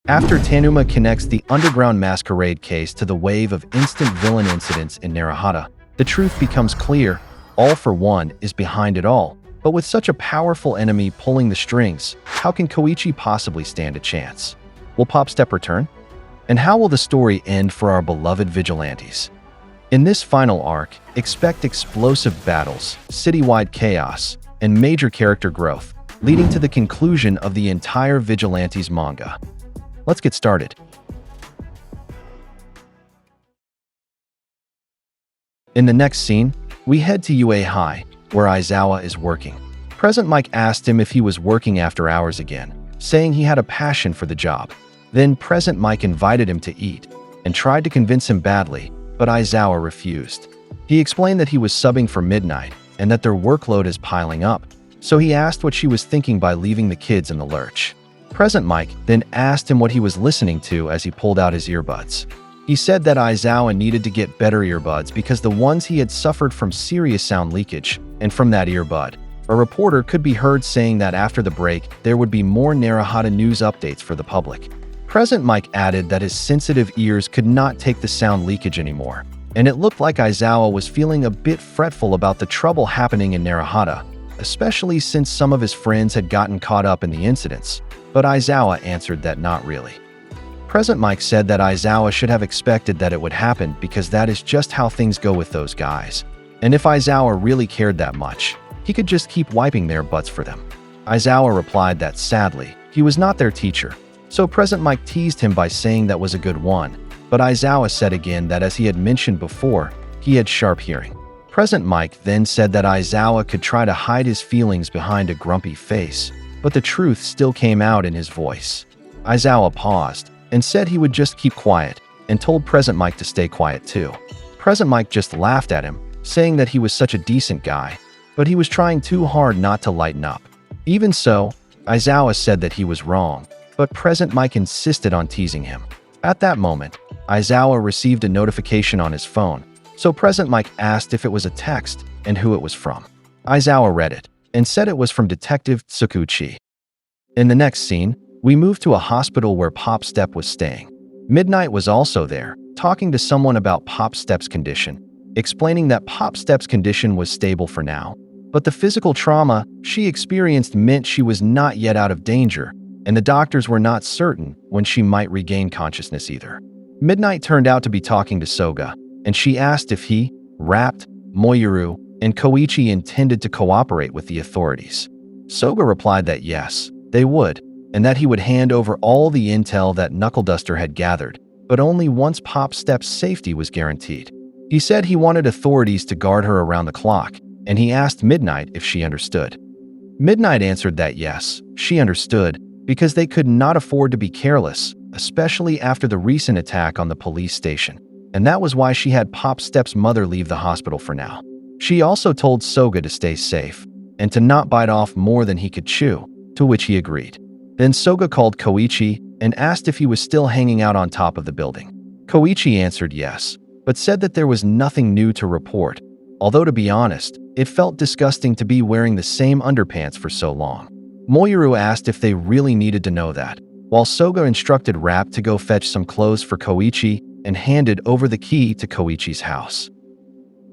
After Tanuma connects the underground masquerade case to the wave of instant villain incidents in Naruhata, the truth becomes clear: All for One is behind it all. But with such a powerful enemy pulling the strings, how can Koichi possibly stand a chance? Will Pop Step return? And how will the story end for our beloved Vigilantes? In this final arc, expect explosive battles, citywide chaos, and major character growth, leading to the conclusion of the entire Vigilantes manga. Let's get started. In the next scene, we head to UA High, where Aizawa is working. Present Mike asked him if he was working after hours again, saying he had a passion for the job. Then Present Mike invited him to eat, and tried to convince him badly, but Aizawa refused. He explained that he was subbing for midnight, and that their workload is piling up, so he asked what she was thinking by leaving the kids in the lurch. Present Mike then asked him what he was listening to as he pulled out his earbuds. He said that Aizawa needed to get better earbuds because the ones he had suffered from serious sound leakage, and from that earbud, a reporter could be heard saying that after the break, there would be more Naruhata news updates for the public. Present Mike added that his sensitive ears could not take the sound leakage anymore, and it looked like Aizawa was feeling a bit fretful about the trouble happening in Naruhata, especially since some of his friends had gotten caught up in the incidents, but Aizawa answered that not really. Present Mike said that Aizawa should have expected that it would happen because that is just how things go with those guys, and if Aizawa really cared that much, he could just keep wiping their butts for them. Aizawa replied that sadly, he was not their teacher, so Present Mike teased him by saying that was a good one, but Aizawa said again that as he had mentioned before, he had sharp hearing. Present Mike then said that Aizawa could try to hide his feelings behind a grumpy face, but the truth still came out in his voice. Aizawa paused and said he would just keep quiet, and told Present Mike to stay quiet too. Present Mike just laughed at him, saying that he was such a decent guy, but he was trying too hard not to lighten up. Even so, Aizawa said that he was wrong, but Present Mike insisted on teasing him. At that moment, Aizawa received a notification on his phone, so Present Mike asked if it was a text and who it was from. Aizawa read it and said it was from Detective Tsukuchi. In the next scene, we move to a hospital where Pop Step was staying. Midnight was also there, talking to someone about Pop Step's condition, explaining that Pop Step's condition was stable for now, but the physical trauma she experienced meant she was not yet out of danger, and the doctors were not certain when she might regain consciousness either. Midnight turned out to be talking to Soga, and she asked if he, Rapt, Moyuru, and Koichi intended to cooperate with the authorities. Soga replied that yes, they would, and that he would hand over all the intel that Knuckle Duster had gathered, but only once Pop Step's safety was guaranteed. He said he wanted authorities to guard her around the clock, and he asked Midnight if she understood. Midnight answered that yes, she understood, because they could not afford to be careless, especially after the recent attack on the police station, and that was why she had Pop Step's mother leave the hospital for now. She also told Soga to stay safe, and to not bite off more than he could chew, to which he agreed. Then Soga called Koichi and asked if he was still hanging out on top of the building. Koichi answered yes, but said that there was nothing new to report, although to be honest, it felt disgusting to be wearing the same underpants for so long. Moyuru asked if they really needed to know that, while Soga instructed Rapt to go fetch some clothes for Koichi and handed over the key to Koichi's house.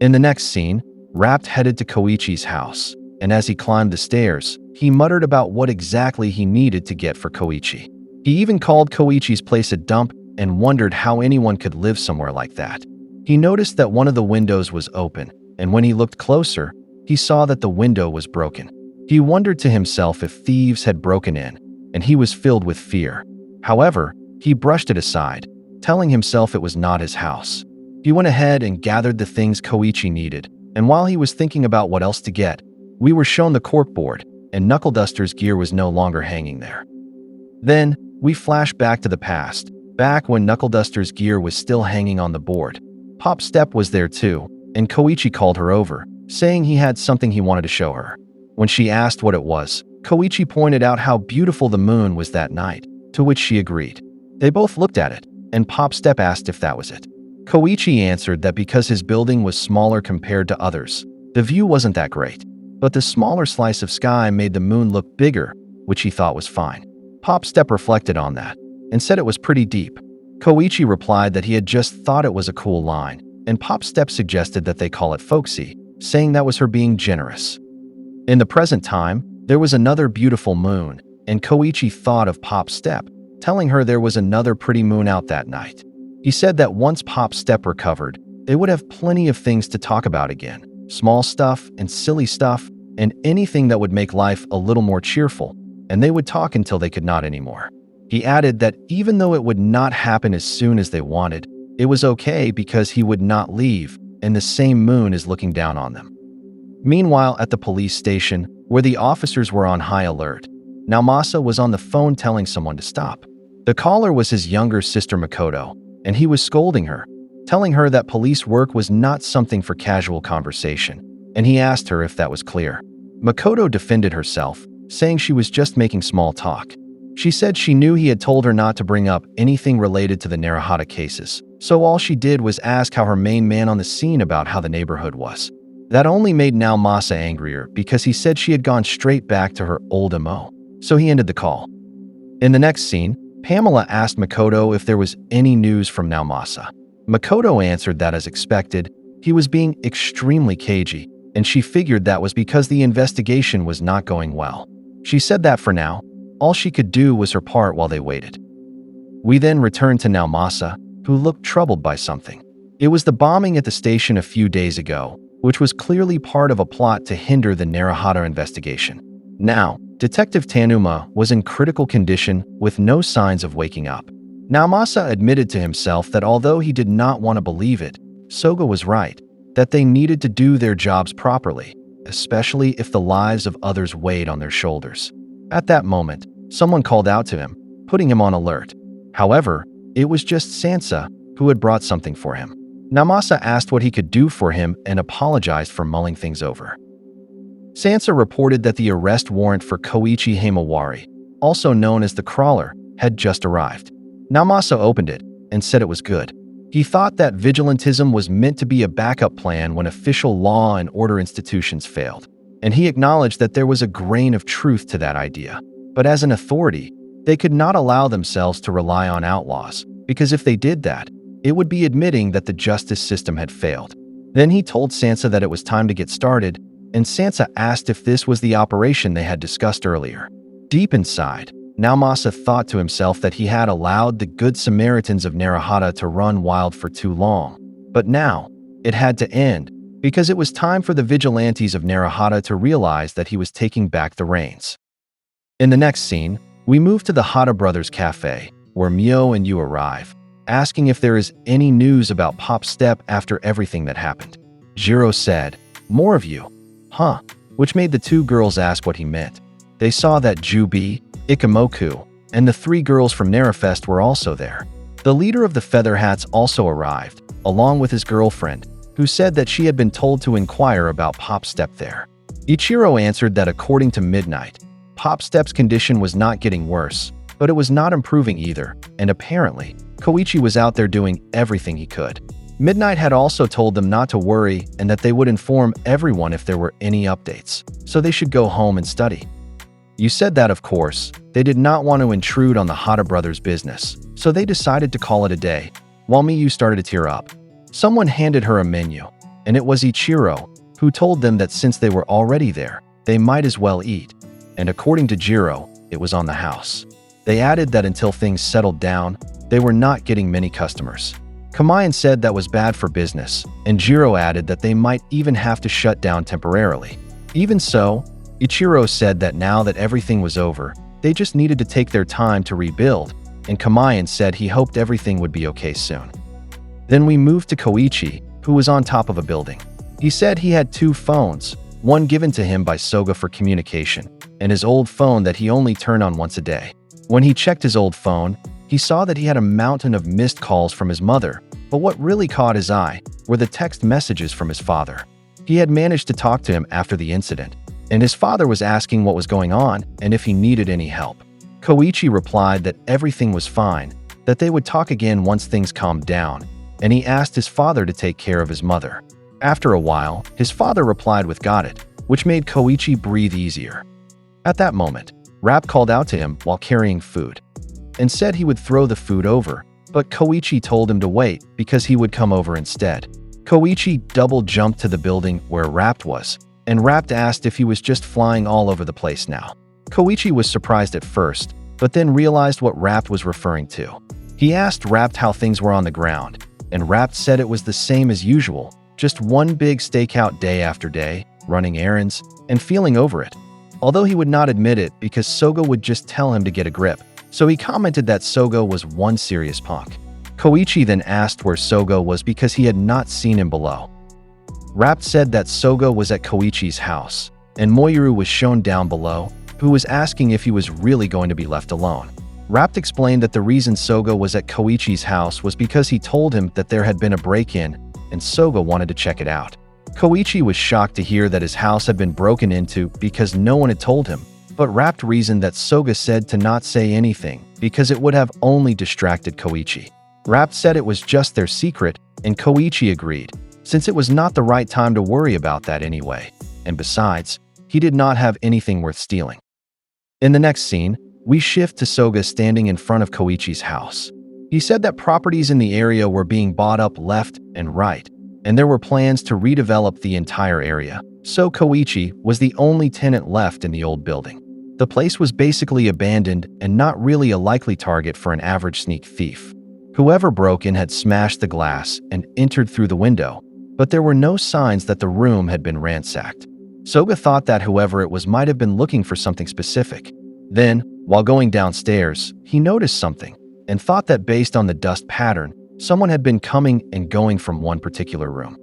In the next scene, Rapt headed to Koichi's house, and as he climbed the stairs, he muttered about what exactly he needed to get for Koichi. He even called Koichi's place a dump and wondered how anyone could live somewhere like that. He noticed that one of the windows was open, and when he looked closer, he saw that the window was broken. He wondered to himself if thieves had broken in, and he was filled with fear. However, he brushed it aside, telling himself it was not his house. He went ahead and gathered the things Koichi needed, and while he was thinking about what else to get, we were shown the corkboard, and Knuckle Duster's gear was no longer hanging there. Then, we flash back to the past, back when Knuckle Duster's gear was still hanging on the board. Pop Step was there too, and Koichi called her over, saying he had something he wanted to show her. When she asked what it was, Koichi pointed out how beautiful the moon was that night, to which she agreed. They both looked at it, and Pop Step asked if that was it. Koichi answered that because his building was smaller compared to others, the view wasn't that great, but the smaller slice of sky made the moon look bigger, which he thought was fine. Pop Step reflected on that, and said it was pretty deep. Koichi replied that he had just thought it was a cool line, and Pop Step suggested that they call it folksy, saying that was her being generous. In the present time, there was another beautiful moon, and Koichi thought of Pop Step, telling her there was another pretty moon out that night. He said that once Pop Step recovered, they would have plenty of things to talk about again, small stuff and silly stuff, and anything that would make life a little more cheerful, and they would talk until they could not anymore. He added that even though it would not happen as soon as they wanted, it was okay because he would not leave, and the same moon is looking down on them. Meanwhile, at the police station, where the officers were on high alert, Naomasa was on the phone telling someone to stop. The caller was his younger sister Makoto, and he was scolding her, telling her that police work was not something for casual conversation, and he asked her if that was clear. Makoto defended herself, saying she was just making small talk. She said she knew he had told her not to bring up anything related to the Naruhata cases, so all she did was ask how her main man on the scene about how the neighborhood was. That only made Naomasa angrier because he said she had gone straight back to her old MO, so he ended the call. In the next scene, Pamela asked Makoto if there was any news from Naomasa. Makoto answered that as expected, he was being extremely cagey, and she figured that was because the investigation was not going well. She said that for now, all she could do was her part while they waited. We then returned to Naomasa, who looked troubled by something. It was the bombing at the station a few days ago, which was clearly part of a plot to hinder the Naruhata investigation. Now, Detective Tanuma was in critical condition with no signs of waking up. Naomasa admitted to himself that although he did not want to believe it, Soga was right, that they needed to do their jobs properly, especially if the lives of others weighed on their shoulders. At that moment, someone called out to him, putting him on alert. However, it was just Sansa, who had brought something for him. Naomasa asked what he could do for him and apologized for mulling things over. Sansa reported that the arrest warrant for Koichi Himawari, also known as the Crawler, had just arrived. Naomasa opened it and said it was good. He thought that vigilantism was meant to be a backup plan when official law and order institutions failed, and he acknowledged that there was a grain of truth to that idea. But as an authority, they could not allow themselves to rely on outlaws, because if they did that, it would be admitting that the justice system had failed. Then he told Sansa that it was time to get started, and Sansa asked if this was the operation they had discussed earlier. Deep inside, Naomasa thought to himself that he had allowed the Good Samaritans of Naruhata to run wild for too long. But now, it had to end, because it was time for the Vigilantes of Naruhata to realize that he was taking back the reins. In the next scene, we move to the Hata Brothers Cafe, where Mio and Yu arrive, asking if there is any news about Pop Step after everything that happened. Jiro said, "More of you, huh?" Which made the two girls ask what he meant. They saw that Jubi, Ikamoku, and the three girls from Narufest were also there. The leader of the Feather Hats also arrived, along with his girlfriend, who said that she had been told to inquire about Pop Step there. Ichiro answered that according to Midnight, Pop Step's condition was not getting worse, but it was not improving either, and apparently, Koichi was out there doing everything he could. Midnight had also told them not to worry and that they would inform everyone if there were any updates, so they should go home and study. You said that, of course, they did not want to intrude on the Hata brothers' business, so they decided to call it a day, while Miyu started to tear up. Someone handed her a menu, and it was Ichiro, who told them that since they were already there, they might as well eat, and according to Jiro, it was on the house. They added that until things settled down, they were not getting many customers. Kamayan said that was bad for business, and Jiro added that they might even have to shut down temporarily. Even so, Ichiro said that now that everything was over, they just needed to take their time to rebuild, and Kamayan said he hoped everything would be okay soon. Then we moved to Koichi, who was on top of a building. He said he had two phones, one given to him by Soga for communication, and his old phone that he only turned on once a day. When he checked his old phone, he saw that he had a mountain of missed calls from his mother, but what really caught his eye were the text messages from his father. He had managed to talk to him after the incident, and his father was asking what was going on and if he needed any help. Koichi replied that everything was fine, that they would talk again once things calmed down, and he asked his father to take care of his mother. After a while, his father replied with "got it," which made Koichi breathe easier. At that moment, Rap called out to him while carrying food. and said he would throw the food over, but Koichi told him to wait because he would come over instead. Koichi double-jumped to the building where Rapt was, and Rapt asked if he was just flying all over the place now. Koichi was surprised at first, but then realized what Rapt was referring to. He asked Rapt how things were on the ground, and Rapt said it was the same as usual, just one big stakeout day after day, running errands, and feeling over it. Although he would not admit it because Soga would just tell him to get a grip, so he commented that Soga was one serious punk. Koichi then asked where Soga was because he had not seen him below. Rapt said that Soga was at Koichi's house, and Moyuru was shown down below, who was asking if he was really going to be left alone. Rapt explained that the reason Soga was at Koichi's house was because he told him that there had been a break-in, and Soga wanted to check it out. Koichi was shocked to hear that his house had been broken into because no one had told him, but Rapt reasoned that Soga said to not say anything because it would have only distracted Koichi. Rapt said it was just their secret, and Koichi agreed, since it was not the right time to worry about that anyway, and besides, he did not have anything worth stealing. In the next scene, we shift to Soga standing in front of Koichi's house. He said that properties in the area were being bought up left and right, and there were plans to redevelop the entire area, so Koichi was the only tenant left in the old building. The place was basically abandoned and not really a likely target for an average sneak thief. Whoever broke in had smashed the glass and entered through the window, but there were no signs that the room had been ransacked. Soga thought that whoever it was might have been looking for something specific. Then, while going downstairs, he noticed something and thought that based on the dust pattern, someone had been coming and going from one particular room.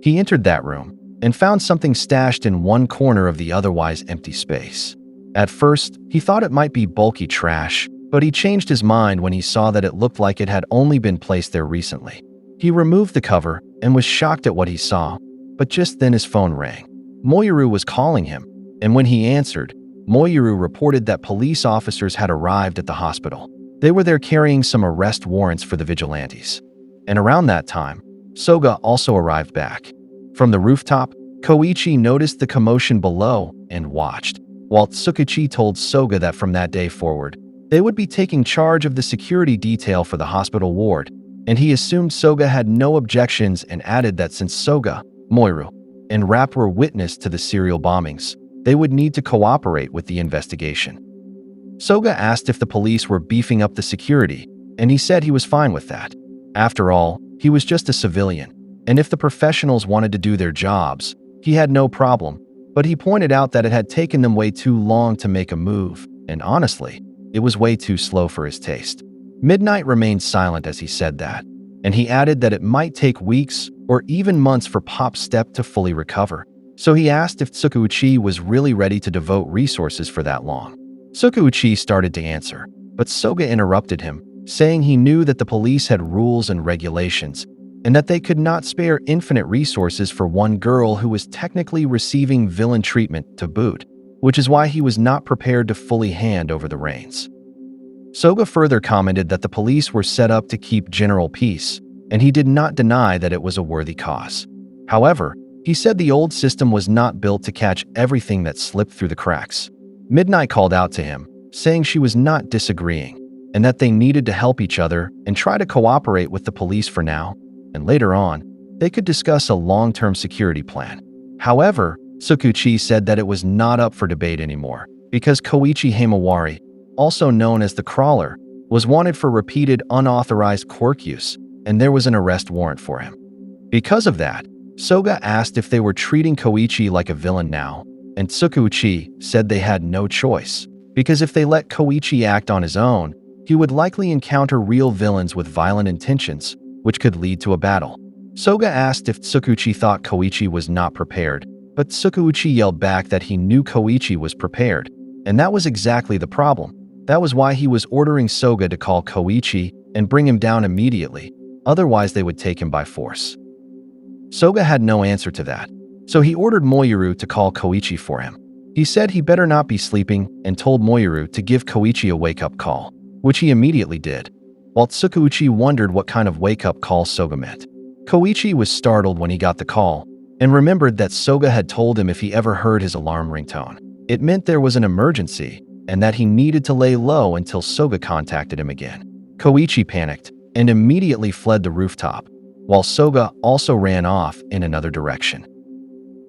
He entered that room and found something stashed in one corner of the otherwise empty space. At first, he thought it might be bulky trash, but he changed his mind when he saw that it looked like it had only been placed there recently. He removed the cover and was shocked at what he saw, but just then his phone rang. Moyuru was calling him, and when he answered, Moyuru reported that police officers had arrived at the hospital. They were there carrying some arrest warrants for the vigilantes. And around that time, Soga also arrived back. From the rooftop, Koichi noticed the commotion below and watched, while Tsukuchi told Soga that from that day forward, they would be taking charge of the security detail for the hospital ward, and he assumed Soga had no objections and added that since Soga, Moyuru, and Rapt were witness to the serial bombings, they would need to cooperate with the investigation. Soga asked if the police were beefing up the security, and he said he was fine with that. After all, he was just a civilian, and if the professionals wanted to do their jobs, he had no problem, but he pointed out that it had taken them way too long to make a move, and honestly, it was way too slow for his taste. Midnight remained silent as he said that, and he added that it might take weeks or even months for Pop Step to fully recover. So he asked if Tsukuchi was really ready to devote resources for that long. Tsukuchi started to answer, but Soga interrupted him, saying he knew that the police had rules and regulations, and that they could not spare infinite resources for one girl who was technically receiving villain treatment to boot, which is why he was not prepared to fully hand over the reins. Soga further commented that the police were set up to keep general peace, and he did not deny that it was a worthy cause. However, he said the old system was not built to catch everything that slipped through the cracks. Midnight called out to him, saying she was not disagreeing, and that they needed to help each other and try to cooperate with the police for now, and later on, they could discuss a long-term security plan. However, Tsukuchi said that it was not up for debate anymore, because Koichi Himawari, also known as the Crawler, was wanted for repeated unauthorized quirk use, and there was an arrest warrant for him. Because of that, Soga asked if they were treating Koichi like a villain now, and Tsukuchi said they had no choice, because if they let Koichi act on his own, he would likely encounter real villains with violent intentions, which could lead to a battle. Soga asked if Tsukuchi thought Koichi was not prepared, but Tsukuchi yelled back that he knew Koichi was prepared, and that was exactly the problem. That was why he was ordering Soga to call Koichi and bring him down immediately, otherwise they would take him by force. Soga had no answer to that, so he ordered Moyuru to call Koichi for him. He said he better not be sleeping and told Moyuru to give Koichi a wake-up call, which he immediately did, while Tsukuchi wondered what kind of wake-up call Soga meant. Koichi was startled when he got the call and remembered that Soga had told him if he ever heard his alarm ringtone, it meant there was an emergency and that he needed to lay low until Soga contacted him again. Koichi panicked and immediately fled the rooftop, while Soga also ran off in another direction.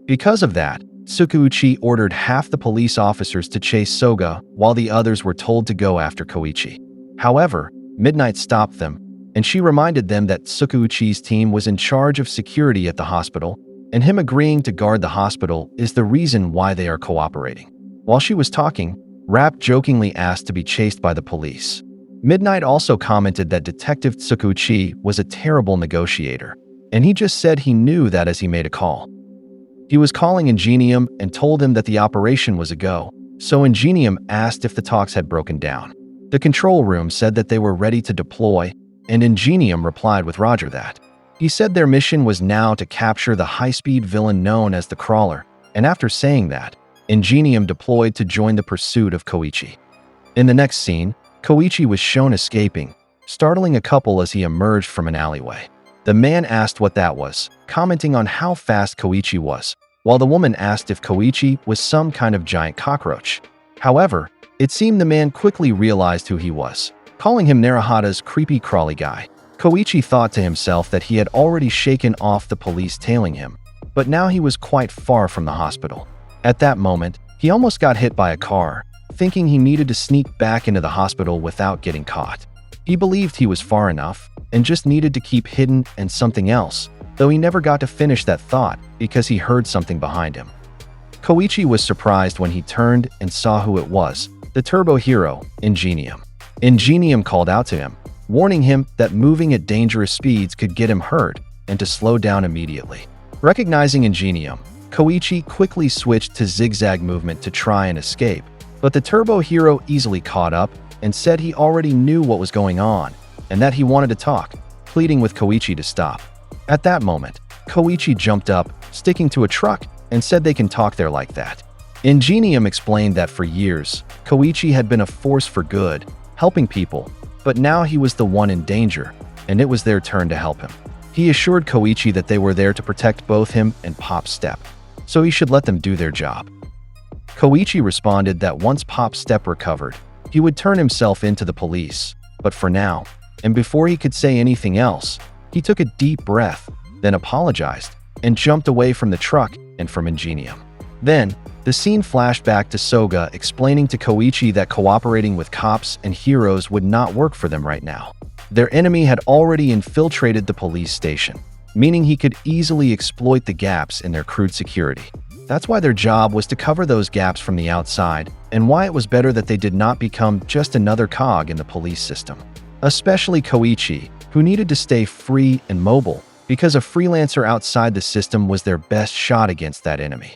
Because of that, Tsukuuchi ordered half the police officers to chase Soga while the others were told to go after Koichi. However, Midnight stopped them, and she reminded them that Tsukuuchi's team was in charge of security at the hospital, and him agreeing to guard the hospital is the reason why they are cooperating. While she was talking, Rap jokingly asked to be chased by the police. Midnight also commented that Detective Tsukuuchi was a terrible negotiator, and he just said he knew that as he made a call. He was calling Ingenium and told him that the operation was a go, so Ingenium asked if the talks had broken down. The control room said that they were ready to deploy, and Ingenium replied with Roger that. He said their mission was now to capture the high-speed villain known as the Crawler, and after saying that, Ingenium deployed to join the pursuit of Koichi. In the next scene, Koichi was shown escaping, startling a couple as he emerged from an alleyway. The man asked what that was, commenting on how fast Koichi was, while the woman asked if Koichi was some kind of giant cockroach. However, it seemed the man quickly realized who he was, calling him Naruhata's creepy crawly guy. Koichi thought to himself that he had already shaken off the police tailing him, but now he was quite far from the hospital. At that moment, he almost got hit by a car, thinking he needed to sneak back into the hospital without getting caught. He believed he was far enough and just needed to keep hidden and something else, though he never got to finish that thought because he heard something behind him. Koichi was surprised when he turned and saw who it was, the turbo hero, Ingenium. Ingenium called out to him, warning him that moving at dangerous speeds could get him hurt and to slow down immediately. Recognizing Ingenium, Koichi quickly switched to zigzag movement to try and escape, but the turbo hero easily caught up and said he already knew what was going on and that he wanted to talk, pleading with Koichi to stop. At that moment, Koichi jumped up, sticking to a truck, and said they can talk there like that. Ingenium explained that for years, Koichi had been a force for good, helping people, but now he was the one in danger, and it was their turn to help him. He assured Koichi that they were there to protect both him and Pop Step, so he should let them do their job. Koichi responded that once Pop Step recovered, he would turn himself into the police, but for now, and before he could say anything else, he took a deep breath, then apologized, and jumped away from the truck and from Ingenium. Then, the scene flashed back to Soga explaining to Koichi that cooperating with cops and heroes would not work for them right now. Their enemy had already infiltrated the police station, meaning he could easily exploit the gaps in their crude security. That's why their job was to cover those gaps from the outside, and why it was better that they did not become just another cog in the police system. Especially Koichi, who needed to stay free and mobile, because a freelancer outside the system was their best shot against that enemy.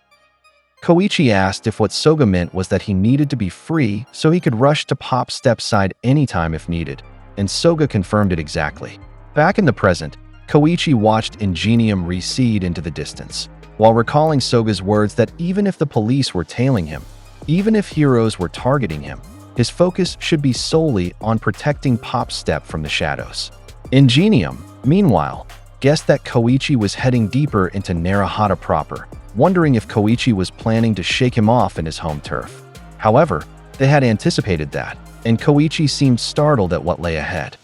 Koichi asked if what Soga meant was that he needed to be free so he could rush to Pop Step's side anytime if needed, and Soga confirmed it exactly. Back in the present, Koichi watched Ingenium recede into the distance, while recalling Soga's words that even if the police were tailing him, even if heroes were targeting him, his focus should be solely on protecting Pop Step from the shadows. Ingenium, meanwhile, guessed that Koichi was heading deeper into Naruhata proper, wondering if Koichi was planning to shake him off in his home turf. However, they had anticipated that, and Koichi seemed startled at what lay ahead.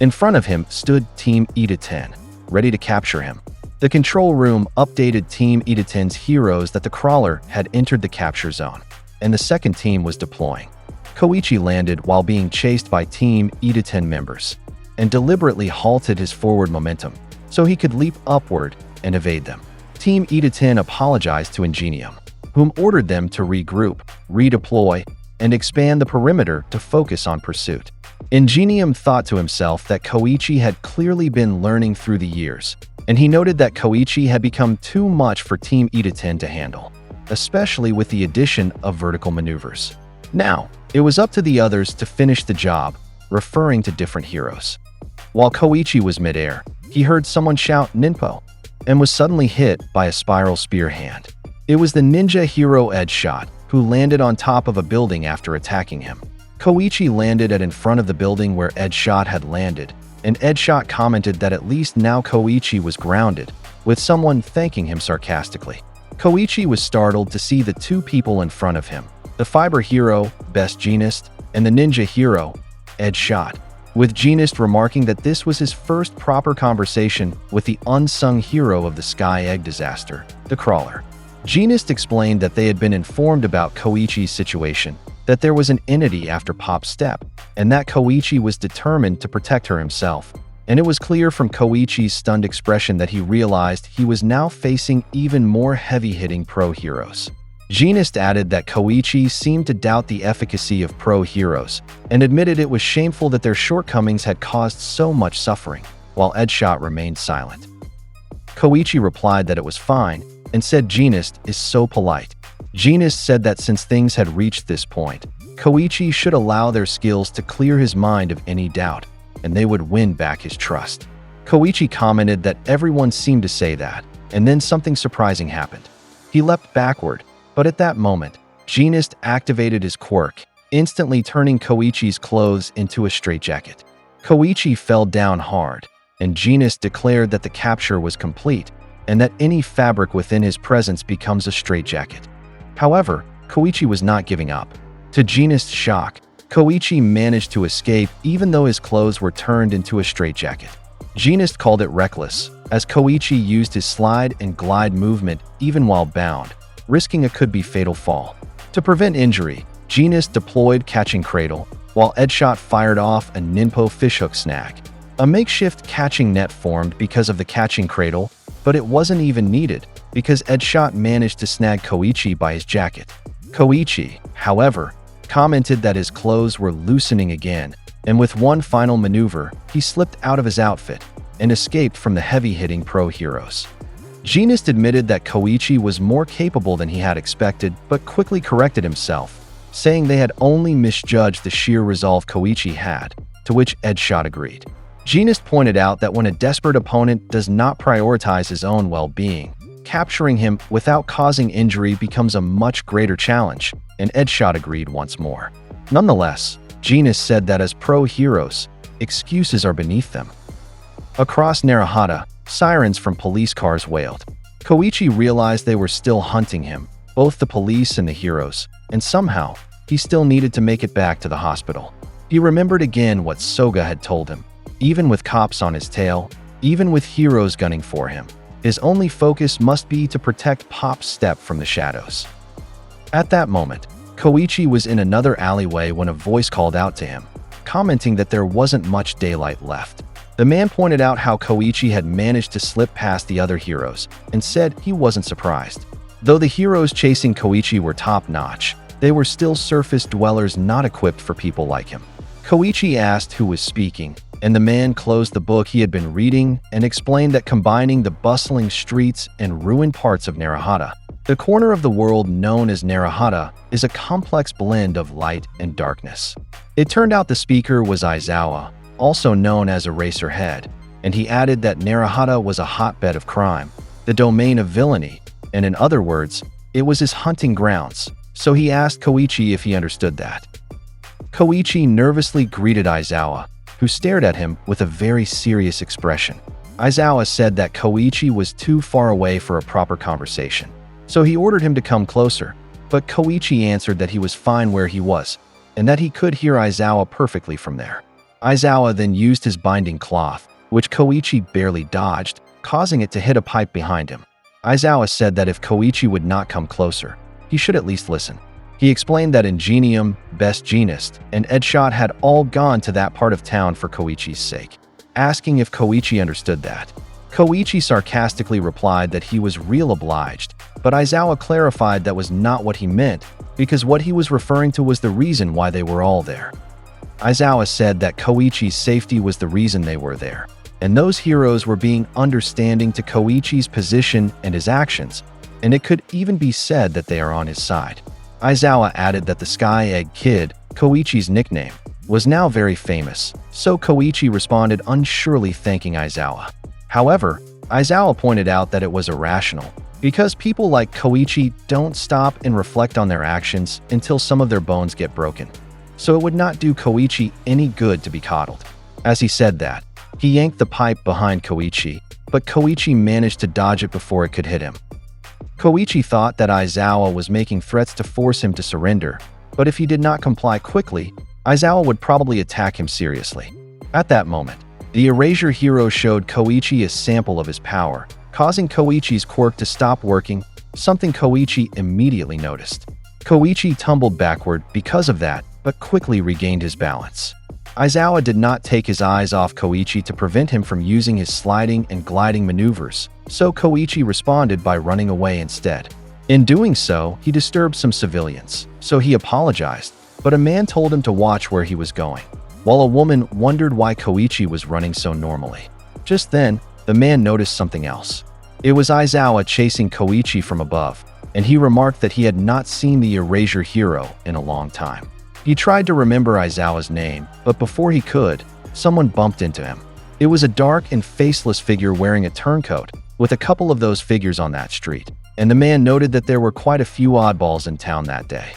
In front of him stood Team Ida-10, ready to capture him. The control room updated Team Ida-10's heroes that the Crawler had entered the capture zone, and the second team was deploying. Koichi landed while being chased by Team Ida-10 members, and deliberately halted his forward momentum so he could leap upward and evade them. Team Ida-10 apologized to Ingenium, whom ordered them to regroup, redeploy, and expand the perimeter to focus on pursuit. Ingenium thought to himself that Koichi had clearly been learning through the years, and he noted that Koichi had become too much for Team Ida-10 to handle, especially with the addition of vertical maneuvers. Now, it was up to the others to finish the job, referring to different heroes. While Koichi was midair, he heard someone shout "Ninpo," and was suddenly hit by a spiral spear hand. It was the ninja hero Edshot, who landed on top of a building after attacking him. Koichi landed in front of the building where Edshot had landed, and Edshot commented that at least now Koichi was grounded, with someone thanking him sarcastically. Koichi was startled to see the two people in front of him, the fiber hero, Best Jeanist, and the ninja hero, Ed Shot, with Jeanist remarking that this was his first proper conversation with the unsung hero of the Sky Egg disaster, the Crawler. Jeanist explained that they had been informed about Koichi's situation, that there was an entity after Pop's step, and that Koichi was determined to protect her himself. And it was clear from Koichi's stunned expression that he realized he was now facing even more heavy-hitting pro-heroes. Jeanist added that Koichi seemed to doubt the efficacy of pro-heroes and admitted it was shameful that their shortcomings had caused so much suffering, while Edshot remained silent. Koichi replied that it was fine and said Jeanist is so polite. Jeanist said that since things had reached this point, Koichi should allow their skills to clear his mind of any doubt, and they would win back his trust. Koichi commented that everyone seemed to say that, and then something surprising happened. He leapt backward, but at that moment, Jeanist activated his quirk, instantly turning Koichi's clothes into a straitjacket. Koichi fell down hard, and Jeanist declared that the capture was complete, and that any fabric within his presence becomes a straitjacket. However, Koichi was not giving up. To Jeanist's shock, Koichi managed to escape even though his clothes were turned into a straitjacket. Jeanist called it reckless, as Koichi used his slide and glide movement even while bound, risking a could-be fatal fall. To prevent injury, Jeanist deployed Catching Cradle, while Edshot fired off a Ninpo fishhook snag. A makeshift catching net formed because of the Catching Cradle, but it wasn't even needed because Edshot managed to snag Koichi by his jacket. Koichi, however, commented that his clothes were loosening again, and with one final maneuver, he slipped out of his outfit and escaped from the heavy-hitting pro-heroes. Jeanist admitted that Koichi was more capable than he had expected, but quickly corrected himself, saying they had only misjudged the sheer resolve Koichi had, to which Edshot agreed. Jeanist pointed out that when a desperate opponent does not prioritize his own well-being, capturing him without causing injury becomes a much greater challenge, and Edshot agreed once more. Nonetheless, Jeanist said that as pro-heroes, excuses are beneath them. Across Naruhata, sirens from police cars wailed. Koichi realized they were still hunting him, both the police and the heroes, and somehow, he still needed to make it back to the hospital. He remembered again what Soga had told him. Even with cops on his tail, even with heroes gunning for him, his only focus must be to protect Pop's step from the shadows. At that moment, Koichi was in another alleyway when a voice called out to him, commenting that there wasn't much daylight left. The man pointed out how Koichi had managed to slip past the other heroes and said he wasn't surprised. Though the heroes chasing Koichi were top-notch, they were still surface dwellers not equipped for people like him. Koichi asked who was speaking, and the man closed the book he had been reading and explained that combining the bustling streets and ruined parts of Naruhata, the corner of the world known as Naruhata is a complex blend of light and darkness. It turned out the speaker was Aizawa, also known as Eraserhead, and he added that Naruhata was a hotbed of crime, the domain of villainy, and in other words, it was his hunting grounds, so he asked Koichi if he understood that. Koichi nervously greeted Aizawa, who stared at him with a very serious expression. Aizawa said that Koichi was too far away for a proper conversation, so he ordered him to come closer, but Koichi answered that he was fine where he was, and that he could hear Aizawa perfectly from there. Aizawa then used his binding cloth, which Koichi barely dodged, causing it to hit a pipe behind him. Aizawa said that if Koichi would not come closer, he should at least listen. He explained that Ingenium, Best Jeanist, and Edshot had all gone to that part of town for Koichi's sake, asking if Koichi understood that. Koichi sarcastically replied that he was real obliged, but Aizawa clarified that was not what he meant, because what he was referring to was the reason why they were all there. Aizawa said that Koichi's safety was the reason they were there, and those heroes were being understanding to Koichi's position and his actions, and it could even be said that they are on his side. Aizawa added that the Sky Egg Kid, Koichi's nickname, was now very famous, so Koichi responded unsurely thanking Aizawa. However, Aizawa pointed out that it was irrational, because people like Koichi don't stop and reflect on their actions until some of their bones get broken. So it would not do Koichi any good to be coddled. As he said that, he yanked the pipe behind Koichi, but Koichi managed to dodge it before it could hit him. Koichi thought that Aizawa was making threats to force him to surrender, but if he did not comply quickly, Aizawa would probably attack him seriously. At that moment, the Erasure hero showed Koichi a sample of his power, causing Koichi's quirk to stop working, something Koichi immediately noticed. Koichi tumbled backward because of that, but quickly regained his balance. Aizawa did not take his eyes off Koichi to prevent him from using his sliding and gliding maneuvers, so Koichi responded by running away instead. In doing so, he disturbed some civilians, so he apologized, but a man told him to watch where he was going, while a woman wondered why Koichi was running so normally. Just then, the man noticed something else. It was Aizawa chasing Koichi from above, and he remarked that he had not seen the Erasure hero in a long time. He tried to remember Aizawa's name, but before he could, someone bumped into him. It was a dark and faceless figure wearing a turncoat, with a couple of those figures on that street, and the man noted that there were quite a few oddballs in town that day.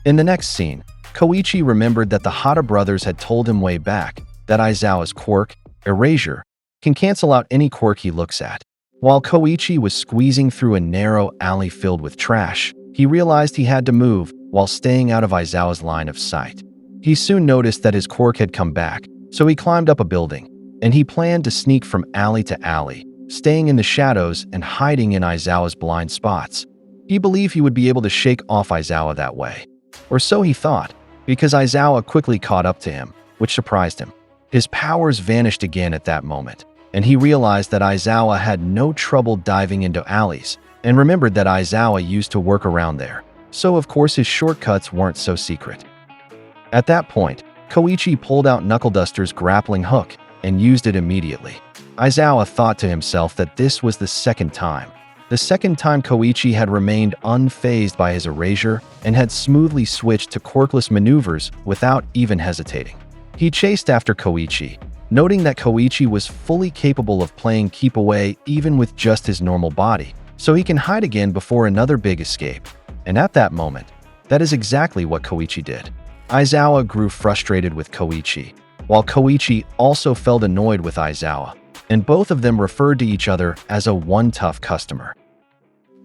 In the next scene, Koichi remembered that the Hata brothers had told him way back that Aizawa's quirk, Erasure, can cancel out any quirk he looks at. While Koichi was squeezing through a narrow alley filled with trash, he realized he had to move while staying out of Aizawa's line of sight. He soon noticed that his quirk had come back, so he climbed up a building, and he planned to sneak from alley to alley, staying in the shadows and hiding in Aizawa's blind spots. He believed he would be able to shake off Aizawa that way. Or so he thought, because Aizawa quickly caught up to him, which surprised him. His powers vanished again at that moment, and he realized that Aizawa had no trouble diving into alleys, and remembered that Aizawa used to work around there, so of course his shortcuts weren't so secret. At that point, Koichi pulled out Knuckle Duster's grappling hook and used it immediately. Aizawa thought to himself that this was the second time. The second time Koichi had remained unfazed by his erasure and had smoothly switched to quirkless maneuvers without even hesitating. He chased after Koichi, noting that Koichi was fully capable of playing keep away even with just his normal body, so he can hide again before another big escape. And at that moment, that is exactly what Koichi did. Aizawa grew frustrated with Koichi, while Koichi also felt annoyed with Aizawa, and both of them referred to each other as a one-tough customer.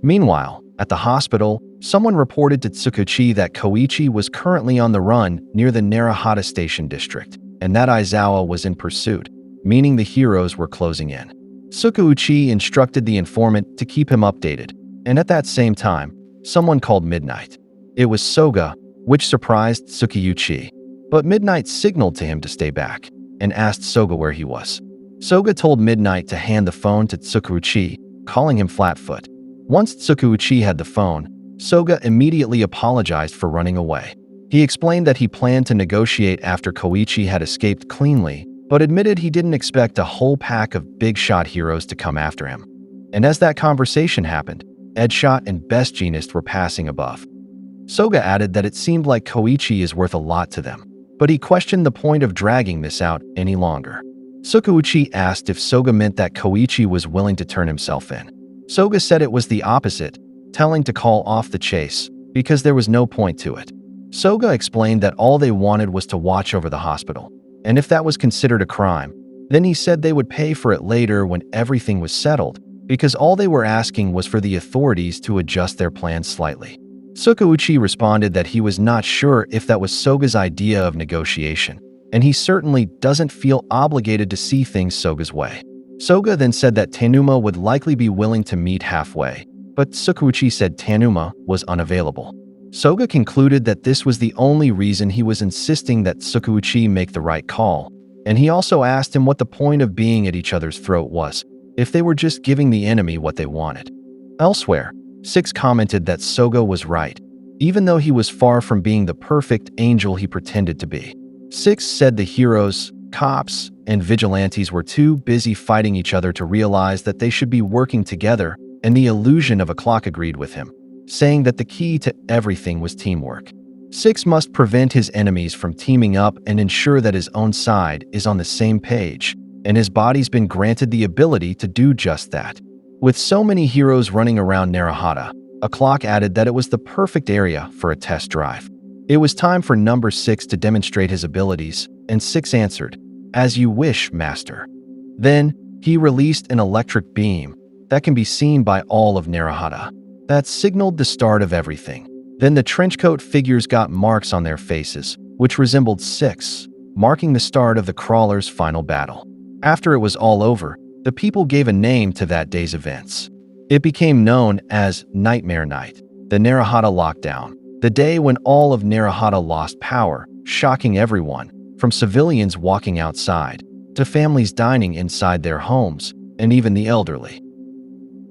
Meanwhile, at the hospital, someone reported to Tsukuchi that Koichi was currently on the run near the Naruhata Station district, and that Aizawa was in pursuit, meaning the heroes were closing in. Tsukuchi instructed the informant to keep him updated, and at that same time, someone called Midnight. It was Soga, which surprised Tsukuchi, but Midnight signaled to him to stay back, and asked Soga where he was. Soga told Midnight to hand the phone to Tsukuchi, calling him Flatfoot. Once Tsukuchi had the phone, Soga immediately apologized for running away. He explained that he planned to negotiate after Koichi had escaped cleanly, but admitted he didn't expect a whole pack of big-shot heroes to come after him. And as that conversation happened, Edshot and Best Genist were passing above. Soga added that it seemed like Koichi is worth a lot to them, but he questioned the point of dragging this out any longer. Tsukuchi asked if Soga meant that Koichi was willing to turn himself in. Soga said it was the opposite, telling to call off the chase, because there was no point to it. Soga explained that all they wanted was to watch over the hospital, and if that was considered a crime, then he said they would pay for it later when everything was settled, because all they were asking was for the authorities to adjust their plans slightly. Tsukuchi responded that he was not sure if that was Soga's idea of negotiation, and he certainly doesn't feel obligated to see things Soga's way. Soga then said that Tanuma would likely be willing to meet halfway, but Tsukuchi said Tanuma was unavailable. Soga concluded that this was the only reason he was insisting that Tsukuchi make the right call, and he also asked him what the point of being at each other's throat was, if they were just giving the enemy what they wanted. Elsewhere, Six commented that Soga was right, even though he was far from being the perfect angel he pretended to be. Six said the heroes, cops, and vigilantes were too busy fighting each other to realize that they should be working together, and the illusion of a clock agreed with him, saying that the key to everything was teamwork. Six must prevent his enemies from teaming up and ensure that his own side is on the same page, and his body's been granted the ability to do just that. With so many heroes running around Naruhata, a clock added that it was the perfect area for a test drive. It was time for number 6 to demonstrate his abilities, and 6 answered, "As you wish, master." Then, he released an electric beam that can be seen by all of Naruhata. That signaled the start of everything. Then the trenchcoat figures got marks on their faces, which resembled 6, marking the start of the crawlers' final battle. After it was all over, the people gave a name to that day's events. It became known as Nightmare Night, the Naruhata lockdown, the day when all of Naruhata lost power, shocking everyone, from civilians walking outside, to families dining inside their homes, and even the elderly.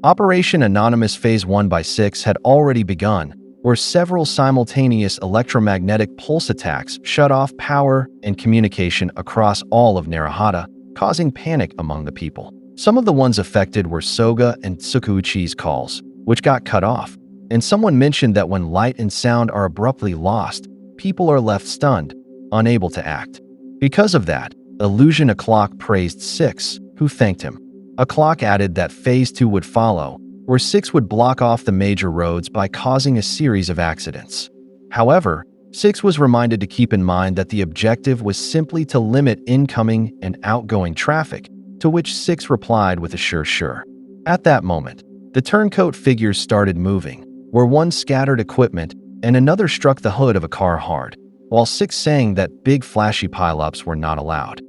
Operation Anonymous Phase 1 by 6 had already begun, where several simultaneous electromagnetic pulse attacks shut off power and communication across all of Naruhata, causing panic among the people. Some of the ones affected were Soga and Tsukuuchi's calls, which got cut off, and someone mentioned that when light and sound are abruptly lost, people are left stunned, unable to act. Because of that, Illusion O'Clock praised 6, who thanked him. O'Clock added that Phase 2 would follow, where 6 would block off the major roads by causing a series of accidents. However, 6 was reminded to keep in mind that the objective was simply to limit incoming and outgoing traffic, to which 6 replied with a sure. At that moment, the turncoat figures started moving, where one scattered equipment and another struck the hood of a car hard, while 6 saying that big flashy pileups were not allowed.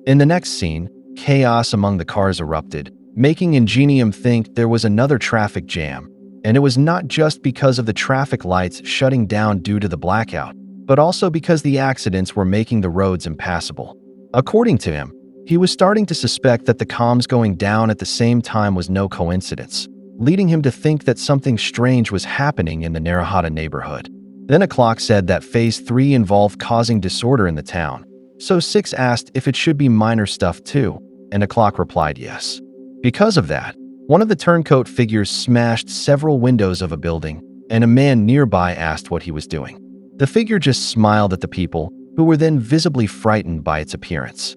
In the next scene, chaos among the cars erupted, making Ingenium think there was another traffic jam, and it was not just because of the traffic lights shutting down due to the blackout, but also because the accidents were making the roads impassable. According to him, he was starting to suspect that the comms going down at the same time was no coincidence, leading him to think that something strange was happening in the Naruhata neighborhood. Then O'Clock said that Phase 3 involved causing disorder in the town, so 6 asked if it should be minor stuff too, and O'Clock replied yes. Because of that, one of the turncoat figures smashed several windows of a building, and a man nearby asked what he was doing. The figure just smiled at the people, who were then visibly frightened by its appearance.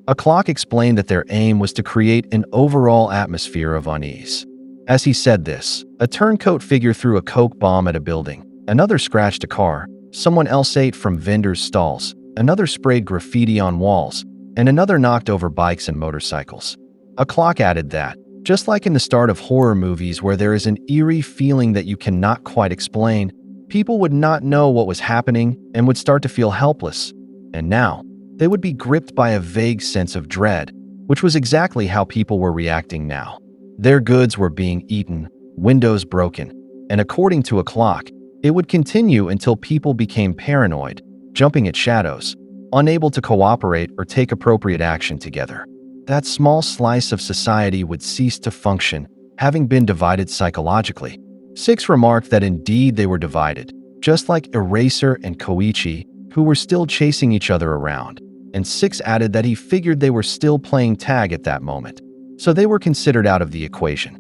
O'Clock explained that their aim was to create an overall atmosphere of unease. As he said this, a turncoat figure threw a coke bomb at a building, another scratched a car, someone else ate from vendors' stalls, another sprayed graffiti on walls, and another knocked over bikes and motorcycles. O'Clock added that, just like in the start of horror movies where there is an eerie feeling that you cannot quite explain, people would not know what was happening and would start to feel helpless. And now, they would be gripped by a vague sense of dread, which was exactly how people were reacting now. Their goods were being eaten, windows broken, and according to O'Clock, it would continue until people became paranoid, jumping at shadows, unable to cooperate or take appropriate action together. That small slice of society would cease to function, having been divided psychologically. 6 remarked that indeed they were divided, just like Eraser and Koichi, who were still chasing each other around, and 6 added that he figured they were still playing tag at that moment, so they were considered out of the equation.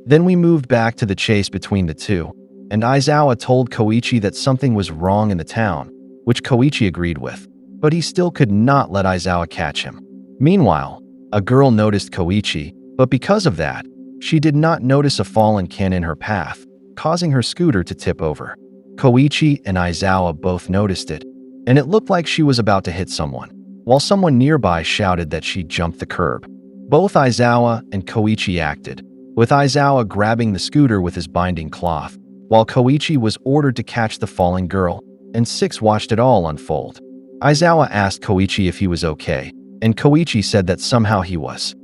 Then we moved back to the chase between the two, and Aizawa told Koichi that something was wrong in the town, which Koichi agreed with, but he still could not let Aizawa catch him. Meanwhile, a girl noticed Koichi, but because of that, she did not notice a fallen kin in her path, causing her scooter to tip over. Koichi and Aizawa both noticed it, and it looked like she was about to hit someone, while someone nearby shouted that she jumped the curb. Both Aizawa and Koichi acted, with Aizawa grabbing the scooter with his binding cloth, while Koichi was ordered to catch the falling girl, and 6 watched it all unfold. Aizawa asked Koichi if he was okay, and Koichi said that somehow he was.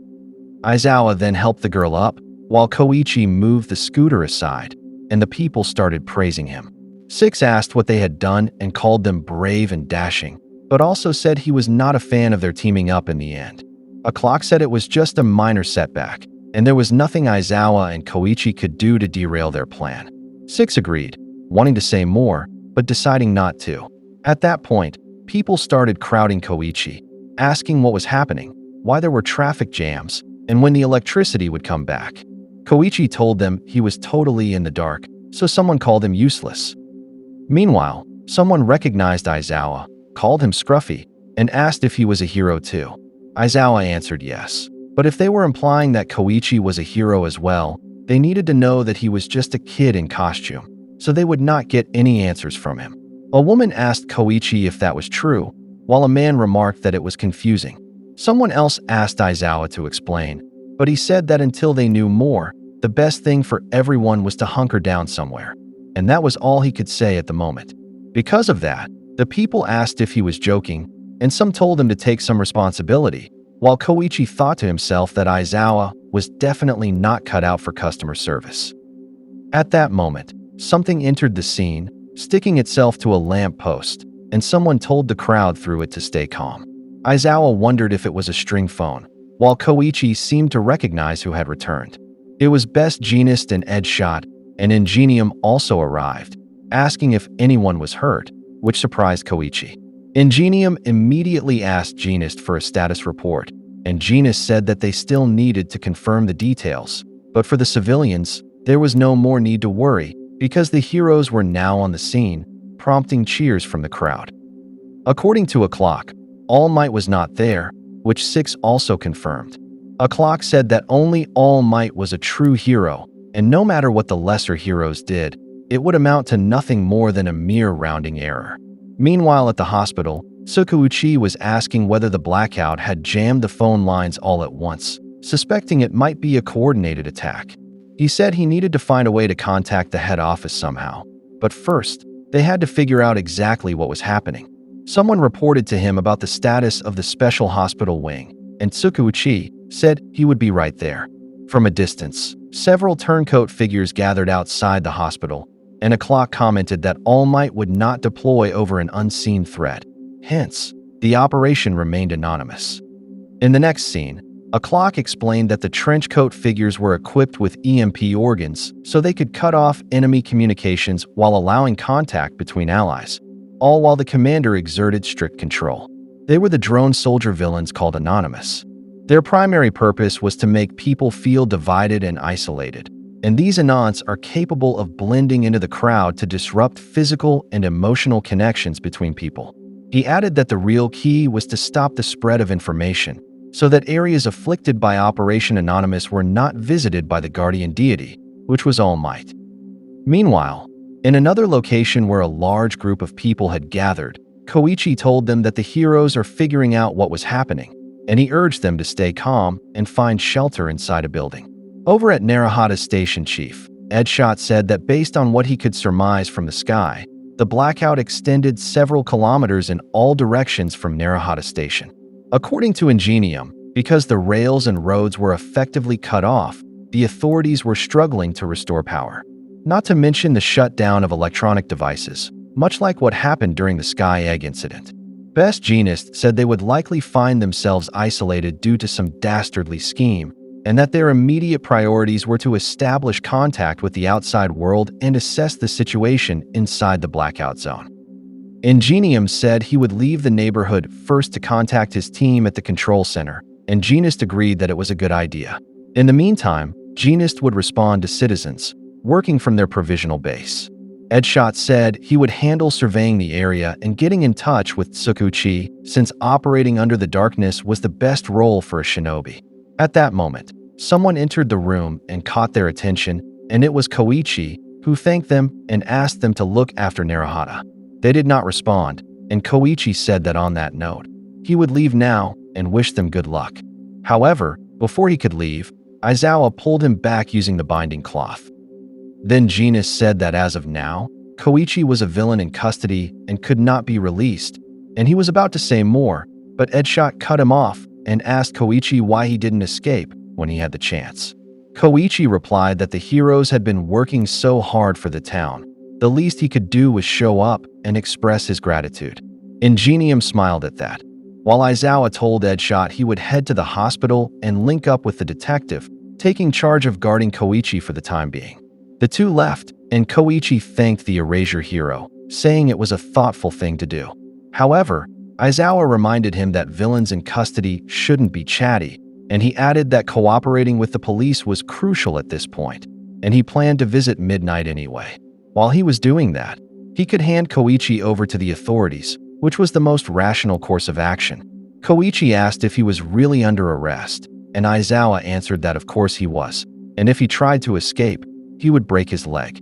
Aizawa then helped the girl up, while Koichi moved the scooter aside, and the people started praising him. 6 asked what they had done and called them brave and dashing, but also said he was not a fan of their teaming up in the end. O'Clock said it was just a minor setback, and there was nothing Aizawa and Koichi could do to derail their plan. 6 agreed, wanting to say more, but deciding not to. At that point, people started crowding Koichi, asking what was happening, why there were traffic jams, and when the electricity would come back. Koichi told them he was totally in the dark, so someone called him useless. Meanwhile, someone recognized Aizawa, called him Scruffy, and asked if he was a hero too. Aizawa answered yes, but if they were implying that Koichi was a hero as well, they needed to know that he was just a kid in costume, so they would not get any answers from him. A woman asked Koichi if that was true, while a man remarked that it was confusing. Someone else asked Aizawa to explain, but he said that until they knew more, the best thing for everyone was to hunker down somewhere. And that was all he could say at the moment. Because of that, the people asked if he was joking, and some told him to take some responsibility, while Koichi thought to himself that Aizawa was definitely not cut out for customer service. At that moment, something entered the scene, sticking itself to a lamp post, and someone told the crowd through it to stay calm. Aizawa wondered if it was a string phone, while Koichi seemed to recognize who had returned. It was Best Jeanist and Ed Shot, and Ingenium also arrived, asking if anyone was hurt, which surprised Koichi. Ingenium immediately asked Jeanist for a status report, and Jeanist said that they still needed to confirm the details, but for the civilians, there was no more need to worry because the heroes were now on the scene, prompting cheers from the crowd. According to a clock, All Might was not there, which Six also confirmed. A clock said that only All Might was a true hero, and no matter what the lesser heroes did, it would amount to nothing more than a mere rounding error. Meanwhile, at the hospital, Tsukuuchi was asking whether the blackout had jammed the phone lines all at once, suspecting it might be a coordinated attack. He said he needed to find a way to contact the head office somehow, but first, they had to figure out exactly what was happening. Someone reported to him about the status of the special hospital wing, and Tsukuuchi said he would be right there. From a distance, several turncoat figures gathered outside the hospital, and a clock commented that All Might would not deploy over an unseen threat. Hence, the operation remained anonymous. In the next scene, a clock explained that the trenchcoat figures were equipped with EMP organs so they could cut off enemy communications while allowing contact between allies, all while the commander exerted strict control. They were the drone soldier villains called Anonymous. Their primary purpose was to make people feel divided and isolated, and these Anons are capable of blending into the crowd to disrupt physical and emotional connections between people. He added that the real key was to stop the spread of information, so that areas afflicted by Operation Anonymous were not visited by the guardian deity, which was All Might. Meanwhile, in another location where a large group of people had gathered, Koichi told them that the heroes are figuring out what was happening, and he urged them to stay calm and find shelter inside a building. Over at Naruhata Station Chief, Ed Shot said that based on what he could surmise from the sky, the blackout extended several kilometers in all directions from Naruhata Station. According to Ingenium, because the rails and roads were effectively cut off, the authorities were struggling to restore power. Not to mention the shutdown of electronic devices, much like what happened during the Sky Egg incident. Best Jeanist said they would likely find themselves isolated due to some dastardly scheme, and that their immediate priorities were to establish contact with the outside world and assess the situation inside the blackout zone. Ingenium said he would leave the neighborhood first to contact his team at the control center, and Jeanist agreed that it was a good idea. In the meantime, Jeanist would respond to citizens, working from their provisional base. Edshot said he would handle surveying the area and getting in touch with Tsukuuchi, since operating under the darkness was the best role for a shinobi. At that moment, someone entered the room and caught their attention, and it was Koichi, who thanked them and asked them to look after Naruhata. They did not respond, and Koichi said that on that note, he would leave now and wish them good luck. However, before he could leave, Aizawa pulled him back using the binding cloth. Then Genus said that as of now, Koichi was a villain in custody and could not be released, and he was about to say more, but Edshot cut him off and asked Koichi why he didn't escape when he had the chance. Koichi replied that the heroes had been working so hard for the town. The least he could do was show up and express his gratitude. Ingenium smiled at that, while Aizawa told Edshot he would head to the hospital and link up with the detective, taking charge of guarding Koichi for the time being. The two left, and Koichi thanked the Erasure hero, saying it was a thoughtful thing to do. However, Aizawa reminded him that villains in custody shouldn't be chatty, and he added that cooperating with the police was crucial at this point, and he planned to visit Midnight anyway. While he was doing that, he could hand Koichi over to the authorities, which was the most rational course of action. Koichi asked if he was really under arrest, and Aizawa answered that of course he was, and if he tried to escape, he would break his leg.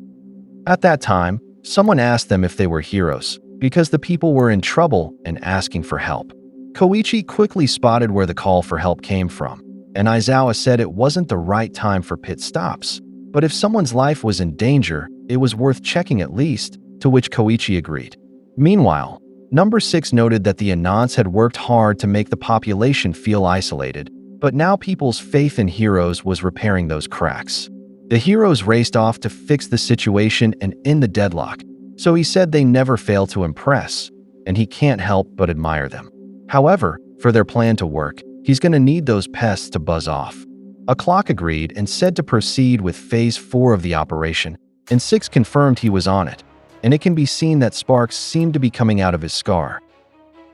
At that time, someone asked them if they were heroes, because the people were in trouble and asking for help. Koichi quickly spotted where the call for help came from, and Aizawa said it wasn't the right time for pit stops, but if someone's life was in danger, it was worth checking at least, to which Koichi agreed. Meanwhile, Number 6 noted that the Anons had worked hard to make the population feel isolated, but now people's faith in heroes was repairing those cracks. The heroes raced off to fix the situation and end the deadlock, so he said they never fail to impress, and he can't help but admire them. However, for their plan to work, he's going to need those pests to buzz off. A clock agreed and said to proceed with Phase 4 of the operation, and 6 confirmed he was on it, and it can be seen that sparks seemed to be coming out of his scar.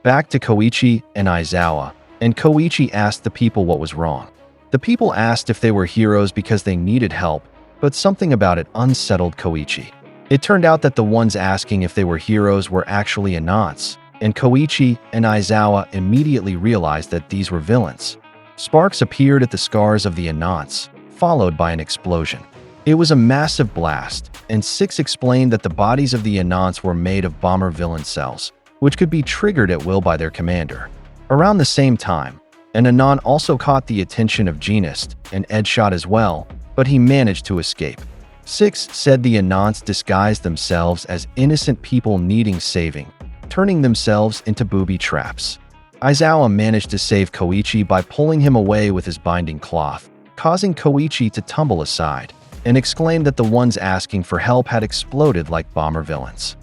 Back to Koichi and Aizawa, and Koichi asked the people what was wrong. The people asked if they were heroes because they needed help, but something about it unsettled Koichi. It turned out that the ones asking if they were heroes were actually Anons, and Koichi and Aizawa immediately realized that these were villains. Sparks appeared at the scars of the Anons, followed by an explosion. It was a massive blast, and 6 explained that the bodies of the Anons were made of bomber villain cells, which could be triggered at will by their commander. Around the same time, an Anon also caught the attention of Genist and Ed shot as well, but he managed to escape. 6 said the Anons disguised themselves as innocent people needing saving, turning themselves into booby traps. Aizawa managed to save Koichi by pulling him away with his binding cloth, causing Koichi to tumble aside, and exclaimed that the ones asking for help had exploded like bomber villains.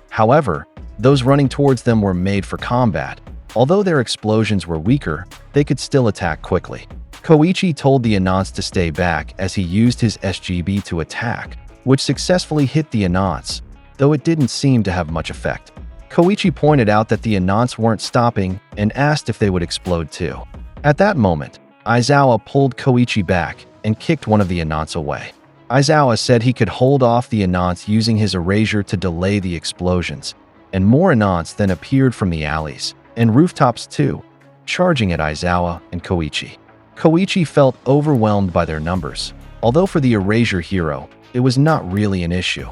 However, those running towards them were made for combat. Although their explosions were weaker, they could still attack quickly. Koichi told the Anons to stay back as he used his SGB to attack, which successfully hit the Anons, though it didn't seem to have much effect. Koichi pointed out that the Anons weren't stopping and asked if they would explode too. At that moment, Aizawa pulled Koichi back and kicked one of the Anons away. Aizawa said he could hold off the Anons using his erasure to delay the explosions, and more Anons then appeared from the alleys, and rooftops too, charging at Aizawa and Koichi. Koichi felt overwhelmed by their numbers, although for the erasure hero, it was not really an issue.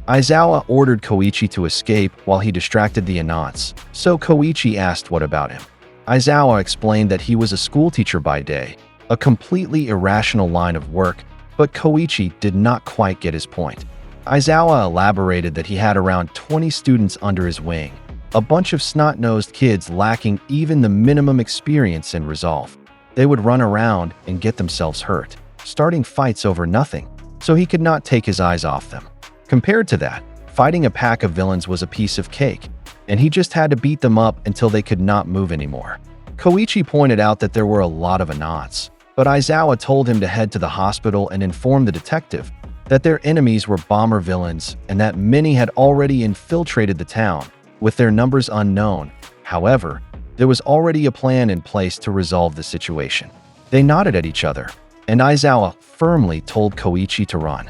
Aizawa ordered Koichi to escape while he distracted the Anons, so Koichi asked what about him. Aizawa explained that he was a schoolteacher by day, a completely irrational line of work, but Koichi did not quite get his point. Aizawa elaborated that he had around 20 students under his wing, a bunch of snot-nosed kids lacking even the minimum experience and resolve. They would run around and get themselves hurt, starting fights over nothing, so he could not take his eyes off them. Compared to that, fighting a pack of villains was a piece of cake, and he just had to beat them up until they could not move anymore. Koichi pointed out that there were a lot of Anons, but Aizawa told him to head to the hospital and inform the detective that their enemies were bomber villains and that many had already infiltrated the town, with their numbers unknown. However, there was already a plan in place to resolve the situation. They nodded at each other, and Aizawa firmly told Koichi to run.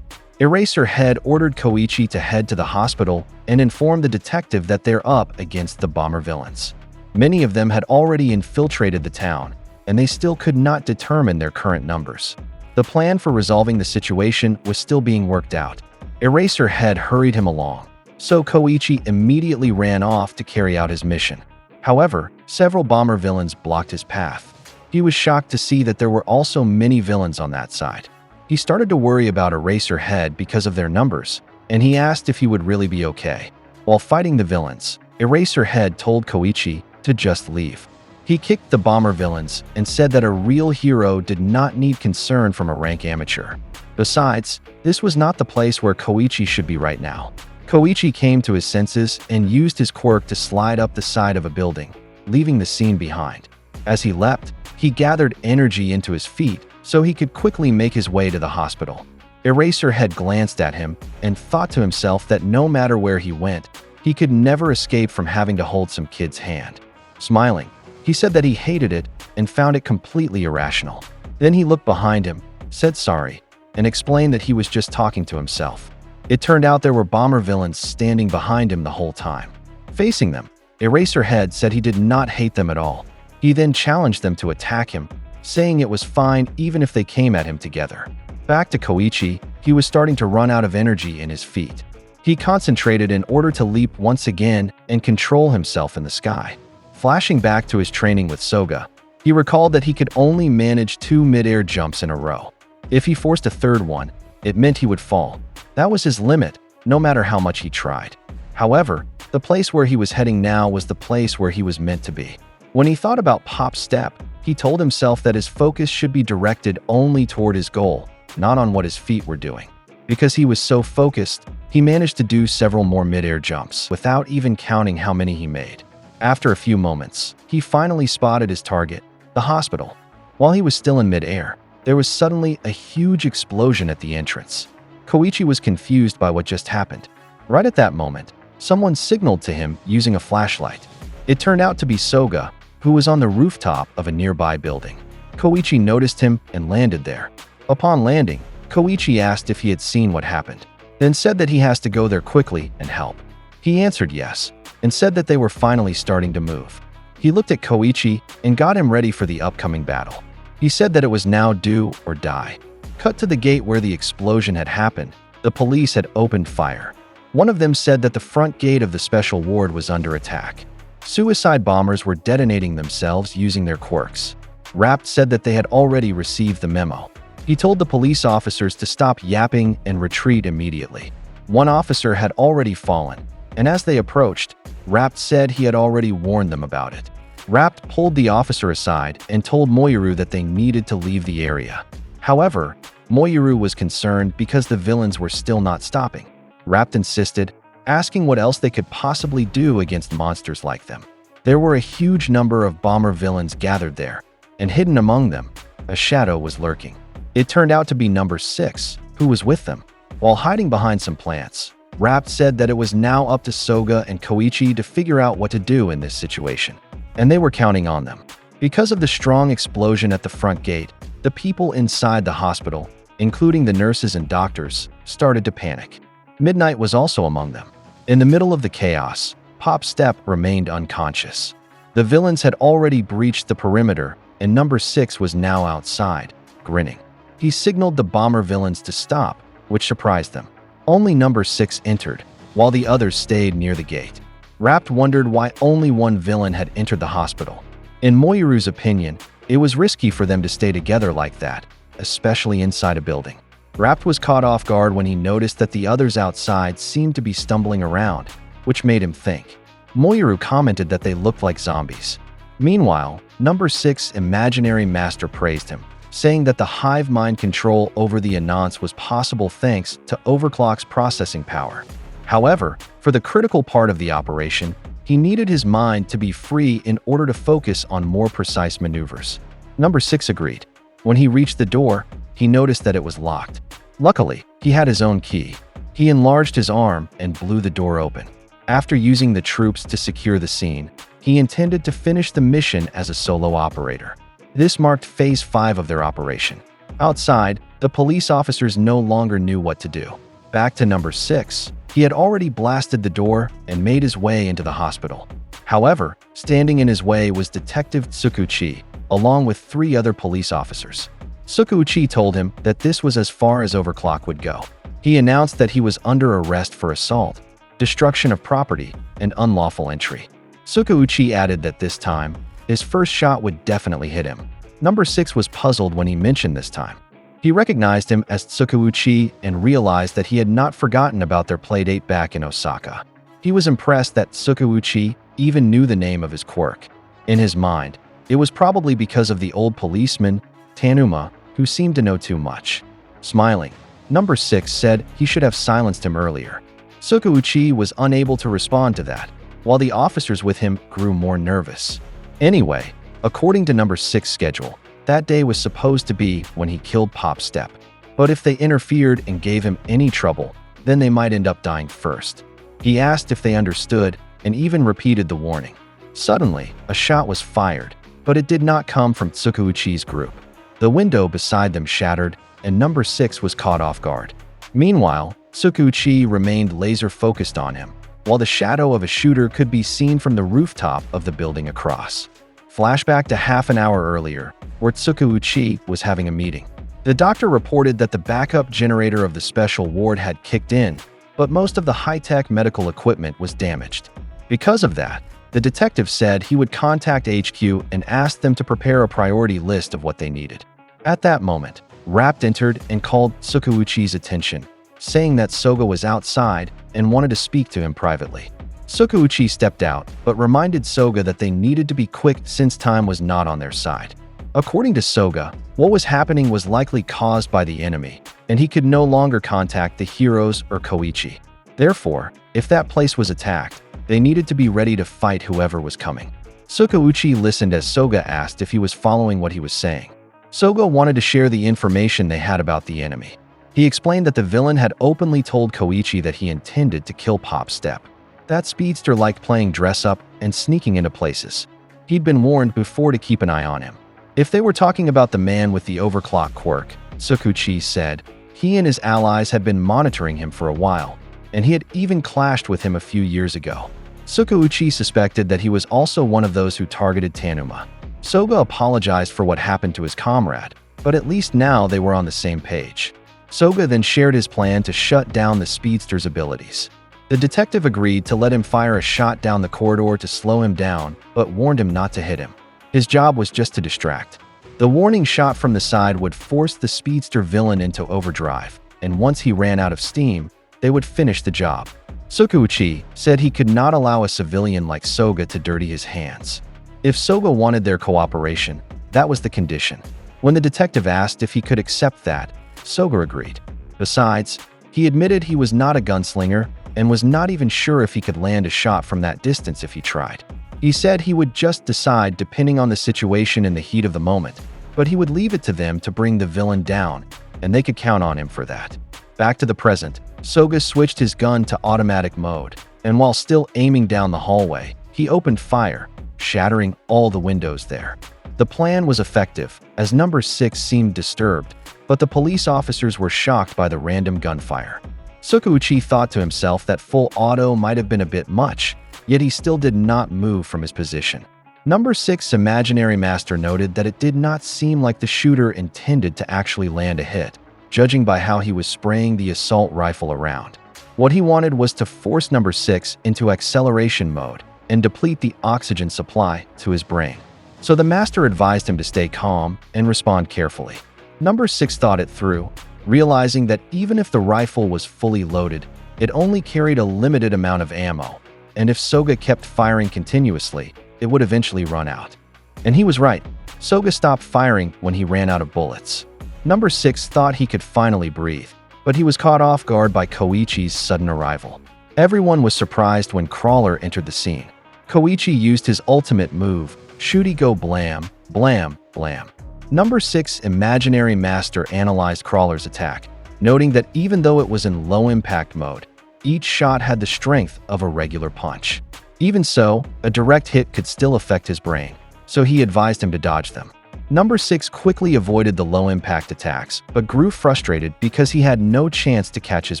Eraserhead ordered Koichi to head to the hospital and inform the detective that they're up against the bomber villains. Many of them had already infiltrated the town, and they still could not determine their current numbers. The plan for resolving the situation was still being worked out. Eraserhead hurried him along, so Koichi immediately ran off to carry out his mission. However, several bomber villains blocked his path. He was shocked to see that there were also many villains on that side. He started to worry about Eraserhead because of their numbers, and he asked if he would really be okay. While fighting the villains, Eraserhead told Koichi to just leave. He kicked the bomber villains and said that a real hero did not need concern from a rank amateur. Besides, this was not the place where Koichi should be right now. Koichi came to his senses and used his quirk to slide up the side of a building, leaving the scene behind. As he leapt, he gathered energy into his feet so he could quickly make his way to the hospital. Eraserhead glanced at him and thought to himself that no matter where he went, he could never escape from having to hold some kid's hand. Smiling, he said that he hated it and found it completely irrational. Then he looked behind him, said sorry, and explained that he was just talking to himself. It turned out there were bomber villains standing behind him the whole time. Facing them, Eraserhead said he did not hate them at all. He then challenged them to attack him, saying it was fine even if they came at him together. Back to Koichi, he was starting to run out of energy in his feet. He concentrated in order to leap once again and control himself in the sky. Flashing back to his training with Soga, he recalled that he could only manage 2 mid-air jumps in a row. If he forced a third one, it meant he would fall. That was his limit, no matter how much he tried. However, the place where he was heading now was the place where he was meant to be. When he thought about Pop's step, he told himself that his focus should be directed only toward his goal, not on what his feet were doing. Because he was so focused, he managed to do several more mid-air jumps without even counting how many he made. After a few moments, he finally spotted his target, the hospital. While he was still in mid-air, there was suddenly a huge explosion at the entrance. Koichi was confused by what just happened. Right at that moment, someone signaled to him using a flashlight. It turned out to be Soga, who was on the rooftop of a nearby building. Koichi noticed him and landed there. Upon landing, Koichi asked if he had seen what happened, then said that he has to go there quickly and help. He answered yes, and said that they were finally starting to move. He looked at Koichi and got him ready for the upcoming battle. He said that it was now do or die. Cut to the gate where the explosion had happened. The police had opened fire. One of them said that the front gate of the special ward was under attack. Suicide bombers were detonating themselves using their quirks. Rapt said that they had already received the memo. He told the police officers to stop yapping and retreat immediately. One officer had already fallen, and as they approached, Rapt said he had already warned them about it. Rapt pulled the officer aside and told Moyuru that they needed to leave the area. However, Moyuru was concerned because the villains were still not stopping. Rapt insisted, asking what else they could possibly do against monsters like them. There were a huge number of bomber villains gathered there, and hidden among them, a shadow was lurking. It turned out to be number 6, who was with them. While hiding behind some plants, Rapt said that it was now up to Soga and Koichi to figure out what to do in this situation, and they were counting on them. Because of the strong explosion at the front gate, the people inside the hospital, including the nurses and doctors, started to panic. Midnight was also among them. In the middle of the chaos, Pop Step remained unconscious. The villains had already breached the perimeter, and number 6 was now outside, grinning. He signaled the bomber villains to stop, which surprised them. Only number 6 entered, while the others stayed near the gate. Rapt wondered why only one villain had entered the hospital. In Moyuru's opinion, it was risky for them to stay together like that, especially inside a building. Rapt was caught off guard when he noticed that the others outside seemed to be stumbling around, which made him think. Moyuru commented that they looked like zombies. Meanwhile, number 6 imaginary master praised him, saying that the hive mind control over the Anons was possible thanks to Overclock's processing power. However, for the critical part of the operation, he needed his mind to be free in order to focus on more precise maneuvers. Number 6 agreed. When he reached the door, he noticed that it was locked. Luckily, he had his own key. He enlarged his arm and blew the door open. After using the troops to secure the scene, he intended to finish the mission as a solo operator. This marked Phase 5 of their operation. Outside, the police officers no longer knew what to do. Back to number 6, he had already blasted the door and made his way into the hospital. However, standing in his way was Detective Tsukuchi, along with 3 other police officers. Tsukuchi told him that this was as far as Overclock would go. He announced that he was under arrest for assault, destruction of property, and unlawful entry. Tsukuchi added that this time, his first shot would definitely hit him. Number 6 was puzzled when he mentioned this time. He recognized him as Tsukuchi and realized that he had not forgotten about their playdate back in Osaka. He was impressed that Tsukuchi even knew the name of his quirk. In his mind, it was probably because of the old policeman, Tanuma, who seemed to know too much. Smiling, number 6 said he should have silenced him earlier. Tsukuchi was unable to respond to that, while the officers with him grew more nervous. Anyway, according to number 6's schedule, that day was supposed to be when he killed Pop Step. But if they interfered and gave him any trouble, then they might end up dying first. He asked if they understood and even repeated the warning. Suddenly, a shot was fired, but it did not come from Tsukuchi's group. The window beside them shattered, and number 6 was caught off guard. Meanwhile, Tsukuchi remained laser-focused on him, while the shadow of a shooter could be seen from the rooftop of the building across. Flashback to half an hour earlier, where Tsukuchi was having a meeting. The doctor reported that the backup generator of the special ward had kicked in, but most of the high-tech medical equipment was damaged. Because of that, the detective said he would contact HQ and ask them to prepare a priority list of what they needed. At that moment, Rapt entered and called Sukauchi's attention, saying that Soga was outside and wanted to speak to him privately. Sukauchi stepped out, but reminded Soga that they needed to be quick since time was not on their side. According to Soga, what was happening was likely caused by the enemy, and he could no longer contact the heroes or Koichi. Therefore, if that place was attacked, they needed to be ready to fight whoever was coming. Sukauchi listened as Soga asked if he was following what he was saying. Soga wanted to share the information they had about the enemy. He explained that the villain had openly told Koichi that he intended to kill Pop Step. That speedster liked playing dress-up and sneaking into places. He'd been warned before to keep an eye on him. If they were talking about the man with the overclock quirk, Sukauchi said, he and his allies had been monitoring him for a while, and he had even clashed with him a few years ago. Sukauchi suspected that he was also one of those who targeted Tanuma. Soga apologized for what happened to his comrade, but at least now they were on the same page. Soga then shared his plan to shut down the speedster's abilities. The detective agreed to let him fire a shot down the corridor to slow him down, but warned him not to hit him. His job was just to distract. The warning shot from the side would force the speedster villain into overdrive, and once he ran out of steam, they would finish the job. Sukauchi said he could not allow a civilian like Soga to dirty his hands. If Soga wanted their cooperation, that was the condition. When the detective asked if he could accept that, Soga agreed. Besides, he admitted he was not a gunslinger and was not even sure if he could land a shot from that distance if he tried. He said he would just decide depending on the situation in the heat of the moment, but he would leave it to them to bring the villain down, and they could count on him for that. Back to the present, Soga switched his gun to automatic mode, and while still aiming down the hallway, he opened fire, shattering all the windows there. The plan was effective, as number 6 seemed disturbed, but the police officers were shocked by the random gunfire. Sukauchi thought to himself that full auto might have been a bit much, yet he still did not move from his position. Number 6's imaginary master noted that it did not seem like the shooter intended to actually land a hit, judging by how he was spraying the assault rifle around. What he wanted was to force number 6 into acceleration mode and deplete the oxygen supply to his brain. So the master advised him to stay calm and respond carefully. Number 6 thought it through, realizing that even if the rifle was fully loaded, it only carried a limited amount of ammo, and if Soga kept firing continuously, it would eventually run out. And he was right. Soga stopped firing when he ran out of bullets. Number 6 thought he could finally breathe, but he was caught off guard by Koichi's sudden arrival. Everyone was surprised when Crawler entered the scene. Koichi used his ultimate move, Shooty Go Blam, Blam, Blam. Number 6 imaginary master analyzed Crawler's attack, noting that even though it was in low-impact mode, each shot had the strength of a regular punch. Even so, a direct hit could still affect his brain, so he advised him to dodge them. Number 6 quickly avoided the low-impact attacks, but grew frustrated because he had no chance to catch his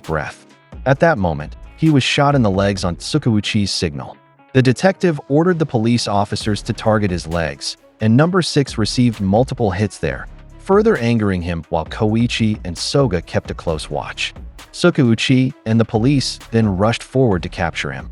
breath. At that moment, he was shot in the legs on Sukauchi's signal. The detective ordered the police officers to target his legs, and Number 6 received multiple hits there, further angering him while Koichi and Soga kept a close watch. Sukauchi and the police then rushed forward to capture him.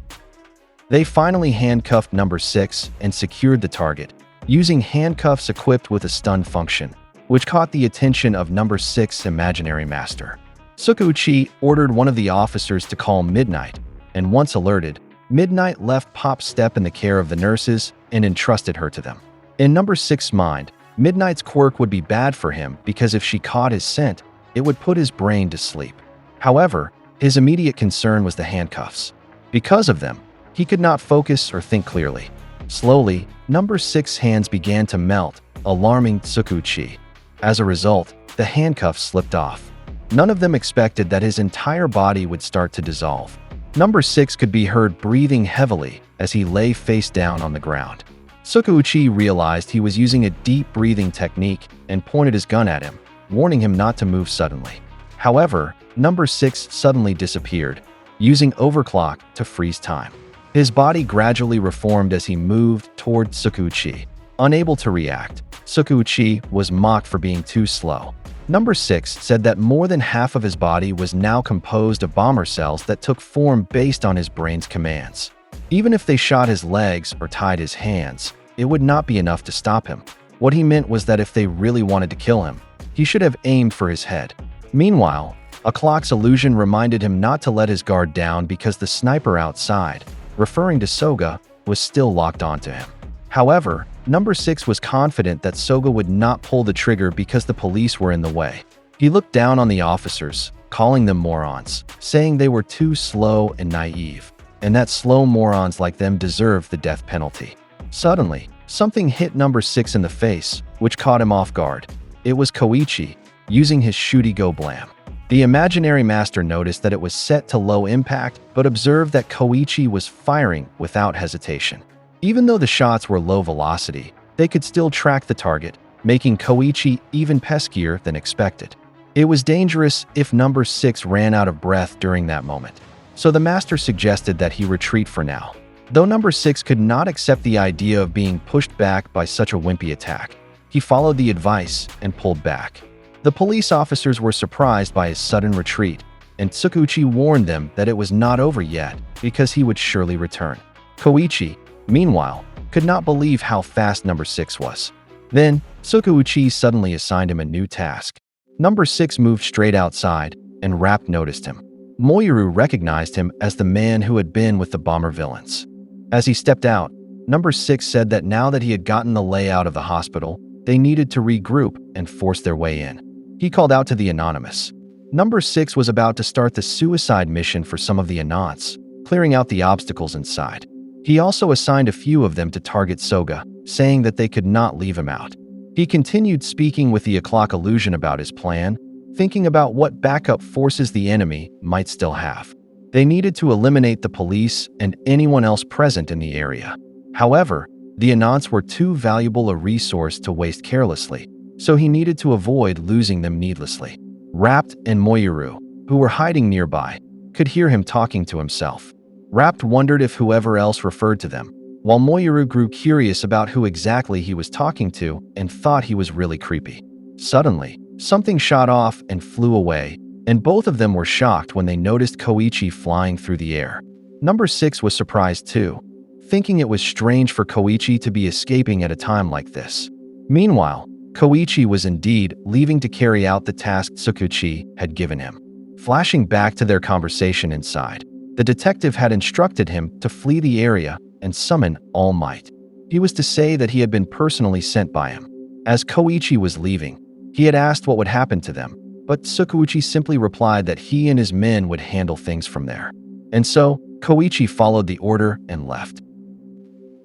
They finally handcuffed Number 6 and secured the target, using handcuffs equipped with a stun function, which caught the attention of Number 6's imaginary master. Sukauchi ordered one of the officers to call Midnight, and once alerted, Midnight left Pop Step in the care of the nurses and entrusted her to them. In Number 6's mind, Midnight's quirk would be bad for him because if she caught his scent, it would put his brain to sleep. However, his immediate concern was the handcuffs. Because of them, he could not focus or think clearly. Slowly, Number 6's hands began to melt, alarming Sukauchi. As a result, the handcuffs slipped off. None of them expected that his entire body would start to dissolve. Number 6 could be heard breathing heavily as he lay face down on the ground. Sukauchi realized he was using a deep breathing technique and pointed his gun at him, warning him not to move suddenly. However, Number 6 suddenly disappeared, using overclock to freeze time. His body gradually reformed as he moved toward Sukauchi. Unable to react, Sukauchi was mocked for being too slow. Number 6 said that more than half of his body was now composed of bomber cells that took form based on his brain's commands. Even if they shot his legs or tied his hands, it would not be enough to stop him. What he meant was that if they really wanted to kill him, He should have aimed for his head. Meanwhile, a clock's illusion reminded him not to let his guard down because the sniper outside, referring to Soga, was still locked onto him. However, Number 6 was confident that Soga would not pull the trigger because the police were in the way. He looked down on the officers, calling them morons, saying they were too slow and naive, and that slow morons like them deserved the death penalty. Suddenly, something hit Number 6 in the face, which caught him off guard. It was Koichi, using his shooty go blam. The imaginary master noticed that it was set to low impact, but observed that Koichi was firing without hesitation. Even though the shots were low velocity, they could still track the target, making Koichi even peskier than expected. It was dangerous if Number 6 ran out of breath during that moment, so the master suggested that he retreat for now. Though Number 6 could not accept the idea of being pushed back by such a wimpy attack, he followed the advice and pulled back. The police officers were surprised by his sudden retreat, and Tsukuchi warned them that it was not over yet because he would surely return. Koichi, meanwhile, could not believe how fast Number 6 was. Then, Tsukuchi suddenly assigned him a new task. Number 6 moved straight outside, and Rapt noticed him. Moyuru recognized him as the man who had been with the bomber villains. As he stepped out, Number 6 said that now that he had gotten the layout of the hospital, they needed to regroup and force their way in. He called out to the Anonymous. Number 6 was about to start the suicide mission for some of the Anons, clearing out the obstacles inside. He also assigned a few of them to target Soga, saying that they could not leave him out. He continued speaking with the o'clock illusion about his plan, thinking about what backup forces the enemy might still have. They needed to eliminate the police and anyone else present in the area. However, the Anons were too valuable a resource to waste carelessly, so he needed to avoid losing them needlessly. Rapt and Moyuru, who were hiding nearby, could hear him talking to himself. Rapt wondered if whoever else referred to them, while Moyuru grew curious about who exactly he was talking to and thought he was really creepy. Suddenly, something shot off and flew away, and both of them were shocked when they noticed Koichi flying through the air. Number 6 was surprised too, thinking it was strange for Koichi to be escaping at a time like this. Meanwhile, Koichi was indeed leaving to carry out the task Tsukuchi had given him. Flashing back to their conversation inside, the detective had instructed him to flee the area and summon All Might. He was to say that he had been personally sent by him. As Koichi was leaving, he had asked what would happen to them, but Tsukuchi simply replied that he and his men would handle things from there. And so, Koichi followed the order and left.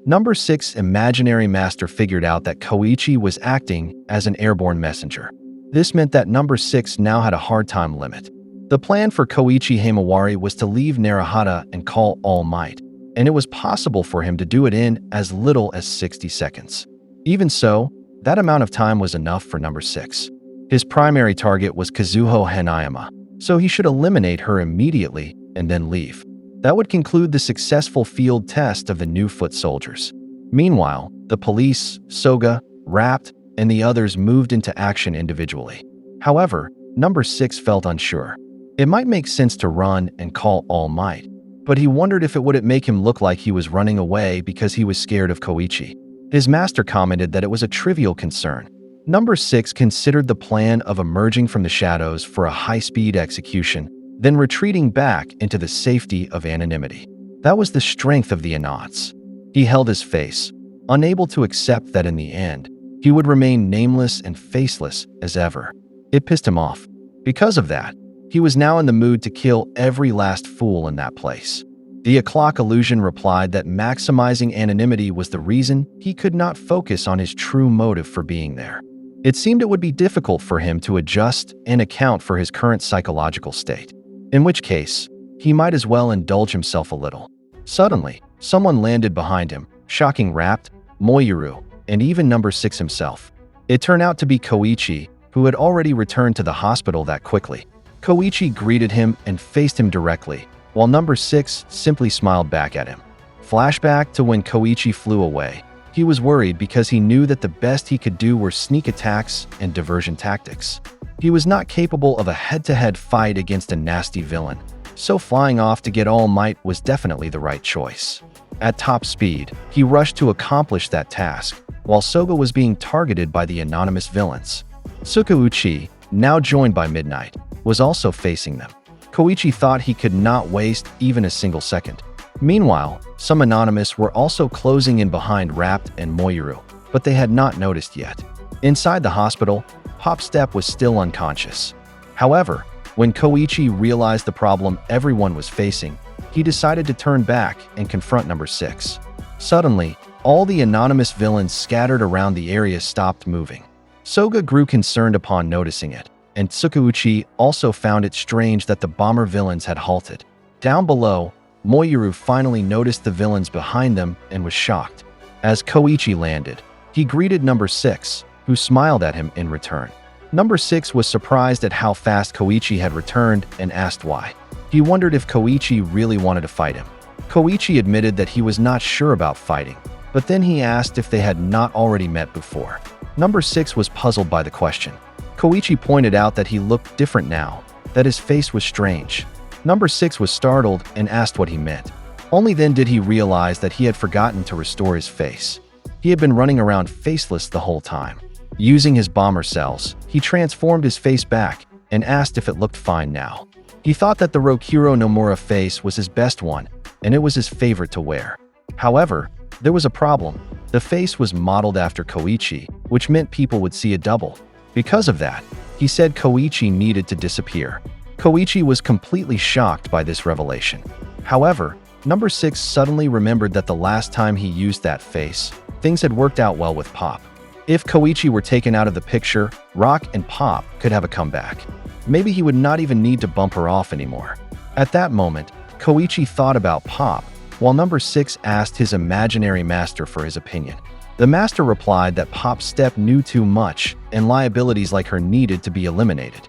Number 6 imaginary master figured out that Koichi was acting as an airborne messenger. This meant that Number 6 now had a hard time limit. The plan for Koichi Himawari was to leave Naruhata and call All Might, and it was possible for him to do it in as little as 60 seconds. Even so, that amount of time was enough for Number 6. His primary target was Kazuho Hanayama, so he should eliminate her immediately and then leave. That would conclude the successful field test of the new foot soldiers. Meanwhile, the police, Soga, Rapt, and the others moved into action individually. However, Number 6 felt unsure. It might make sense to run and call All Might, but he wondered if it wouldn't make him look like he was running away because he was scared of Koichi. His master commented that it was a trivial concern. Number 6 considered the plan of emerging from the shadows for a high-speed execution, then retreating back into the safety of anonymity. That was the strength of the Anons. He held his face, unable to accept that in the end, he would remain nameless and faceless as ever. It pissed him off. Because of that, he was now in the mood to kill every last fool in that place. The o'clock illusion replied that maximizing anonymity was the reason he could not focus on his true motive for being there. It seemed it would be difficult for him to adjust and account for his current psychological state, in which case, he might as well indulge himself a little. Suddenly, someone landed behind him, shocking Rapt, Moyuru, and even Number 6 himself. It turned out to be Koichi, who had already returned to the hospital that quickly. Koichi greeted him and faced him directly, while Number 6 simply smiled back at him. Flashback to when Koichi flew away. He was worried because he knew that the best he could do were sneak attacks and diversion tactics. He was not capable of a head-to-head fight against a nasty villain, so flying off to get All Might was definitely the right choice. At top speed, he rushed to accomplish that task, while Soga was being targeted by the anonymous villains. Tsukauchi, now joined by Midnight, was also facing them. Koichi thought he could not waste even a single second. Meanwhile, some anonymous were also closing in behind Rapt and Moyuru, but they had not noticed yet. Inside the hospital, Pop Step was still unconscious. However, when Koichi realized the problem everyone was facing, he decided to turn back and confront number 6. Suddenly, all the anonymous villains scattered around the area stopped moving. Soga grew concerned upon noticing it, and Tsukauchi also found it strange that the bomber villains had halted. Down below, Moyuru finally noticed the villains behind them and was shocked. As Koichi landed, he greeted number 6, who smiled at him in return. Number 6 was surprised at how fast Koichi had returned and asked why. He wondered if Koichi really wanted to fight him. Koichi admitted that he was not sure about fighting, but then he asked if they had not already met before. Number 6 was puzzled by the question. Koichi pointed out that he looked different now, that his face was strange. Number 6 was startled and asked what he meant. Only then did he realize that he had forgotten to restore his face. He had been running around faceless the whole time. Using his bomber cells, he transformed his face back and asked if it looked fine now. He thought that the Rokuro Nomura face was his best one, and it was his favorite to wear. However, there was a problem. The face was modeled after Koichi, which meant people would see a double. Because of that, he said Koichi needed to disappear. Koichi was completely shocked by this revelation. However, number 6 suddenly remembered that the last time he used that face, things had worked out well with Pop. If Koichi were taken out of the picture, Rock and Pop could have a comeback. Maybe he would not even need to bump her off anymore. At that moment, Koichi thought about Pop, while number 6 asked his imaginary master for his opinion. The master replied that Pop Step knew too much, and liabilities like her needed to be eliminated.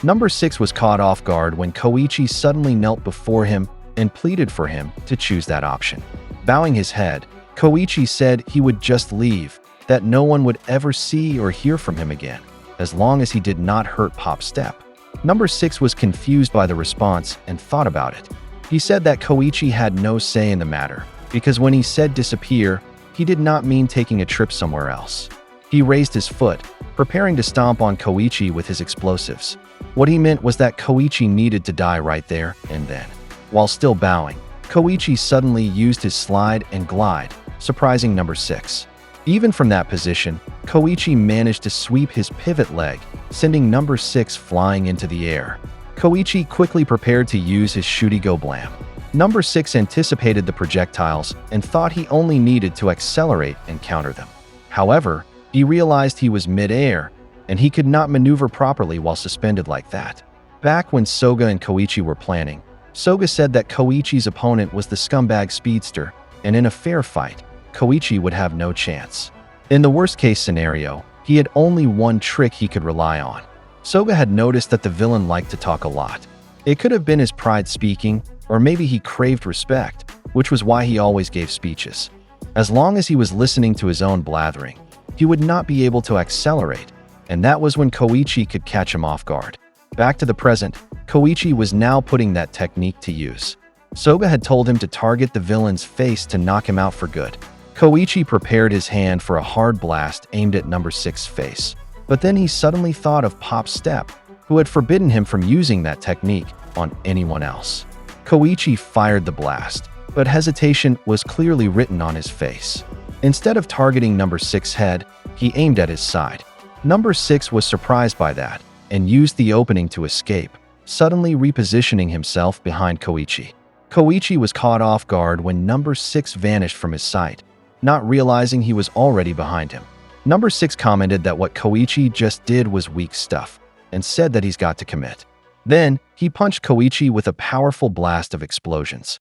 Number 6 was caught off guard when Koichi suddenly knelt before him and pleaded for him to choose that option. Bowing his head, Koichi said he would just leave, that no one would ever see or hear from him again, as long as he did not hurt Pop Step. Number 6 was confused by the response and thought about it. He said that Koichi had no say in the matter, because when he said disappear, he did not mean taking a trip somewhere else. He raised his foot, preparing to stomp on Koichi with his explosives. What he meant was that Koichi needed to die right there and then. While still bowing, Koichi suddenly used his slide and glide, surprising number 6. Even from that position, Koichi managed to sweep his pivot leg, sending number 6 flying into the air. Koichi quickly prepared to use his Shooty-Go Blam. Number 6 anticipated the projectiles and thought he only needed to accelerate and counter them. However, he realized he was mid-air, and he could not maneuver properly while suspended like that. Back when Soga and Koichi were planning, Soga said that Koichi's opponent was the scumbag speedster, and in a fair fight, Koichi would have no chance. In the worst-case scenario, he had only one trick he could rely on. Soga had noticed that the villain liked to talk a lot. It could have been his pride speaking, or maybe he craved respect, which was why he always gave speeches. As long as he was listening to his own blathering, he would not be able to accelerate, and that was when Koichi could catch him off guard. Back to the present, Koichi was now putting that technique to use. Soga had told him to target the villain's face to knock him out for good. Koichi prepared his hand for a hard blast aimed at number 6's face. But then he suddenly thought of Pop Step, who had forbidden him from using that technique on anyone else. Koichi fired the blast, but hesitation was clearly written on his face. Instead of targeting number 6's head, he aimed at his side. Number 6 was surprised by that and used the opening to escape, suddenly repositioning himself behind Koichi. Koichi was caught off guard when number 6 vanished from his sight, not realizing he was already behind him. Number 6 commented that what Koichi just did was weak stuff, and said that he's got to commit. Then, he punched Koichi with a powerful blast of explosions.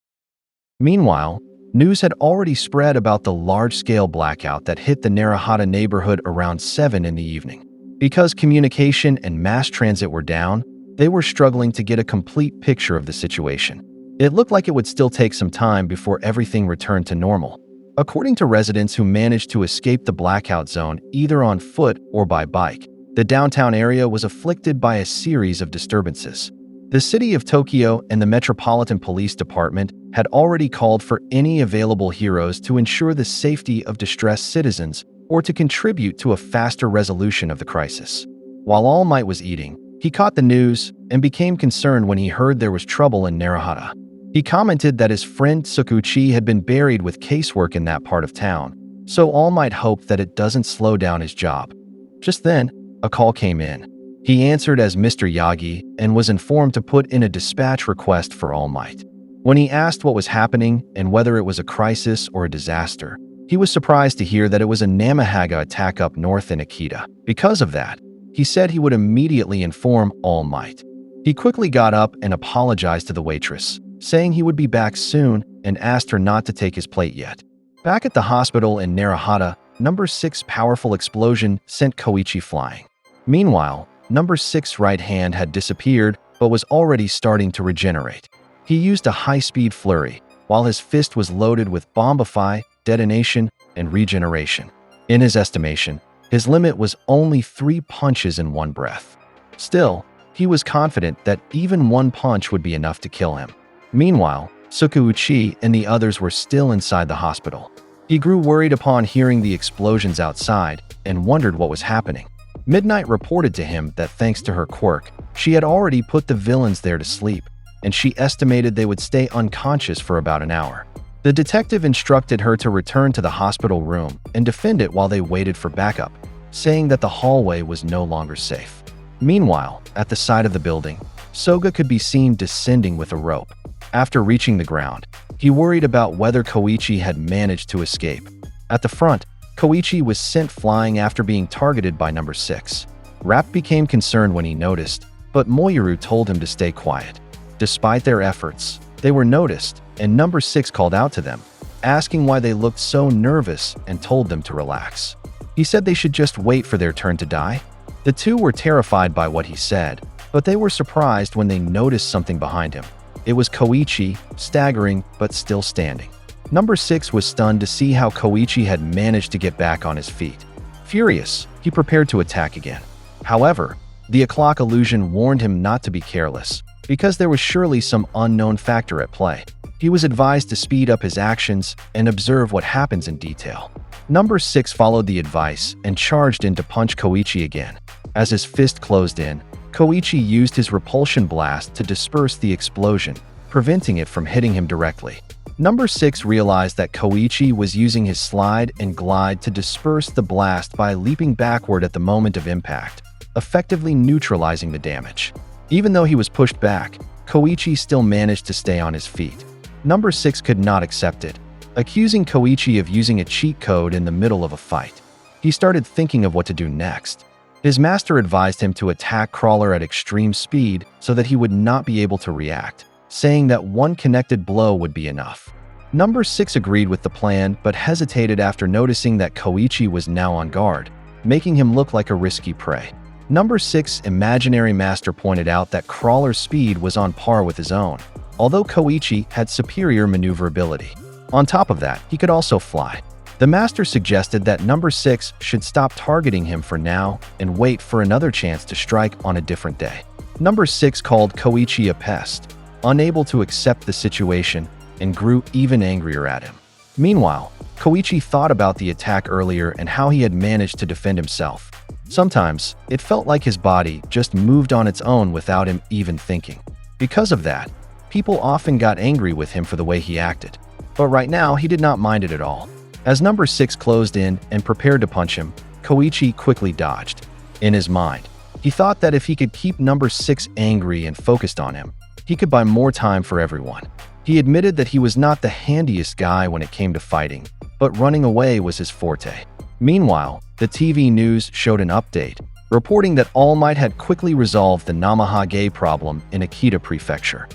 Meanwhile, news had already spread about the large-scale blackout that hit the Naruhata neighborhood around 7 in the evening. Because communication and mass transit were down, they were struggling to get a complete picture of the situation. It looked like it would still take some time before everything returned to normal. According to residents who managed to escape the blackout zone either on foot or by bike, the downtown area was afflicted by a series of disturbances. The city of Tokyo and the Metropolitan Police Department had already called for any available heroes to ensure the safety of distressed citizens or to contribute to a faster resolution of the crisis. While All Might was eating, he caught the news and became concerned when he heard there was trouble in Naruhata. He commented that his friend Tsukuchi had been buried with casework in that part of town, so All Might hoped that it doesn't slow down his job. Just then, a call came in. He answered as Mr. Yagi and was informed to put in a dispatch request for All Might. When he asked what was happening and whether it was a crisis or a disaster, he was surprised to hear that it was a Namahage attack up north in Akita. Because of that, he said he would immediately inform All Might. He quickly got up and apologized to the waitress, saying he would be back soon and asked her not to take his plate yet. Back at the hospital in Naruhata, Number 6's powerful explosion sent Koichi flying. Meanwhile, Number 6's right hand had disappeared but was already starting to regenerate. He used a high-speed flurry, while his fist was loaded with bombify, detonation, and regeneration. In his estimation, his limit was only 3 punches in one breath. Still, he was confident that even one punch would be enough to kill him. Meanwhile, Tsukuchi and the others were still inside the hospital. He grew worried upon hearing the explosions outside and wondered what was happening. Midnight reported to him that thanks to her quirk, she had already put the villains there to sleep, and she estimated they would stay unconscious for about an hour. The detective instructed her to return to the hospital room and defend it while they waited for backup, saying that the hallway was no longer safe. Meanwhile, at the side of the building, Soga could be seen descending with a rope. After reaching the ground, he worried about whether Koichi had managed to escape. At the front, Koichi was sent flying after being targeted by Number 6. Rap became concerned when he noticed, but Moyuru told him to stay quiet. Despite their efforts, they were noticed, and Number 6 called out to them, asking why they looked so nervous and told them to relax. He said they should just wait for their turn to die. The two were terrified by what he said, but they were surprised when they noticed something behind him. It was Koichi, staggering but still standing. Number 6 was stunned to see how Koichi had managed to get back on his feet. Furious, he prepared to attack again. However, the o'clock illusion warned him not to be careless, because there was surely some unknown factor at play. He was advised to speed up his actions and observe what happens in detail. Number 6 followed the advice and charged in to punch Koichi again. As his fist closed in, Koichi used his repulsion blast to disperse the explosion, preventing it from hitting him directly. Number 6 realized that Koichi was using his slide and glide to disperse the blast by leaping backward at the moment of impact, effectively neutralizing the damage. Even though he was pushed back, Koichi still managed to stay on his feet. Number 6 could not accept it, accusing Koichi of using a cheat code in the middle of a fight. He started thinking of what to do next. His master advised him to attack Crawler at extreme speed so that he would not be able to react, saying that one connected blow would be enough. Number 6 agreed with the plan but hesitated after noticing that Koichi was now on guard, making him look like a risky prey. Number 6's imaginary master pointed out that Crawler's speed was on par with his own, although Koichi had superior maneuverability. On top of that, he could also fly. The master suggested that Number 6 should stop targeting him for now and wait for another chance to strike on a different day. Number 6 called Koichi a pest, unable to accept the situation, and grew even angrier at him. Meanwhile, Koichi thought about the attack earlier and how he had managed to defend himself. Sometimes, it felt like his body just moved on its own without him even thinking. Because of that, people often got angry with him for the way he acted. But right now, he did not mind it at all. As Number 6 closed in and prepared to punch him, Koichi quickly dodged. In his mind, he thought that if he could keep Number 6 angry and focused on him, he could buy more time for everyone. He admitted that he was not the handiest guy when it came to fighting, but running away was his forte. Meanwhile, the TV news showed an update, reporting that All Might had quickly resolved the Namahage problem in Akita Prefecture.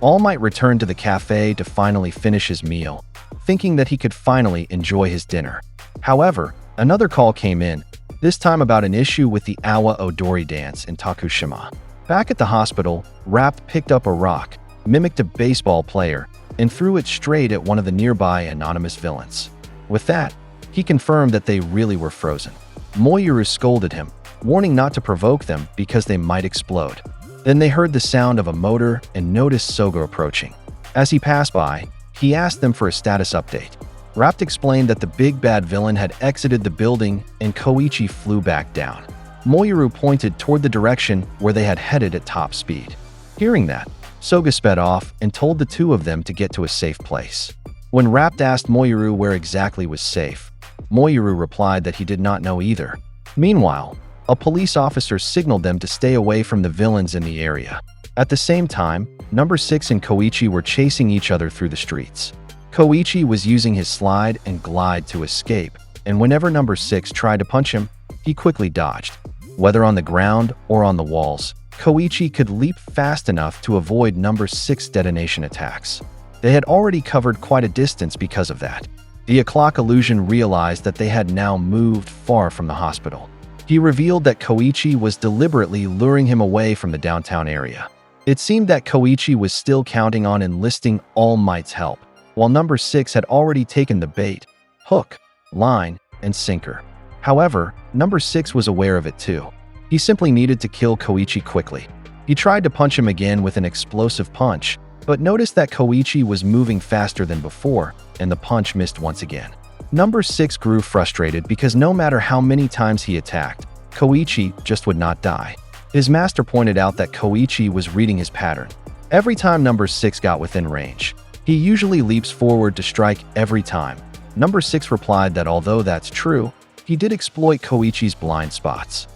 All Might returned to the cafe to finally finish his meal, thinking that he could finally enjoy his dinner. However, another call came in, this time about an issue with the Awa Odori dance in Tokushima. Back at the hospital, Rap picked up a rock, mimicked a baseball player, and threw it straight at one of the nearby anonymous villains. With that, he confirmed that they really were frozen. Moyuru scolded him, warning not to provoke them because they might explode. Then they heard the sound of a motor and noticed Soga approaching. As he passed by, he asked them for a status update. Rapt explained that the big bad villain had exited the building and Koichi flew back down. Moyuru pointed toward the direction where they had headed at top speed. Hearing that, Soga sped off and told the two of them to get to a safe place. When Rapt asked Moyuru where exactly was safe, Moyuru replied that he did not know either. Meanwhile, a police officer signaled them to stay away from the villains in the area. At the same time, Number 6 and Koichi were chasing each other through the streets. Koichi was using his slide and glide to escape, and whenever Number 6 tried to punch him, he quickly dodged. Whether on the ground or on the walls, Koichi could leap fast enough to avoid Number 6 detonation attacks. They had already covered quite a distance because of that. The o'clock illusion realized that they had now moved far from the hospital. He revealed that Koichi was deliberately luring him away from the downtown area. It seemed that Koichi was still counting on enlisting All Might's help, while Number 6 had already taken the bait, hook, line, and sinker. However, Number 6 was aware of it too. He simply needed to kill Koichi quickly. He tried to punch him again with an explosive punch, but noticed that Koichi was moving faster than before, and the punch missed once again. Number 6 grew frustrated because no matter how many times he attacked, Koichi just would not die. His master pointed out that Koichi was reading his pattern. Every time Number 6 got within range, he usually leaps forward to strike every time. Number 6 replied that although that's true, he did exploit Koichi's blind spots.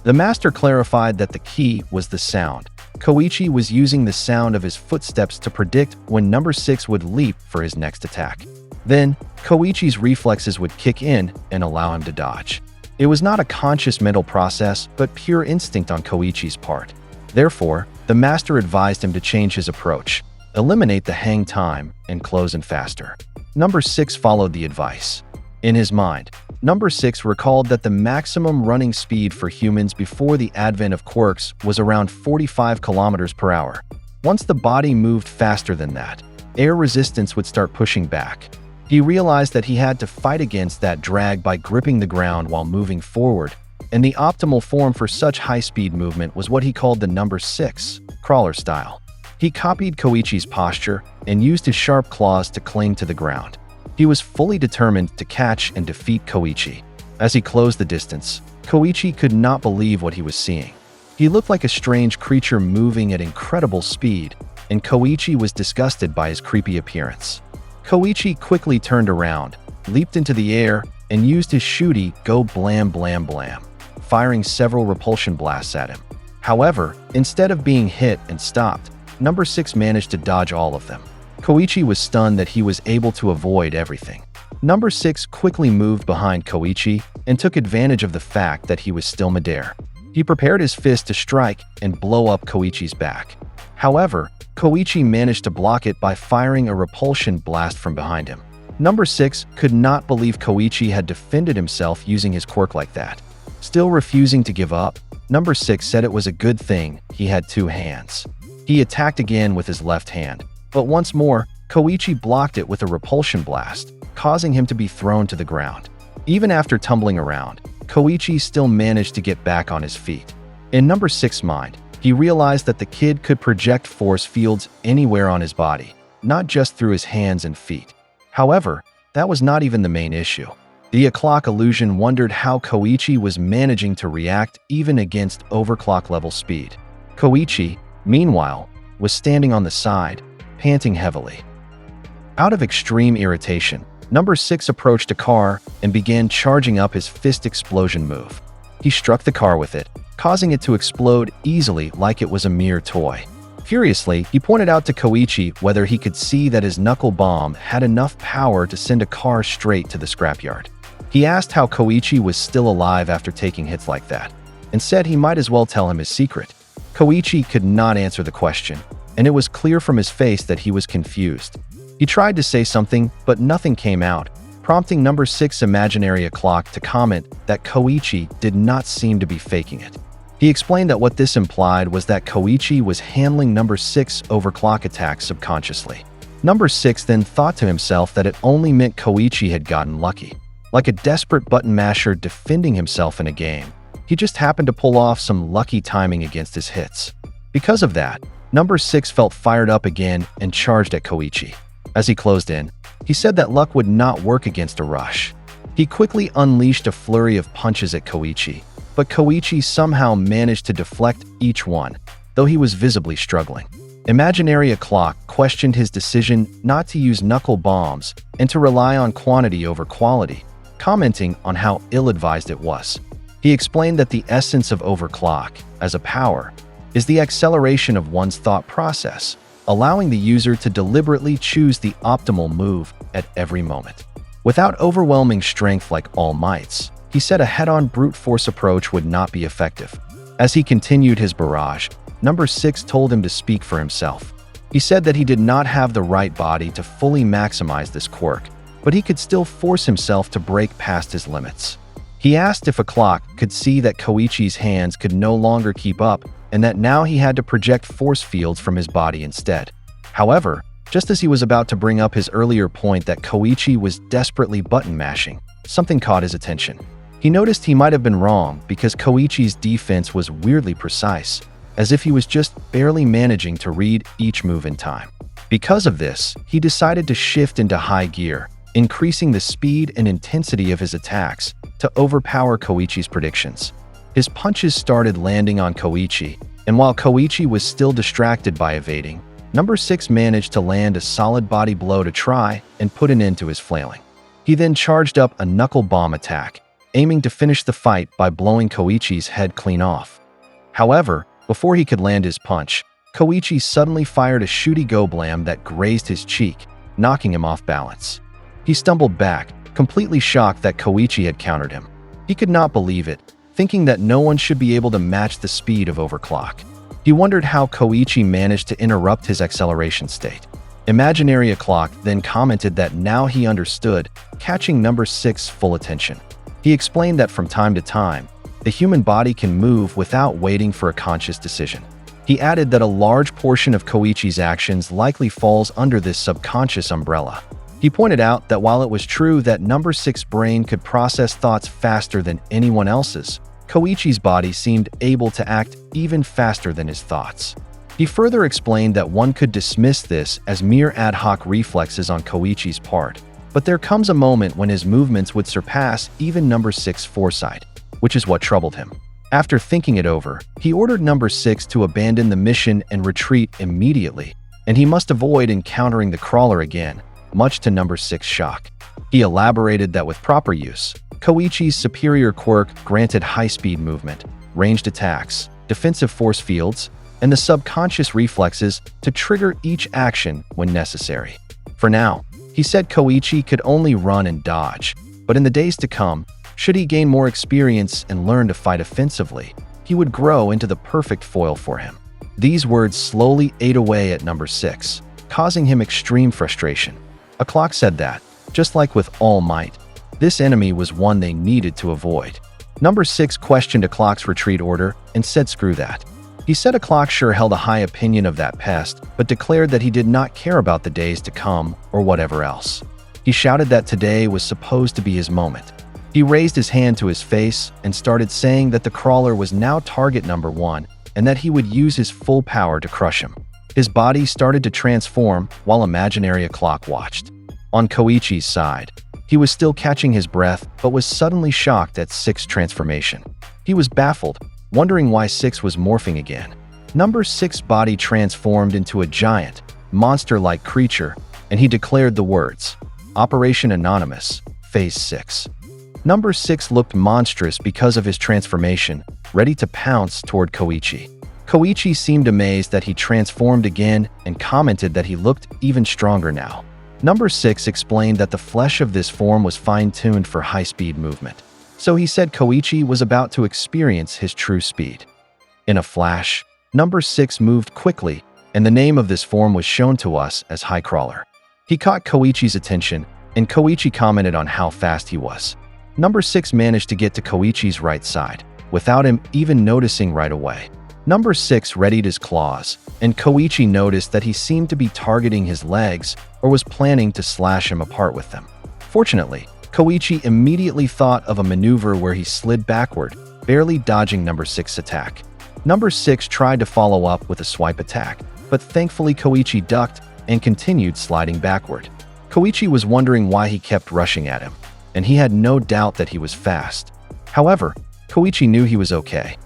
The master clarified that the key was the sound. Koichi was using the sound of his footsteps to predict when Number 6 would leap for his next attack. Then, Koichi's reflexes would kick in and allow him to dodge. It was not a conscious mental process, but pure instinct on Koichi's part. Therefore, the master advised him to change his approach, eliminate the hang time, and close in faster. Number 6 followed the advice. In his mind, Number 6 recalled that the maximum running speed for humans before the advent of quirks was around 45 kilometers per hour. Once the body moved faster than that, air resistance would start pushing back. He realized that he had to fight against that drag by gripping the ground while moving forward, and the optimal form for such high-speed movement was what he called the Number 6 crawler style. He copied Koichi's posture and used his sharp claws to cling to the ground. He was fully determined to catch and defeat Koichi. As he closed the distance, Koichi could not believe what he was seeing. He looked like a strange creature moving at incredible speed, and Koichi was disgusted by his creepy appearance. Koichi quickly turned around, leaped into the air, and used his shooty go blam blam blam, firing several repulsion blasts at him. However, instead of being hit and stopped, Number 6 managed to dodge all of them. Koichi was stunned that he was able to avoid everything. Number 6 quickly moved behind Koichi and took advantage of the fact that he was still midair. He prepared his fist to strike and blow up Koichi's back. However, Koichi managed to block it by firing a repulsion blast from behind him. Number 6 could not believe Koichi had defended himself using his quirk like that. Still refusing to give up, Number 6 said it was a good thing he had two hands. He attacked again with his left hand, but once more, Koichi blocked it with a repulsion blast, causing him to be thrown to the ground. Even after tumbling around, Koichi still managed to get back on his feet. In Number 6's mind, he realized that the kid could project force fields anywhere on his body, not just through his hands and feet. However, that was not even the main issue. The o'clock illusion wondered how Koichi was managing to react even against overclock level speed. Koichi, meanwhile, was standing on the side, panting heavily. Out of extreme irritation, Number 6 approached a car and began charging up his fist explosion move. He struck the car with it, causing it to explode easily like it was a mere toy. Furiously, he pointed out to Koichi whether he could see that his knuckle bomb had enough power to send a car straight to the scrapyard. He asked how Koichi was still alive after taking hits like that, and said he might as well tell him his secret. Koichi could not answer the question, and it was clear from his face that he was confused. He tried to say something, but nothing came out, prompting Number 6's imaginary clock to comment that Koichi did not seem to be faking it. He explained that what this implied was that Koichi was handling Number 6 overclock attacks subconsciously. Number 6 then thought to himself that it only meant Koichi had gotten lucky. Like a desperate button masher defending himself in a game, he just happened to pull off some lucky timing against his hits. Because of that, Number 6 felt fired up again and charged at Koichi. As he closed in, he said that luck would not work against a rush. He quickly unleashed a flurry of punches at Koichi, but Koichi somehow managed to deflect each one, though he was visibly struggling. Imaginary Clock questioned his decision not to use knuckle bombs and to rely on quantity over quality, commenting on how ill-advised it was. He explained that the essence of overclock, as a power, is the acceleration of one's thought process, allowing the user to deliberately choose the optimal move at every moment. Without overwhelming strength like All Might's, he said a head-on brute force approach would not be effective. As he continued his barrage, Number 6 told him to speak for himself. He said that he did not have the right body to fully maximize this quirk, but he could still force himself to break past his limits. He asked if a clock could see that Koichi's hands could no longer keep up and that now he had to project force fields from his body instead. However, just as he was about to bring up his earlier point that Koichi was desperately button mashing, something caught his attention. He noticed he might have been wrong because Koichi's defense was weirdly precise, as if he was just barely managing to read each move in time. Because of this, he decided to shift into high gear, increasing the speed and intensity of his attacks to overpower Koichi's predictions. His punches started landing on Koichi, and while Koichi was still distracted by evading, Number 6 managed to land a solid body blow to try and put an end to his flailing. He then charged up a knuckle bomb attack, aiming to finish the fight by blowing Koichi's head clean off. However, before he could land his punch, Koichi suddenly fired a shooty go-blam that grazed his cheek, knocking him off balance. He stumbled back, completely shocked that Koichi had countered him. He could not believe it, thinking that no one should be able to match the speed of overclock. He wondered how Koichi managed to interrupt his acceleration state. Imaginary Clock then commented that now he understood, catching Number 6's full attention. He explained that from time to time, the human body can move without waiting for a conscious decision. He added that a large portion of Koichi's actions likely falls under this subconscious umbrella. He pointed out that while it was true that Number 6's brain could process thoughts faster than anyone else's, Koichi's body seemed able to act even faster than his thoughts. He further explained that one could dismiss this as mere ad hoc reflexes on Koichi's part, but there comes a moment when his movements would surpass even Number 6's foresight, which is what troubled him. After thinking it over, he ordered Number 6 to abandon the mission and retreat immediately, and he must avoid encountering the crawler again, much to Number 6's shock. He elaborated that with proper use, Koichi's superior quirk granted high-speed movement, ranged attacks, defensive force fields, and the subconscious reflexes to trigger each action when necessary. For now, he said Koichi could only run and dodge, but in the days to come, should he gain more experience and learn to fight offensively, he would grow into the perfect foil for him. These words slowly ate away at Number 6, causing him extreme frustration. A clock said that, just like with All Might, this enemy was one they needed to avoid. Number 6 questioned a clock's retreat order and said screw that. He said a clock sure held a high opinion of that pest, but declared that he did not care about the days to come or whatever else. He shouted that today was supposed to be his moment. He raised his hand to his face and started saying that the crawler was now target number 1 and that he would use his full power to crush him. His body started to transform while Imaginary Clock watched. On Koichi's side, he was still catching his breath but was suddenly shocked at 6's transformation. He was baffled, wondering why 6 was morphing again. Number 6's body transformed into a giant, monster-like creature, and he declared the words, Operation Anonymous, Phase 6. Number 6 looked monstrous because of his transformation, ready to pounce toward Koichi. Koichi seemed amazed that he transformed again and commented that he looked even stronger now. Number 6 explained that the flesh of this form was fine-tuned for high-speed movement, so he said Koichi was about to experience his true speed. In a flash, Number 6 moved quickly, and the name of this form was shown to us as High Crawler. He caught Koichi's attention, and Koichi commented on how fast he was. Number 6 managed to get to Koichi's right side, without him even noticing right away. Number 6 readied his claws, and Koichi noticed that he seemed to be targeting his legs or was planning to slash him apart with them. Fortunately, Koichi immediately thought of a maneuver where he slid backward, barely dodging Number 6's attack. Number 6 tried to follow up with a swipe attack, but thankfully Koichi ducked and continued sliding backward. Koichi was wondering why he kept rushing at him, and he had no doubt that he was fast. However, Koichi knew he was okay.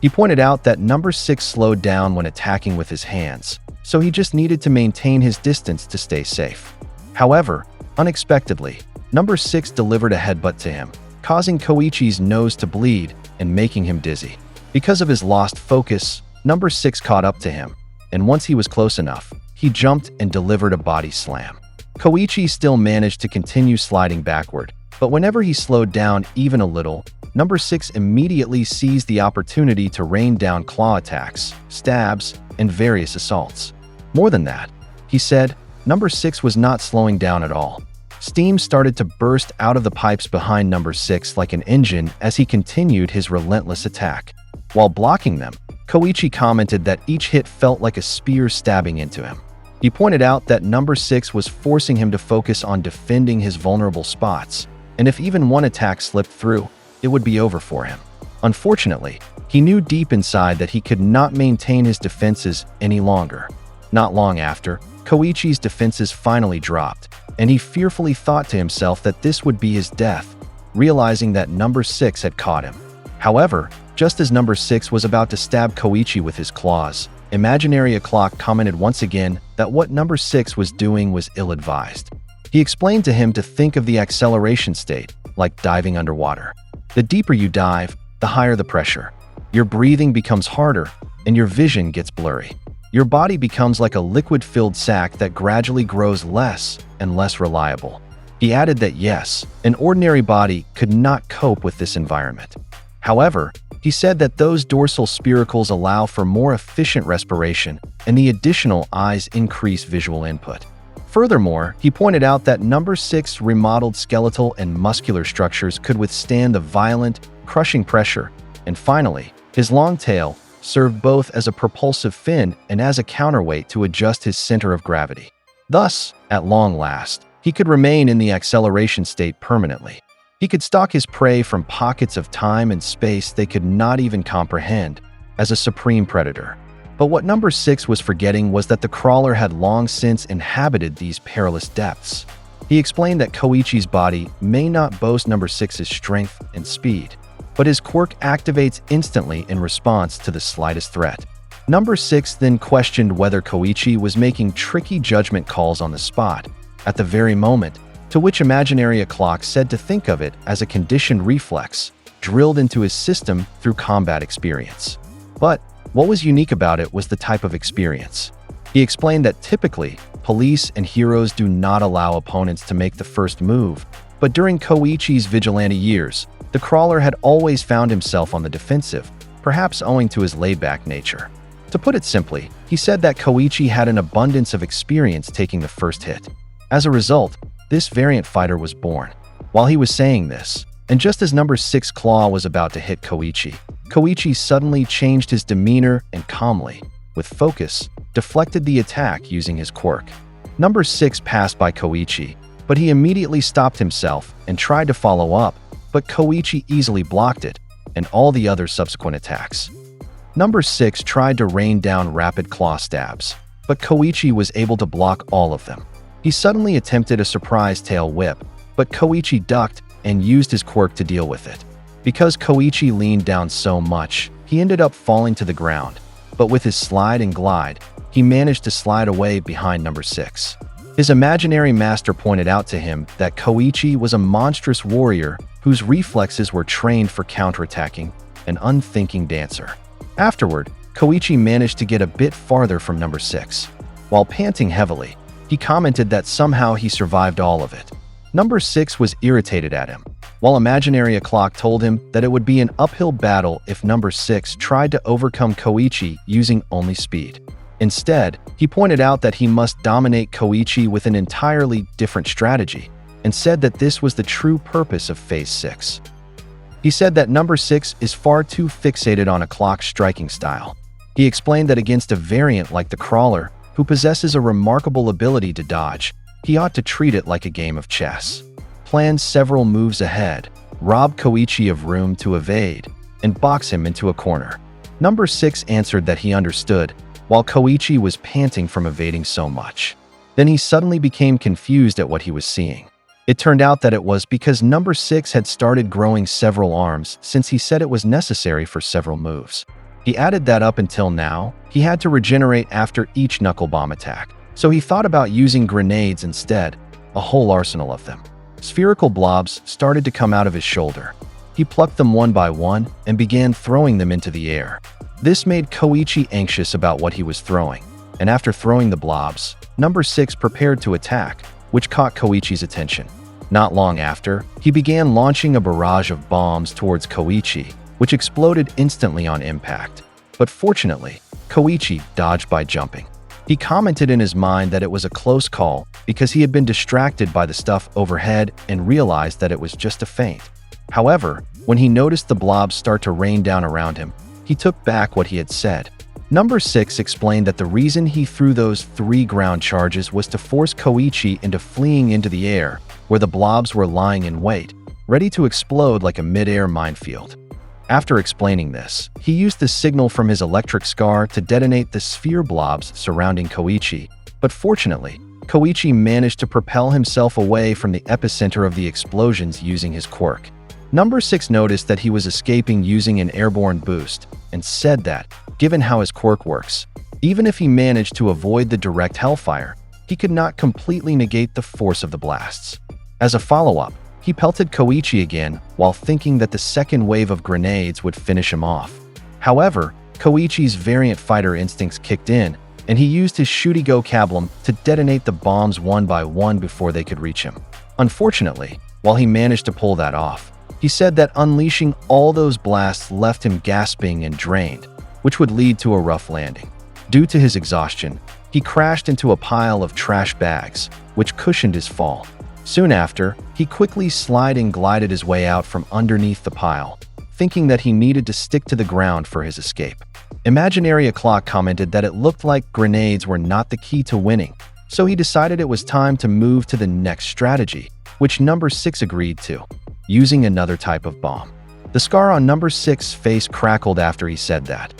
He pointed out that number 6 slowed down when attacking with his hands, so he just needed to maintain his distance to stay safe. However, unexpectedly, number 6 delivered a headbutt to him, causing Koichi's nose to bleed and making him dizzy. Because of his lost focus, number 6 caught up to him, and once he was close enough, he jumped and delivered a body slam. Koichi still managed to continue sliding backward, but whenever he slowed down even a little, number 6 immediately seized the opportunity to rain down claw attacks, stabs, and various assaults. More than that, he said, number 6 was not slowing down at all. Steam started to burst out of the pipes behind number 6 like an engine as he continued his relentless attack. While blocking them, Koichi commented that each hit felt like a spear stabbing into him. He pointed out that number 6 was forcing him to focus on defending his vulnerable spots, and if even one attack slipped through, it would be over for him. Unfortunately, he knew deep inside that he could not maintain his defenses any longer. Not long after, Koichi's defenses finally dropped, and he fearfully thought to himself that this would be his death, realizing that number 6 had caught him. However, just as number 6 was about to stab Koichi with his claws, Imaginary Clock commented once again that what number 6 was doing was ill-advised. He explained to him to think of the acceleration state, like diving underwater. The deeper you dive, the higher the pressure. Your breathing becomes harder, and your vision gets blurry. Your body becomes like a liquid-filled sack that gradually grows less and less reliable. He added that yes, an ordinary body could not cope with this environment. However, he said that those dorsal spiracles allow for more efficient respiration, and the additional eyes increase visual input. Furthermore, he pointed out that number 6 remodeled skeletal and muscular structures could withstand the violent, crushing pressure, and finally, his long tail served both as a propulsive fin and as a counterweight to adjust his center of gravity. Thus, at long last, he could remain in the acceleration state permanently. He could stalk his prey from pockets of time and space they could not even comprehend, as a supreme predator. But what number 6 was forgetting was that the crawler had long since inhabited these perilous depths. He explained that Koichi's body may not boast number 6's strength and speed, but his quirk activates instantly in response to the slightest threat. Number 6 then questioned whether Koichi was making tricky judgment calls on the spot, at the very moment, to which Imaginary Clock said to think of it as a conditioned reflex, drilled into his system through combat experience. But what was unique about it was the type of experience. He explained that typically, police and heroes do not allow opponents to make the first move, but during Koichi's vigilante years, the crawler had always found himself on the defensive, perhaps owing to his laid-back nature. To put it simply, he said that Koichi had an abundance of experience taking the first hit. As a result, this variant fighter was born. While he was saying this, and just as number 6 claw was about to hit Koichi, Koichi suddenly changed his demeanor and calmly, with focus, deflected the attack using his quirk. Number 6 passed by Koichi, but he immediately stopped himself and tried to follow up, but Koichi easily blocked it, and all the other subsequent attacks. Number 6 tried to rain down rapid claw stabs, but Koichi was able to block all of them. He suddenly attempted a surprise tail whip, but Koichi ducked and used his quirk to deal with it. Because Koichi leaned down so much, he ended up falling to the ground, but with his slide and glide, he managed to slide away behind number 6. His imaginary master pointed out to him that Koichi was a monstrous warrior whose reflexes were trained for counterattacking, an unthinking dancer. Afterward, Koichi managed to get a bit farther from number 6. While panting heavily, he commented that somehow he survived all of it. Number 6 was irritated at him, while Imaginary Clock told him that it would be an uphill battle if number 6 tried to overcome Koichi using only speed. Instead, he pointed out that he must dominate Koichi with an entirely different strategy, and said that this was the true purpose of Phase 6. He said that number 6 is far too fixated on a clock striking style. He explained that against a variant like the Crawler, who possesses a remarkable ability to dodge, he ought to treat it like a game of chess. Plan several moves ahead, rob Koichi of room to evade, and box him into a corner. Number 6 answered that he understood, while Koichi was panting from evading so much. Then he suddenly became confused at what he was seeing. It turned out that it was because number 6 had started growing several arms since he said it was necessary for several moves. He added that up until now, he had to regenerate after each knuckle bomb attack. So he thought about using grenades instead, a whole arsenal of them. Spherical blobs started to come out of his shoulder. He plucked them one by one and began throwing them into the air. This made Koichi anxious about what he was throwing, and after throwing the blobs, number 6 prepared to attack, which caught Koichi's attention. Not long after, he began launching a barrage of bombs towards Koichi, which exploded instantly on impact. But fortunately, Koichi dodged by jumping. He commented in his mind that it was a close call because he had been distracted by the stuff overhead and realized that it was just a feint. However, when he noticed the blobs start to rain down around him, he took back what he had said. Number 6 explained that the reason he threw those 3 ground charges was to force Koichi into fleeing into the air, where the blobs were lying in wait, ready to explode like a mid-air minefield. After explaining this, he used the signal from his electric scar to detonate the sphere blobs surrounding Koichi, but fortunately, Koichi managed to propel himself away from the epicenter of the explosions using his quirk. Number 6 noticed that he was escaping using an airborne boost, and said that, given how his quirk works, even if he managed to avoid the direct hellfire, he could not completely negate the force of the blasts. As a follow-up, he pelted Koichi again while thinking that the second wave of grenades would finish him off. However, Koichi's variant fighter instincts kicked in, and he used his Shooty-Go Kablum to detonate the bombs one by one before they could reach him. Unfortunately, while he managed to pull that off, he said that unleashing all those blasts left him gasping and drained, which would lead to a rough landing. Due to his exhaustion, he crashed into a pile of trash bags, which cushioned his fall. Soon after, he quickly sliding glided his way out from underneath the pile, thinking that he needed to stick to the ground for his escape. Imaginary Clock commented that it looked like grenades were not the key to winning, so he decided it was time to move to the next strategy, which number 6 agreed to, using another type of bomb. The scar on number 6's face crackled after he said that,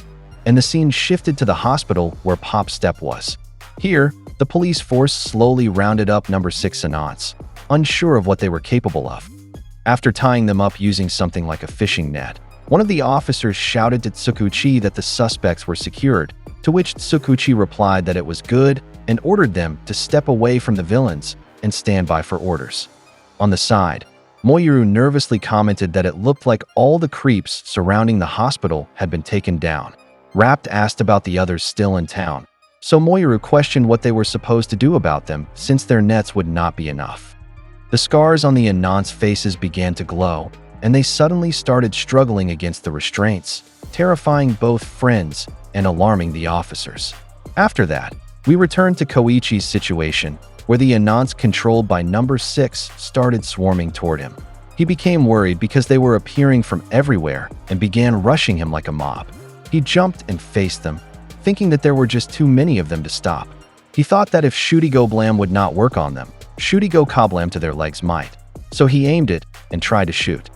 and the scene shifted to the hospital where Pop Step was. Here, the police force slowly rounded up number 6 Onii, unsure of what they were capable of. After tying them up using something like a fishing net, one of the officers shouted to Tsukuchi that the suspects were secured, to which Tsukuchi replied that it was good and ordered them to step away from the villains and stand by for orders. On the side, Moiru nervously commented that it looked like all the creeps surrounding the hospital had been taken down. Rapt asked about the others still in town, so Moiru questioned what they were supposed to do about them since their nets would not be enough. The scars on the Onii faces began to glow, and they suddenly started struggling against the restraints, terrifying both friends and alarming the officers. After that, we returned to Koichi's situation, where the Onii controlled by number 6 started swarming toward him. He became worried because they were appearing from everywhere and began rushing him like a mob. He jumped and faced them, thinking that there were just too many of them to stop. He thought that if Shooty-Go Blam would not work on them, Shooty-Go Kablam to their legs might. So he aimed it and tried to shoot.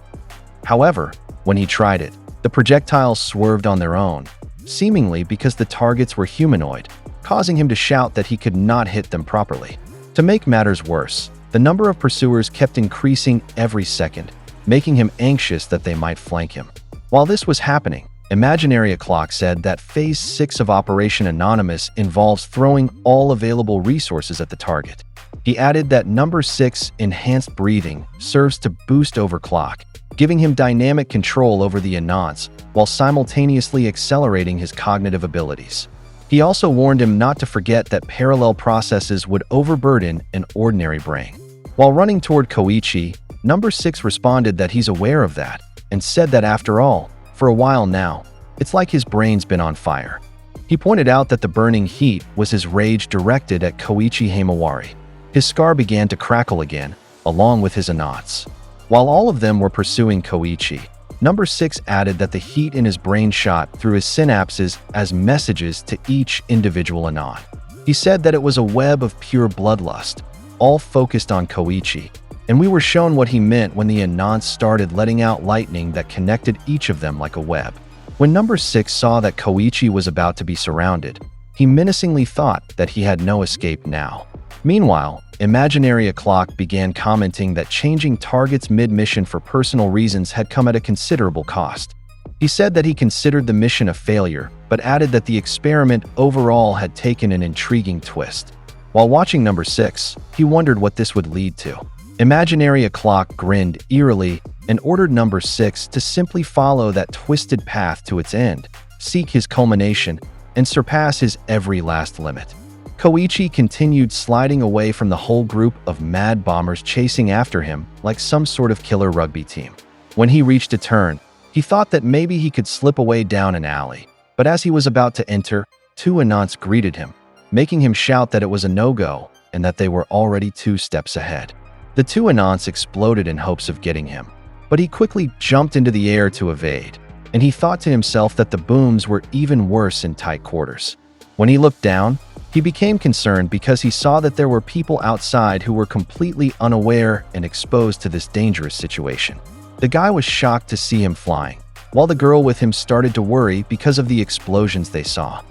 However, when he tried it, the projectiles swerved on their own, seemingly because the targets were humanoid, causing him to shout that he could not hit them properly. To make matters worse, the number of pursuers kept increasing every second, making him anxious that they might flank him. While this was happening, Imaginary Clock said that Phase 6 of Operation Anonymous involves throwing all available resources at the target. He added that number 6 enhanced breathing serves to boost overclock, giving him dynamic control over the Onii while simultaneously accelerating his cognitive abilities. He also warned him not to forget that parallel processes would overburden an ordinary brain. While running toward Koichi, number 6 responded that he's aware of that and said that after all, for a while now, it's like his brain's been on fire. He pointed out that the burning heat was his rage directed at Koichi Himawari. His scar began to crackle again, along with his Onii. While all of them were pursuing Koichi, number 6 added that the heat in his brain shot through his synapses as messages to each individual Onii. He said that it was a web of pure bloodlust, all focused on Koichi, and we were shown what he meant when the Onii started letting out lightning that connected each of them like a web. When number 6 saw that Koichi was about to be surrounded, he menacingly thought that he had no escape now. Meanwhile, Imaginary Clock began commenting that changing targets mid-mission for personal reasons had come at a considerable cost. He said that he considered the mission a failure, but added that the experiment overall had taken an intriguing twist. While watching number 6, he wondered what this would lead to. Imaginary Clock grinned eerily and ordered number 6 to simply follow that twisted path to its end, seek his culmination, and surpass his every last limit. Koichi continued sliding away from the whole group of mad bombers chasing after him like some sort of killer rugby team. When he reached a turn, he thought that maybe he could slip away down an alley, but as he was about to enter, 2 Onii-Chans greeted him, making him shout that it was a no-go and that they were already 2 steps ahead. The 2 Onii-Chans exploded in hopes of getting him, but he quickly jumped into the air to evade, and he thought to himself that the booms were even worse in tight quarters. When he looked down, he became concerned because he saw that there were people outside who were completely unaware and exposed to this dangerous situation. The guy was shocked to see him flying, while the girl with him started to worry because of the explosions they saw.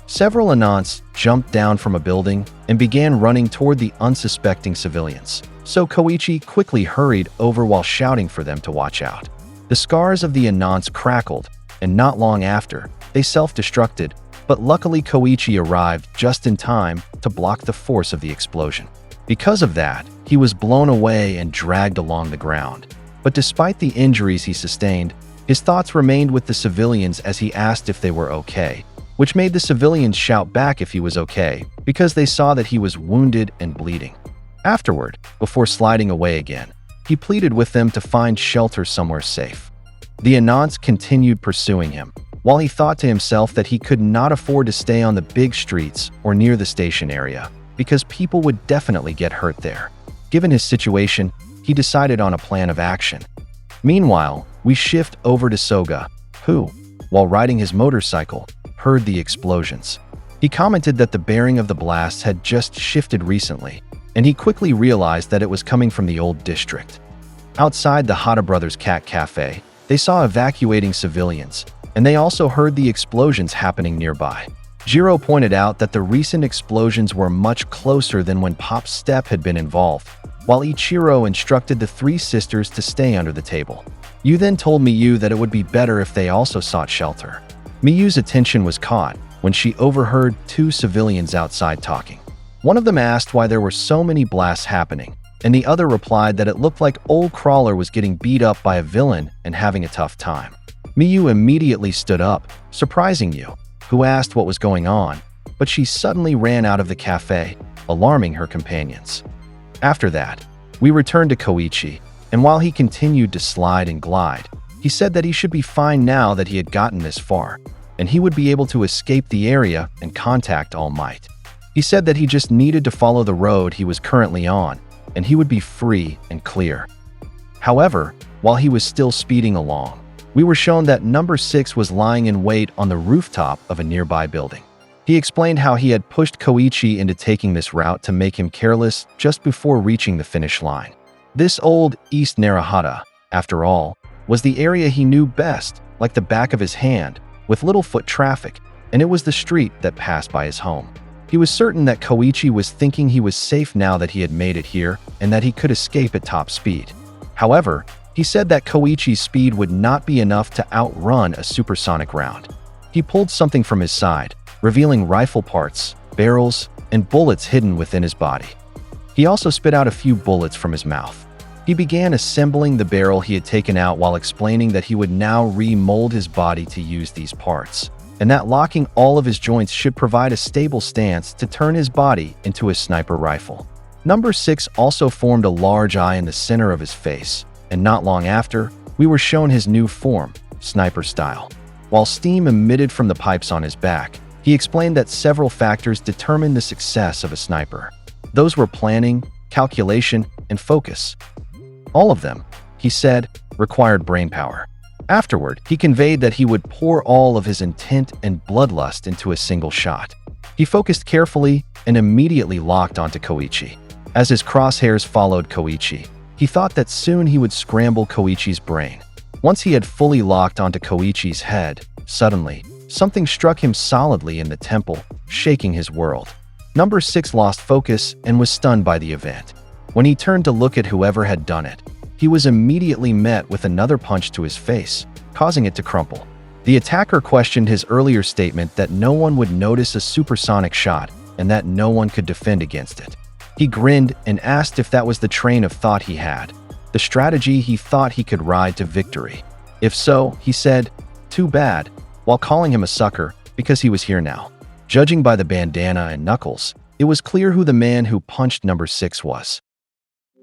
Several Onii-Chans jumped down from a building and began running toward the unsuspecting civilians, so Koichi quickly hurried over while shouting for them to watch out. The scars of the Onii-Chans crackled, and not long after, they self-destructed, but luckily Koichi arrived just in time to block the force of the explosion. Because of that, he was blown away and dragged along the ground. But despite the injuries he sustained, his thoughts remained with the civilians as he asked if they were okay, which made the civilians shout back if he was okay, because they saw that he was wounded and bleeding. Afterward, before sliding away again, he pleaded with them to find shelter somewhere safe. The Onii-Chans continued pursuing him, while he thought to himself that he could not afford to stay on the big streets or near the station area, because people would definitely get hurt there. Given his situation, he decided on a plan of action. Meanwhile, we shift over to Soga, who, while riding his motorcycle, heard the explosions. He commented that the bearing of the blast had just shifted recently, and he quickly realized that it was coming from the old district. Outside the Hata Brothers Cat Cafe, they saw evacuating civilians, and they also heard the explosions happening nearby. Jiro pointed out that the recent explosions were much closer than when Pop's step had been involved, while Ichiro instructed the 3 sisters to stay under the table. You then told Miyu that it would be better if they also sought shelter. Miyu's attention was caught when she overheard 2 civilians outside talking. One of them asked why there were so many blasts happening, and the other replied that it looked like Old Crawler was getting beat up by a villain and having a tough time. Miyu immediately stood up, surprising Yu, who asked what was going on, but she suddenly ran out of the cafe, alarming her companions. After that, we returned to Koichi, and while he continued to slide and glide, he said that he should be fine now that he had gotten this far, and he would be able to escape the area and contact All Might. He said that he just needed to follow the road he was currently on, and he would be free and clear. However, while he was still speeding along, we were shown that number 6 was lying in wait on the rooftop of a nearby building. He explained how he had pushed Koichi into taking this route to make him careless just before reaching the finish line. This old East Naruhata, after all, was the area he knew best, like the back of his hand, with little foot traffic, and it was the street that passed by his home. He was certain that Koichi was thinking he was safe now that he had made it here and that he could escape at top speed. However, he said that Koichi's speed would not be enough to outrun a supersonic round. He pulled something from his side, revealing rifle parts, barrels, and bullets hidden within his body. He also spit out a few bullets from his mouth. He began assembling the barrel he had taken out while explaining that he would now remold his body to use these parts, and that locking all of his joints should provide a stable stance to turn his body into a sniper rifle. Number 6 also formed a large eye in the center of his face, and not long after, we were shown his new form, sniper style. While steam emitted from the pipes on his back, he explained that several factors determine the success of a sniper. Those were planning, calculation, and focus. All of them, he said, required brainpower. Afterward, he conveyed that he would pour all of his intent and bloodlust into a single shot. He focused carefully and immediately locked onto Koichi. As his crosshairs followed Koichi, he thought that soon he would scramble Koichi's brain. Once he had fully locked onto Koichi's head, suddenly, something struck him solidly in the temple, shaking his world. Number 6 lost focus and was stunned by the event. When he turned to look at whoever had done it, he was immediately met with another punch to his face, causing it to crumple. The attacker questioned his earlier statement that no one would notice a supersonic shot and that no one could defend against it. He grinned and asked if that was the train of thought he had, the strategy he thought he could ride to victory. If so, he said, "Too bad," while calling him a sucker because he was here now. Judging by the bandana and knuckles, it was clear who the man who punched number 6 was.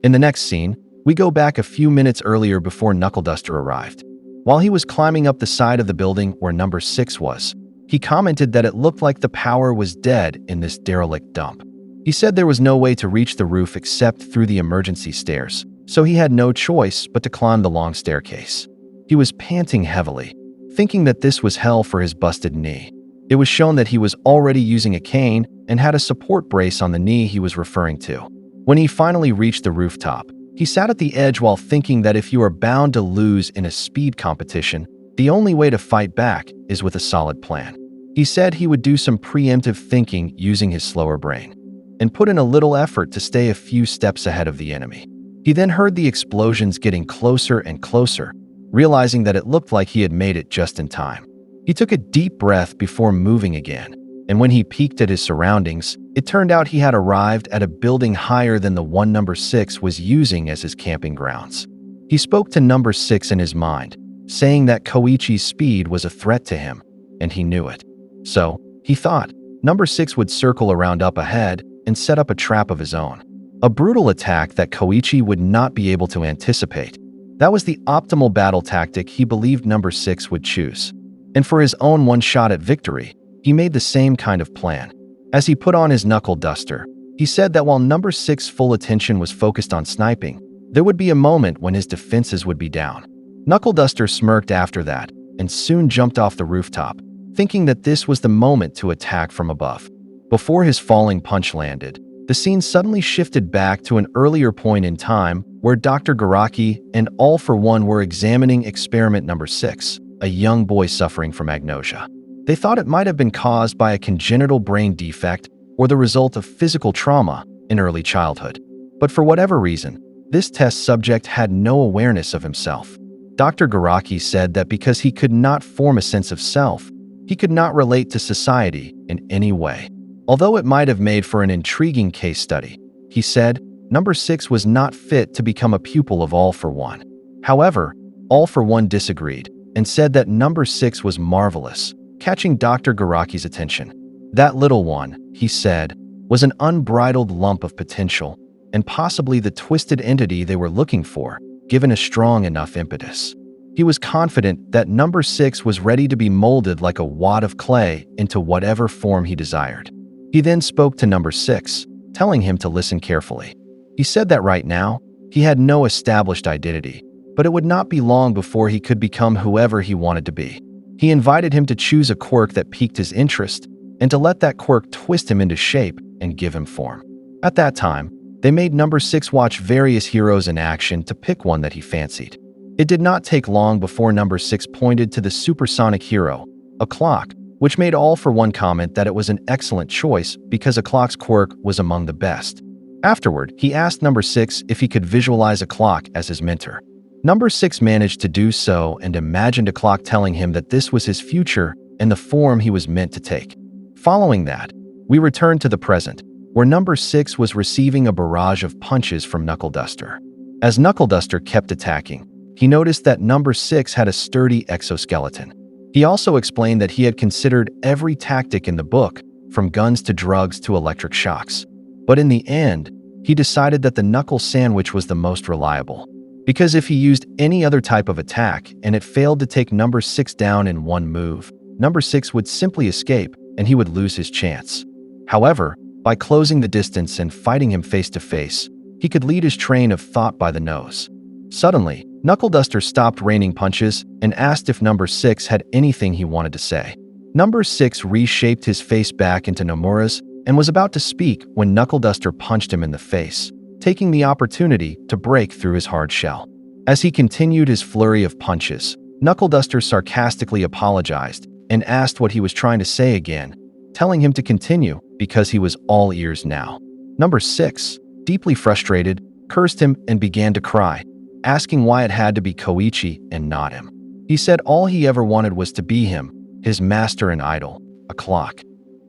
In the next scene, we go back a few minutes earlier before Knuckle Duster arrived. While he was climbing up the side of the building where number 6 was, he commented that it looked like the power was dead in this derelict dump. He said there was no way to reach the roof except through the emergency stairs, so he had no choice but to climb the long staircase. He was panting heavily, thinking that this was hell for his busted knee. It was shown that he was already using a cane and had a support brace on the knee he was referring to. When he finally reached the rooftop, he sat at the edge while thinking that if you are bound to lose in a speed competition, the only way to fight back is with a solid plan. He said he would do some preemptive thinking using his slower brain, and put in a little effort to stay a few steps ahead of the enemy. He then heard the explosions getting closer and closer, realizing that it looked like he had made it just in time. He took a deep breath before moving again, and when he peeked at his surroundings, it turned out he had arrived at a building higher than the one number 6 was using as his camping grounds. He spoke to number 6 in his mind, saying that Koichi's speed was a threat to him, and he knew it. So, he thought, number 6 would circle around up ahead and set up a trap of his own. A brutal attack that Koichi would not be able to anticipate. That was the optimal battle tactic he believed number 6 would choose. And for his own one shot at victory, he made the same kind of plan. As he put on his knuckle duster, he said that while number 6's full attention was focused on sniping, there would be a moment when his defenses would be down. Knuckle Duster smirked after that and soon jumped off the rooftop, thinking that this was the moment to attack from above. Before his falling punch landed, the scene suddenly shifted back to an earlier point in time where Dr. Garaki and All for One were examining experiment number 6, a young boy suffering from agnosia. They thought it might have been caused by a congenital brain defect or the result of physical trauma in early childhood. But for whatever reason, this test subject had no awareness of himself. Dr. Garaki said that because he could not form a sense of self, he could not relate to society in any way. Although it might have made for an intriguing case study, he said, number 6 was not fit to become a pupil of All for One. However, All for One disagreed and said that number 6 was marvelous, catching Dr. Garaki's attention. That little one, he said, was an unbridled lump of potential and possibly the twisted entity they were looking for, given a strong enough impetus. He was confident that number 6 was ready to be molded like a wad of clay into whatever form he desired. He then spoke to number 6, telling him to listen carefully. He said that right now, he had no established identity, but it would not be long before he could become whoever he wanted to be. He invited him to choose a quirk that piqued his interest and to let that quirk twist him into shape and give him form. At that time, they made number 6 watch various heroes in action to pick one that he fancied. It did not take long before number 6 pointed to the supersonic hero, a clock, which made All for One comment that it was an excellent choice because a clock's quirk was among the best. Afterward, he asked number 6 if he could visualize a clock as his mentor. Number 6 managed to do so and imagined a clock telling him that this was his future and the form he was meant to take. Following that, we returned to the present, where number 6 was receiving a barrage of punches from Knuckle Duster. As Knuckle Duster kept attacking, he noticed that number 6 had a sturdy exoskeleton. He also explained that he had considered every tactic in the book, from guns to drugs to electric shocks. But in the end, he decided that the knuckle sandwich was the most reliable. Because if he used any other type of attack and it failed to take number 6 down in one move, number 6 would simply escape and he would lose his chance. However, by closing the distance and fighting him face to face, he could lead his train of thought by the nose. Suddenly, Knuckle Duster stopped raining punches and asked if number 6 had anything he wanted to say. Number 6 reshaped his face back into Nomura's and was about to speak when Knuckle Duster punched him in the face, taking the opportunity to break through his hard shell. As he continued his flurry of punches, Knuckle Duster sarcastically apologized and asked what he was trying to say again, telling telling him to continue because he was all ears now. Number 6, deeply frustrated, cursed him and began to cry, asking why it had to be Koichi and not him. He said all he ever wanted was to be him, his master and idol, a clock.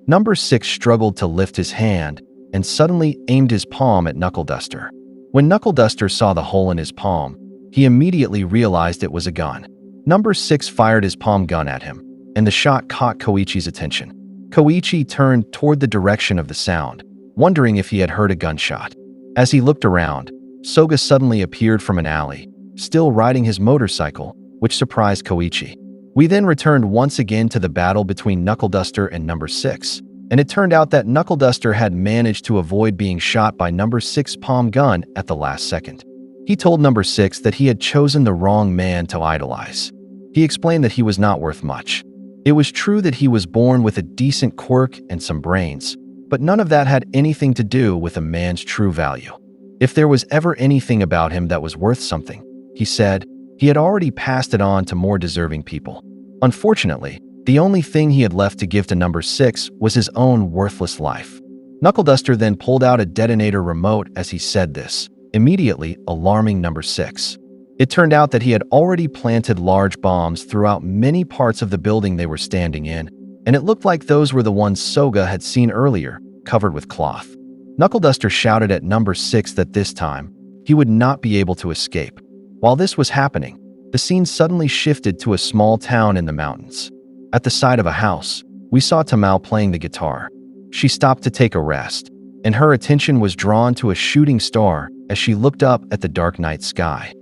Number 6 struggled to lift his hand and suddenly aimed his palm at Knuckle Duster. When Knuckle Duster saw the hole in his palm, he immediately realized it was a gun. Number 6 fired his palm gun at him, and the shot caught Koichi's attention. Koichi turned toward the direction of the sound, wondering if he had heard a gunshot. As he looked around, Soga suddenly appeared from an alley, still riding his motorcycle, which surprised Koichi. We then returned once again to the battle between Knuckle Duster and Number 6, and it turned out that Knuckle Duster had managed to avoid being shot by Number 6's palm gun at the last second. He told Number 6 that he had chosen the wrong man to idolize. He explained that he was not worth much. It was true that he was born with a decent quirk and some brains, but none of that had anything to do with a man's true value. If there was ever anything about him that was worth something, he said, he had already passed it on to more deserving people. Unfortunately, the only thing he had left to give to Number 6 was his own worthless life. Knuckle Duster then pulled out a detonator remote as he said this, immediately alarming Number 6. It turned out that he had already planted large bombs throughout many parts of the building they were standing in, and it looked like those were the ones Soga had seen earlier, covered with cloth. Knuckle Duster shouted at Number 6 that this time, he would not be able to escape. While this was happening, the scene suddenly shifted to a small town in the mountains. At the side of a house, we saw Tamao playing the guitar. She stopped to take a rest, and her attention was drawn to a shooting star as she looked up at the dark night sky.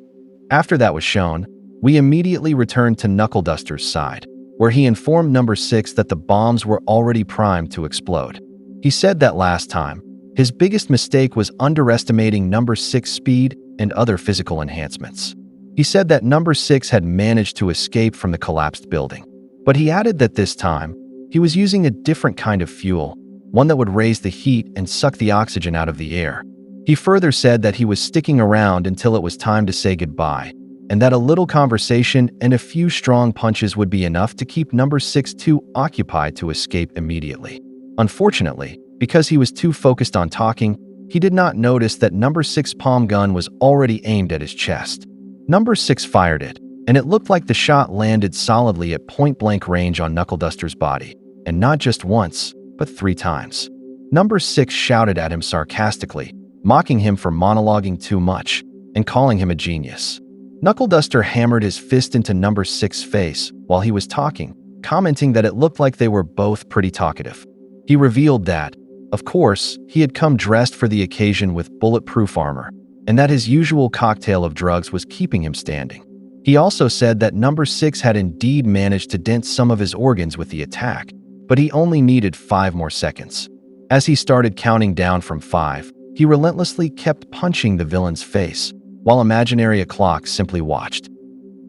After that was shown, we immediately returned to Knuckle Duster's side, where he informed Number 6 that the bombs were already primed to explode. He said that last time, his biggest mistake was underestimating Number 6's speed and other physical enhancements. He said that Number 6 had managed to escape from the collapsed building, but he added that this time, he was using a different kind of fuel, one that would raise the heat and suck the oxygen out of the air. He further said that he was sticking around until it was time to say goodbye, and that a little conversation and a few strong punches would be enough to keep Number 6 too occupied to escape immediately. Unfortunately, because he was too focused on talking, he did not notice that Number 6's palm gun was already aimed at his chest. Number 6 fired it, and it looked like the shot landed solidly at point-blank range on Knuckle Duster's body, and not just once, but 3 times. Number 6 shouted at him sarcastically, mocking him for monologuing too much, and calling him a genius. Knuckle Duster hammered his fist into Number 6's face while he was talking, commenting that it looked like they were both pretty talkative. He revealed that, of course, he had come dressed for the occasion with bulletproof armor, and that his usual cocktail of drugs was keeping him standing. He also said that Number 6 had indeed managed to dent some of his organs with the attack, but he only needed 5 more seconds. As he started counting down from 5, he relentlessly kept punching the villain's face, while imaginary clock simply watched.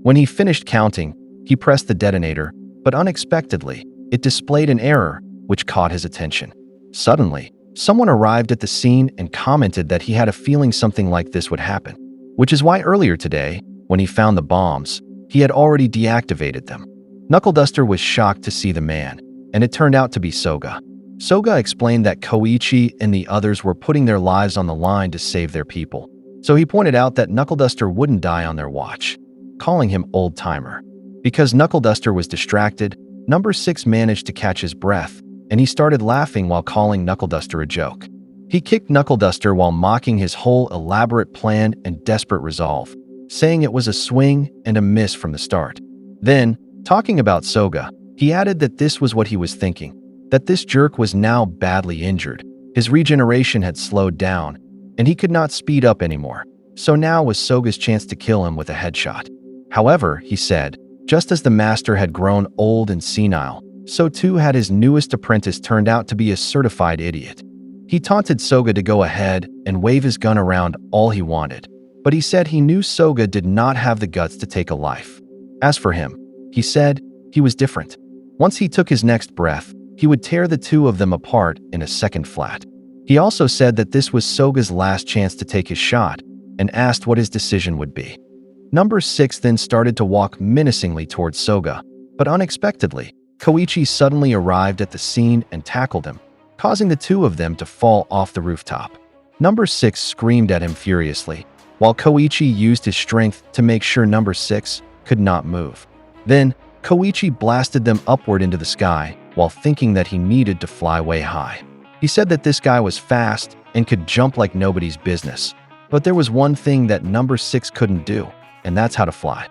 When he finished counting, he pressed the detonator, but unexpectedly, it displayed an error, which caught his attention. Suddenly, someone arrived at the scene and commented that he had a feeling something like this would happen, which is why earlier today, when he found the bombs, he had already deactivated them. Knuckle Duster was shocked to see the man, and it turned out to be Soga. Soga explained that Koichi and the others were putting their lives on the line to save their people, so he pointed out that Knuckle Duster wouldn't die on their watch, calling him old-timer. Because Knuckle Duster was distracted, Number 6 managed to catch his breath, and he started laughing while calling Knuckle Duster a joke. He kicked Knuckle Duster while mocking his whole elaborate plan and desperate resolve, saying it was a swing and a miss from the start. Then, talking about Soga, he added that this was what he was thinking, that this jerk was now badly injured, his regeneration had slowed down, and he could not speed up anymore, so now was Soga's chance to kill him with a headshot. However, he said, just as the master had grown old and senile, so too had his newest apprentice turned out to be a certified idiot. He taunted Soga to go ahead and wave his gun around all he wanted, but he said he knew Soga did not have the guts to take a life. As for him, he said, he was different. Once he took his next breath, he would tear the two of them apart in a second flat. He also said that this was Soga's last chance to take his shot, and asked what his decision would be. Number 6 then started to walk menacingly towards Soga, but unexpectedly, Koichi suddenly arrived at the scene and tackled him, causing the two of them to fall off the rooftop. Number 6 screamed at him furiously, while Koichi used his strength to make sure Number 6 could not move. Then, Koichi blasted them upward into the sky while thinking that he needed to fly way high. He said that this guy was fast and could jump like nobody's business. But there was one thing that Number 6 couldn't do, and that's how to fly.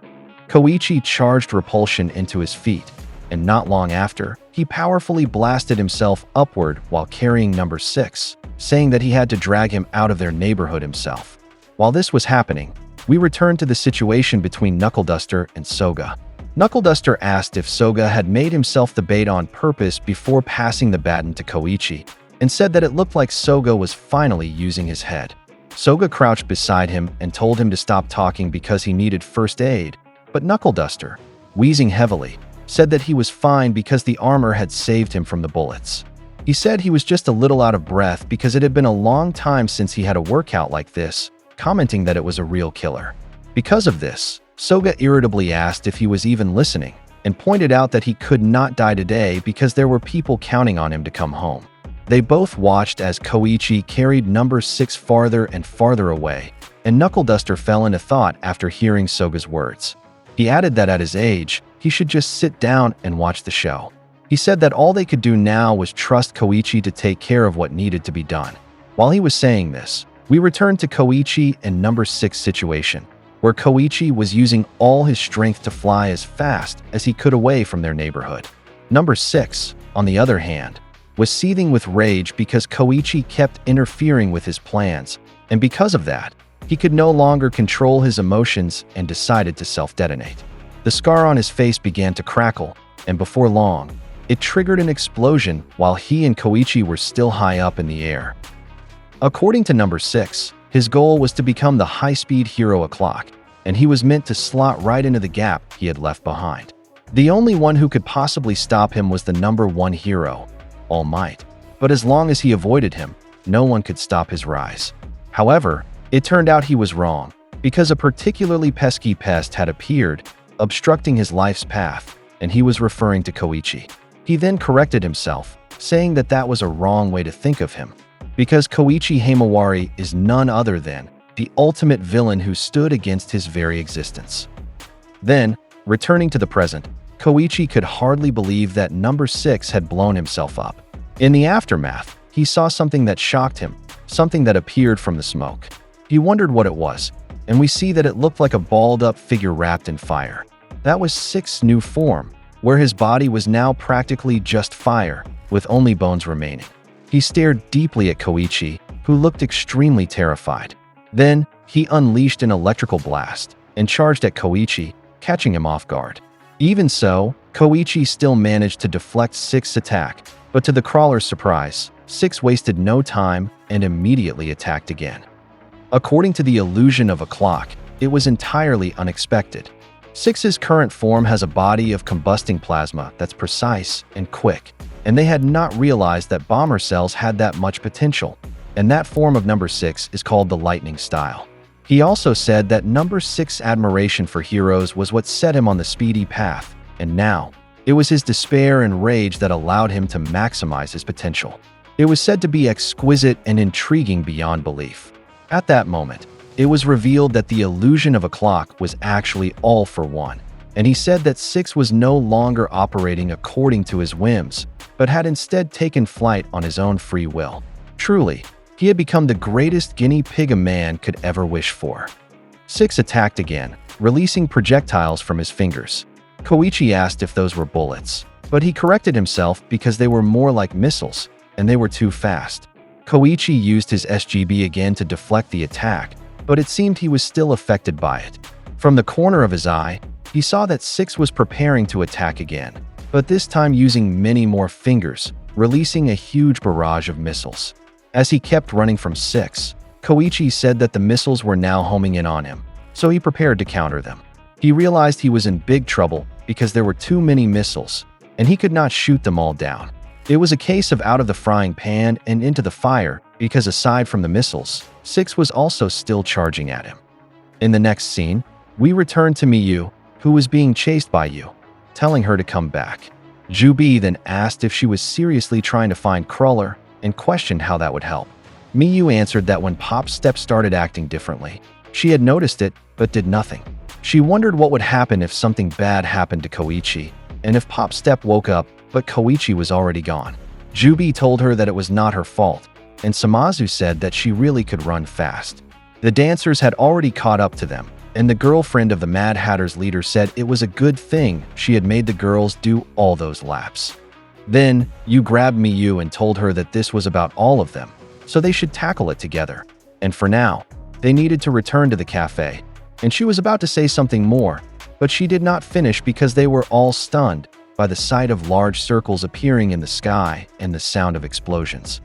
Koichi charged repulsion into his feet, and not long after, he powerfully blasted himself upward while carrying Number 6, saying that he had to drag him out of their neighborhood himself. While this was happening, we returned to the situation between Knuckleduster and Soga. Knuckleduster asked if Soga had made himself the bait on purpose before passing the baton to Koichi, and said that it looked like Soga was finally using his head. Soga crouched beside him and told him to stop talking because he needed first aid, but Knuckleduster, wheezing heavily, said that he was fine because the armor had saved him from the bullets. He said he was just a little out of breath because it had been a long time since he had a workout like this, commenting that it was a real killer. Because of this, Soga irritably asked if he was even listening, and pointed out that he could not die today because there were people counting on him to come home. They both watched as Koichi carried Number 6 farther and farther away, and Knuckleduster fell into thought after hearing Soga's words. He added that at his age, he should just sit down and watch the show. He said that all they could do now was trust Koichi to take care of what needed to be done. While he was saying this, we returned to Koichi and Number 6 situation, where Koichi was using all his strength to fly as fast as he could away from their neighborhood. Number 6, on the other hand, was seething with rage because Koichi kept interfering with his plans, and because of that, he could no longer control his emotions and decided to self-detonate. The scar on his face began to crackle, and before long, it triggered an explosion while he and Koichi were still high up in the air. According to Number 6, his goal was to become the high-speed hero o'clock, and he was meant to slot right into the gap he had left behind. The only one who could possibly stop him was the Number 1 hero, All Might, but as long as he avoided him, no one could stop his rise. However, it turned out he was wrong, because a particularly pesky pest had appeared, obstructing his life's path, and he was referring to Koichi. He then corrected himself, saying that that was a wrong way to think of him, because Koichi Himawari is none other than the ultimate villain who stood against his very existence. Then, returning to the present, Koichi could hardly believe that Number 6 had blown himself up. In the aftermath, he saw something that shocked him, something that appeared from the smoke. He wondered what it was, and we see that it looked like a balled-up figure wrapped in fire. That was 6's new form, where his body was now practically just fire, with only bones remaining. He stared deeply at Koichi, who looked extremely terrified. Then, he unleashed an electrical blast and charged at Koichi, catching him off guard. Even so, Koichi still managed to deflect 6's attack, but to the crawler's surprise, 6 wasted no time and immediately attacked again. According to the illusion of a clock, it was entirely unexpected. 6's current form has a body of combusting plasma that's precise and quick, and they had not realized that bomber cells had that much potential, and that form of Number 6 is called the lightning style. He also said that Number 6's admiration for heroes was what set him on the speedy path, and now, it was his despair and rage that allowed him to maximize his potential. It was said to be exquisite and intriguing beyond belief. At that moment, it was revealed that the illusion of a clock was actually all for one, and he said that 6 was no longer operating according to his whims, but had instead taken flight on his own free will. Truly, he had become the greatest guinea pig a man could ever wish for. 6 attacked again, releasing projectiles from his fingers. Koichi asked if those were bullets, but he corrected himself because they were more like missiles, and they were too fast. Koichi used his SGB again to deflect the attack, but it seemed he was still affected by it. From the corner of his eye, he saw that 6 was preparing to attack again, but this time using many more fingers, releasing a huge barrage of missiles. As he kept running from 6, Koichi said that the missiles were now homing in on him, so he prepared to counter them. He realized he was in big trouble because there were too many missiles, and he could not shoot them all down. It was a case of out of the frying pan and into the fire because aside from the missiles, 6 was also still charging at him. In the next scene, we return to Miyu, who was being chased by Yu, telling her to come back. Jubi then asked if she was seriously trying to find Cruller and questioned how that would help. Miyu answered that when Pop's step started acting differently, she had noticed it but did nothing. She wondered what would happen if something bad happened to Koichi, and if Pop's step woke up but Koichi was already gone. Jubi told her that it was not her fault, and Samazu said that she really could run fast. The dancers had already caught up to them, and the girlfriend of the Mad Hatter's leader said it was a good thing she had made the girls do all those laps. Then, you grabbed Miyu and told her that this was about all of them, so they should tackle it together. And for now, they needed to return to the cafe. And she was about to say something more, but she did not finish because they were all stunned by the sight of large circles appearing in the sky and the sound of explosions.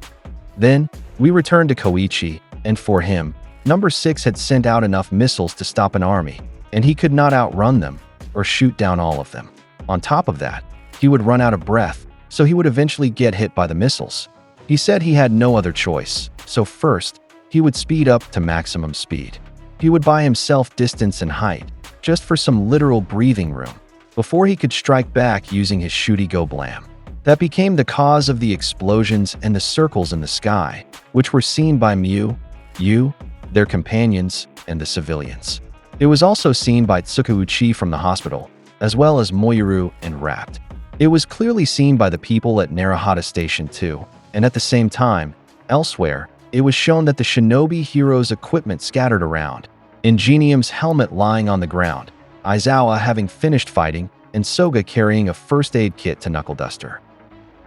Then, we returned to Koichi, and for him, Number 6 had sent out enough missiles to stop an army, and he could not outrun them or shoot down all of them. On top of that, he would run out of breath, so he would eventually get hit by the missiles. He said he had no other choice, so first, he would speed up to maximum speed. He would buy himself distance and height, just for some literal breathing room, before he could strike back using his shooty go blam. That became the cause of the explosions and the circles in the sky, which were seen by Miyu, Yu, their companions, and the civilians. It was also seen by Tsukauchi from the hospital, as well as Moyuru and Rapt. It was clearly seen by the people at Naruhata Station too, and at the same time, elsewhere, it was shown that the shinobi hero's equipment scattered around, Ingenium's helmet lying on the ground, Aizawa having finished fighting, and Soga carrying a first aid kit to Knuckle Duster.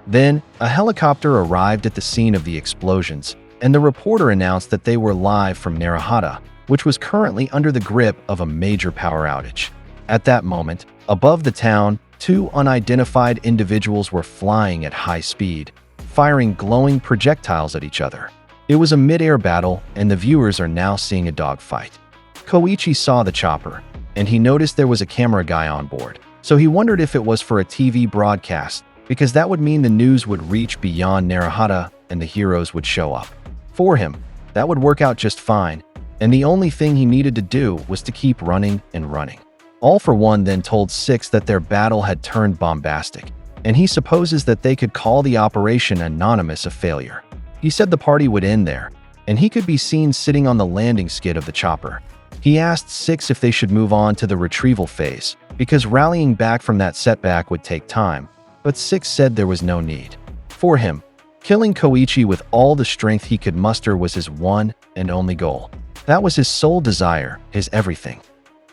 Then, a helicopter arrived at the scene of the explosions, and the reporter announced that they were live from Naruhata, which was currently under the grip of a major power outage. At that moment, above the town, 2 unidentified individuals were flying at high speed, firing glowing projectiles at each other. It was a mid-air battle, and the viewers are now seeing a dogfight. Koichi saw the chopper, and he noticed there was a camera guy on board, so he wondered if it was for a TV broadcast, because that would mean the news would reach beyond Naruhata and the heroes would show up. For him, that would work out just fine, and the only thing he needed to do was to keep running and running. All for One then told 6 that their battle had turned bombastic, and he supposes that they could call the Operation Anonymous a failure. He said the party would end there, and he could be seen sitting on the landing skid of the chopper. He asked 6 if they should move on to the retrieval phase, because rallying back from that setback would take time, but 6 said there was no need. For him, killing Koichi with all the strength he could muster was his one and only goal. That was his sole desire, his everything.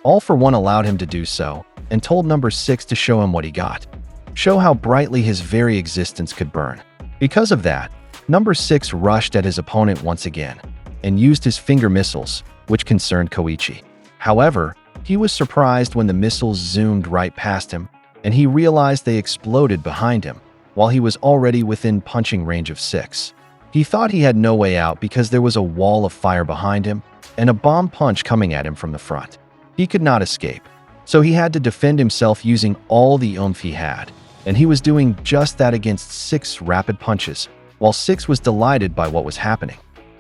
All for One allowed him to do so, and told Number 6 to show him what he got. Show how brightly his very existence could burn. Because of that, Number 6 rushed at his opponent once again, and used his finger missiles, which concerned Koichi. However, he was surprised when the missiles zoomed right past him, and he realized they exploded behind him, while he was already within punching range of 6. He thought he had no way out because there was a wall of fire behind him and a bomb punch coming at him from the front. He could not escape, so he had to defend himself using all the oomph he had, and he was doing just that against 6 rapid punches, while 6 was delighted by what was happening.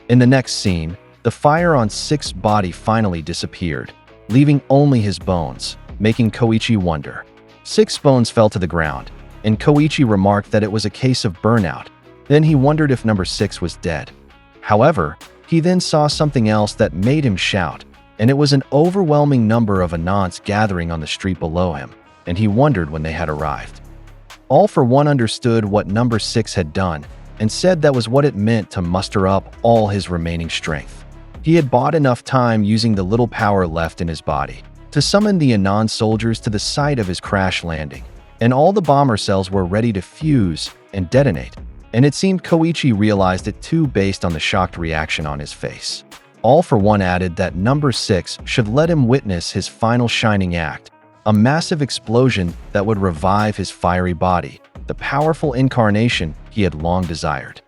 In the next scene, the fire on 6's body finally disappeared, leaving only his bones, making Koichi wonder. 6 bones fell to the ground, and Koichi remarked that it was a case of burnout. Then he wondered if Number 6 was dead. However, he then saw something else that made him shout, and it was an overwhelming number of Anons gathering on the street below him, and he wondered when they had arrived. All for One understood what Number 6 had done, and said that was what it meant to muster up all his remaining strength. He had bought enough time using the little power left in his body to summon the Anon soldiers to the site of his crash landing, and all the bomber cells were ready to fuse and detonate, and it seemed Koichi realized it too based on the shocked reaction on his face. All for One added that Number 6 should let him witness his final shining act, a massive explosion that would revive his fiery body, the powerful incarnation he had long desired.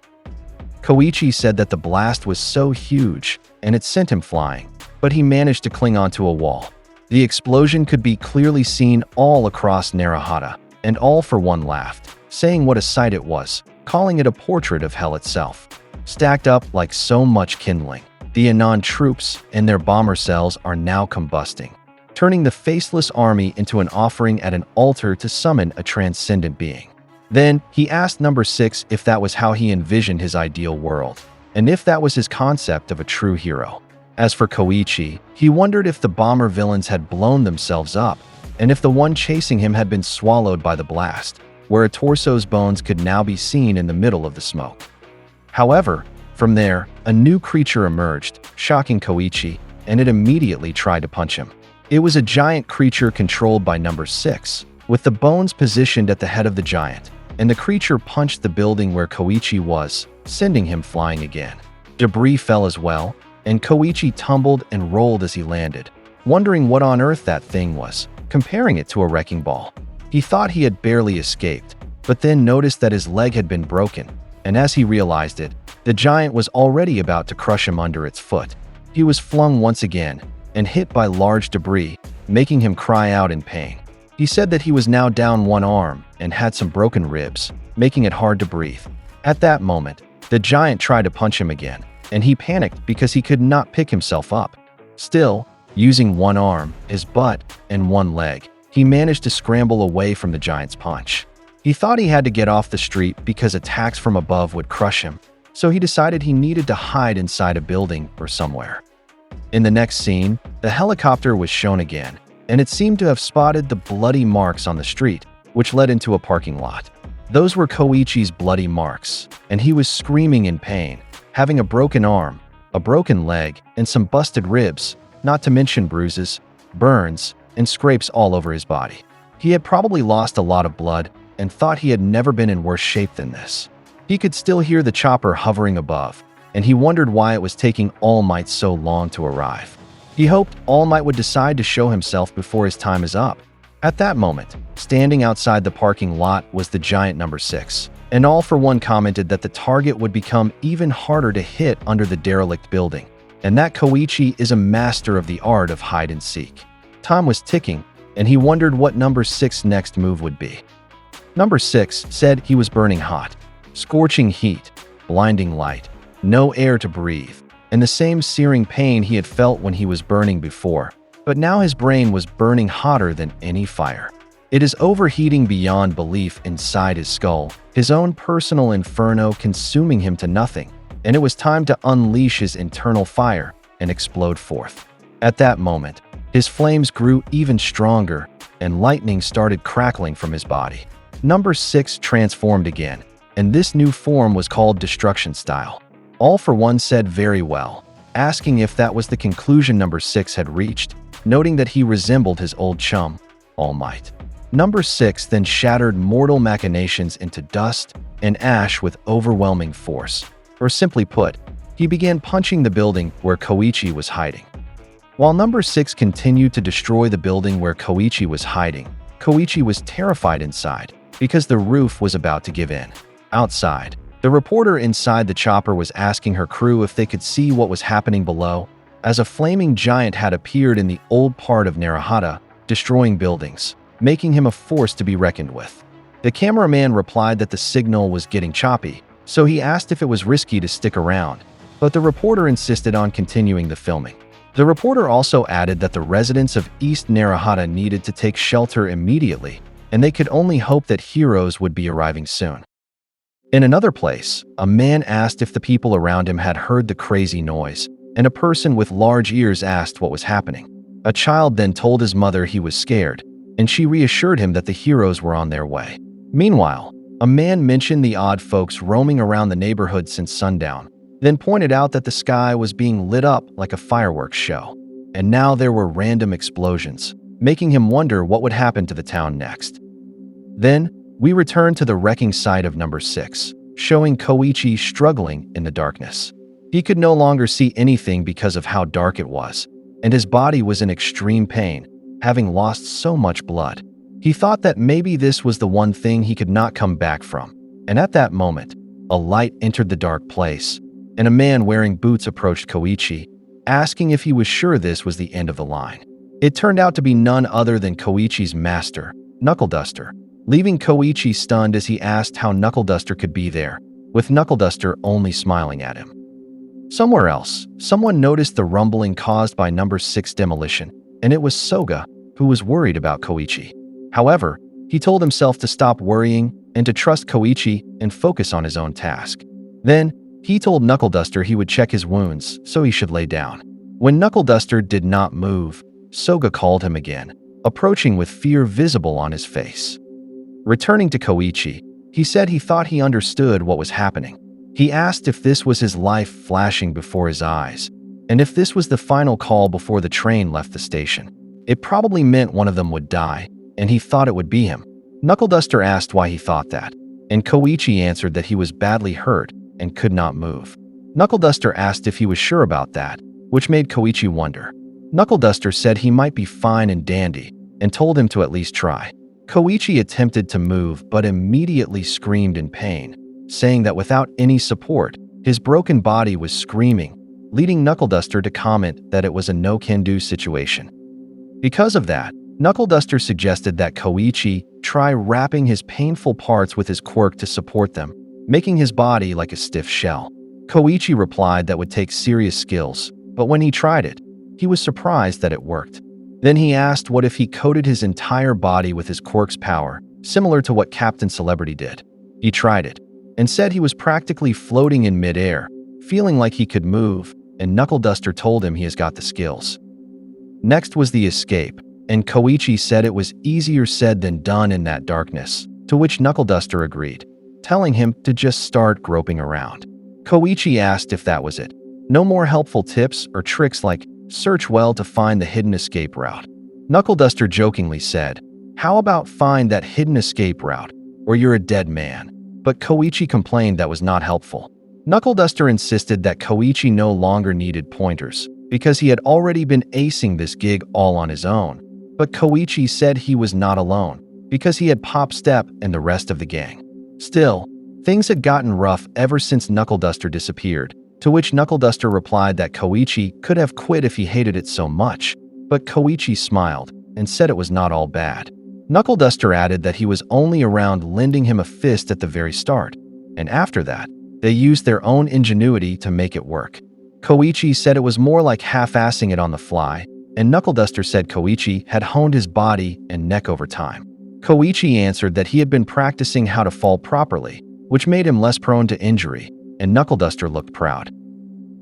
Koichi said that the blast was so huge, and it sent him flying, but he managed to cling onto a wall. The explosion could be clearly seen all across Naruhata, and All for One laughed, saying what a sight it was, calling it a portrait of hell itself. Stacked up like so much kindling, the Anon troops and their bomber cells are now combusting, turning the faceless army into an offering at an altar to summon a transcendent being. Then, he asked number 6 if that was how he envisioned his ideal world, and if that was his concept of a true hero. As for Koichi, he wondered if the bomber villains had blown themselves up, and if the one chasing him had been swallowed by the blast, where a torso's bones could now be seen in the middle of the smoke. However, from there, a new creature emerged, shocking Koichi, and it immediately tried to punch him. It was a giant creature controlled by number 6, with the bones positioned at the head of the giant, and the creature punched the building where Koichi was, sending him flying again. Debris fell as well, and Koichi tumbled and rolled as he landed, wondering what on earth that thing was, comparing it to a wrecking ball. He thought he had barely escaped, but then noticed that his leg had been broken, and as he realized it, the giant was already about to crush him under its foot. He was flung once again, and hit by large debris, making him cry out in pain. He said that he was now down one arm and had some broken ribs, making it hard to breathe. At that moment, the giant tried to punch him again, and he panicked because he could not pick himself up. Still, using one arm, his butt, and one leg, he managed to scramble away from the giant's punch. He thought he had to get off the street because attacks from above would crush him, so he decided he needed to hide inside a building or somewhere. In the next scene, the helicopter was shown again, and it seemed to have spotted the bloody marks on the street, which led into a parking lot. Those were Koichi's bloody marks, and he was screaming in pain, having a broken arm, a broken leg, and some busted ribs, not to mention bruises, burns, and scrapes all over his body. He had probably lost a lot of blood and thought he had never been in worse shape than this. He could still hear the chopper hovering above, and he wondered why it was taking All Might so long to arrive. He hoped All Might would decide to show himself before his time is up. At that moment, standing outside the parking lot was the giant number 6, and All for One commented that the target would become even harder to hit under the derelict building, and that Koichi is a master of the art of hide and seek. Time was ticking, and he wondered what number 6's next move would be. Number 6 said he was burning hot, scorching heat, blinding light, no air to breathe, and the same searing pain he had felt when he was burning before, but now his brain was burning hotter than any fire. It is overheating beyond belief inside his skull, his own personal inferno consuming him to nothing, and it was time to unleash his internal fire and explode forth. At that moment, his flames grew even stronger, and lightning started crackling from his body. Number 6 transformed again, and this new form was called Destruction Style. All for One said very well, asking if that was the conclusion number 6 had reached, noting that he resembled his old chum, All Might. Number 6 then shattered mortal machinations into dust and ash with overwhelming force. Or simply put, he began punching the building where Koichi was hiding. While number 6 continued to destroy the building where Koichi was hiding, Koichi was terrified inside because the roof was about to give in. Outside, the reporter inside the chopper was asking her crew if they could see what was happening below, as a flaming giant had appeared in the old part of Naruhata, destroying buildings, making him a force to be reckoned with. The cameraman replied that the signal was getting choppy, so he asked if it was risky to stick around, but the reporter insisted on continuing the filming. The reporter also added that the residents of East Naruhata needed to take shelter immediately, and they could only hope that heroes would be arriving soon. In another place, a man asked if the people around him had heard the crazy noise, and a person with large ears asked what was happening. A child then told his mother he was scared, and she reassured him that the heroes were on their way. Meanwhile, a man mentioned the odd folks roaming around the neighborhood since sundown, then pointed out that the sky was being lit up like a fireworks show, and now there were random explosions, making him wonder what would happen to the town next. Then, we return to the wrecking site of number 6, showing Koichi struggling in the darkness. He could no longer see anything because of how dark it was, and his body was in extreme pain, having lost so much blood. He thought that maybe this was the one thing he could not come back from, and at that moment, a light entered the dark place, and a man wearing boots approached Koichi, asking if he was sure this was the end of the line. It turned out to be none other than Koichi's master, Knuckle Duster, leaving Koichi stunned as he asked how Knuckle Duster could be there, with Knuckle Duster only smiling at him. Somewhere else, someone noticed the rumbling caused by number 6 demolition, and it was Soga, who was worried about Koichi. However, He told himself to stop worrying and to trust Koichi and focus on his own task. Then, he told Knuckle Duster he would check his wounds, so he should lay down. When Knuckle Duster did not move, Soga called him again, approaching with fear visible on his face. Returning to Koichi, he said he thought he understood what was happening. He asked if this was his life flashing before his eyes, and if this was the final call before the train left the station. It probably meant one of them would die, and he thought it would be him. Knuckle Duster asked why he thought that, and Koichi answered that he was badly hurt and could not move. Knuckle Duster asked if he was sure about that, which made Koichi wonder. Knuckle Duster said he might be fine and dandy, and told him to at least try. Koichi attempted to move but immediately screamed in pain, saying that without any support, his broken body was screaming, leading Knuckle Duster to comment that it was a no-can-do situation. Because of that, Knuckle Duster suggested that Koichi try wrapping his painful parts with his quirk to support them, making his body like a stiff shell. Koichi replied that would take serious skills, but when he tried it, he was surprised that it worked. Then he asked what if he coated his entire body with his quirk's power, similar to what Captain Celebrity did. He tried it, and said he was practically floating in midair, feeling like he could move, and Knuckle Duster told him he has got the skills. Next was the escape, and Koichi said it was easier said than done in that darkness, to which Knuckle Duster agreed, telling him to just start groping around. Koichi asked if that was it. No more helpful tips or tricks like search well to find the hidden escape route. Knuckle Duster jokingly said, "How about find that hidden escape route, or you're a dead man?" But Koichi complained that was not helpful. Knuckle Duster insisted that Koichi no longer needed pointers, because he had already been acing this gig all on his own. But Koichi said he was not alone, because he had Pop Step and the rest of the gang. Still, things had gotten rough ever since Knuckle Duster disappeared, to which Knuckle Duster replied that Koichi could have quit if he hated it so much, but Koichi smiled and said it was not all bad. Knuckle Duster added that he was only around lending him a fist at the very start, and after that, they used their own ingenuity to make it work. Koichi said it was more like half-assing it on the fly, and Knuckle Duster said Koichi had honed his body and neck over time. Koichi answered that he had been practicing how to fall properly, which made him less prone to injury, and Knuckle Duster looked proud.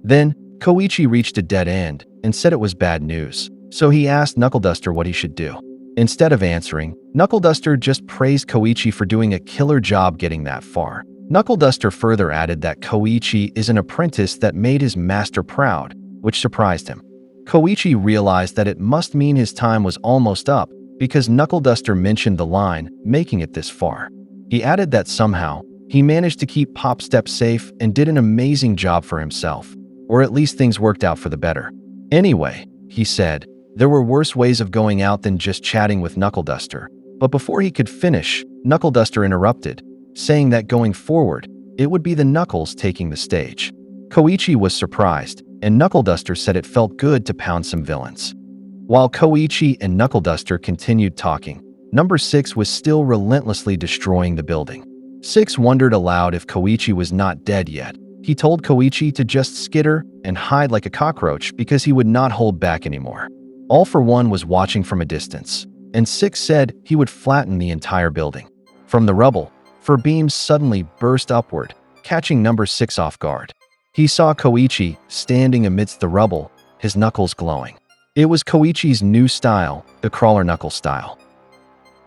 Then, Koichi reached a dead end and said it was bad news, so he asked Knuckle Duster what he should do. Instead of answering, Knuckle Duster just praised Koichi for doing a killer job getting that far. Knuckle Duster further added that Koichi is an apprentice that made his master proud, which surprised him. Koichi realized that it must mean his time was almost up because Knuckle Duster mentioned the line, making it this far. He added that somehow, he managed to keep Pop Step safe and did an amazing job for himself, or at least things worked out for the better. Anyway, he said, there were worse ways of going out than just chatting with Knuckle Duster. But before he could finish, Knuckle Duster interrupted, saying that going forward, it would be the Knuckles taking the stage. Koichi was surprised, and Knuckle Duster said it felt good to pound some villains. While Koichi and Knuckle Duster continued talking, Number 6 was still relentlessly destroying the building. 6 wondered aloud if Koichi was not dead yet. He told Koichi to just skitter and hide like a cockroach because he would not hold back anymore. All for One was watching from a distance, and 6 said he would flatten the entire building. From the rubble, 4 beams suddenly burst upward, catching Number 6 off guard. He saw Koichi standing amidst the rubble, his knuckles glowing. It was Koichi's new style, the crawler knuckle style.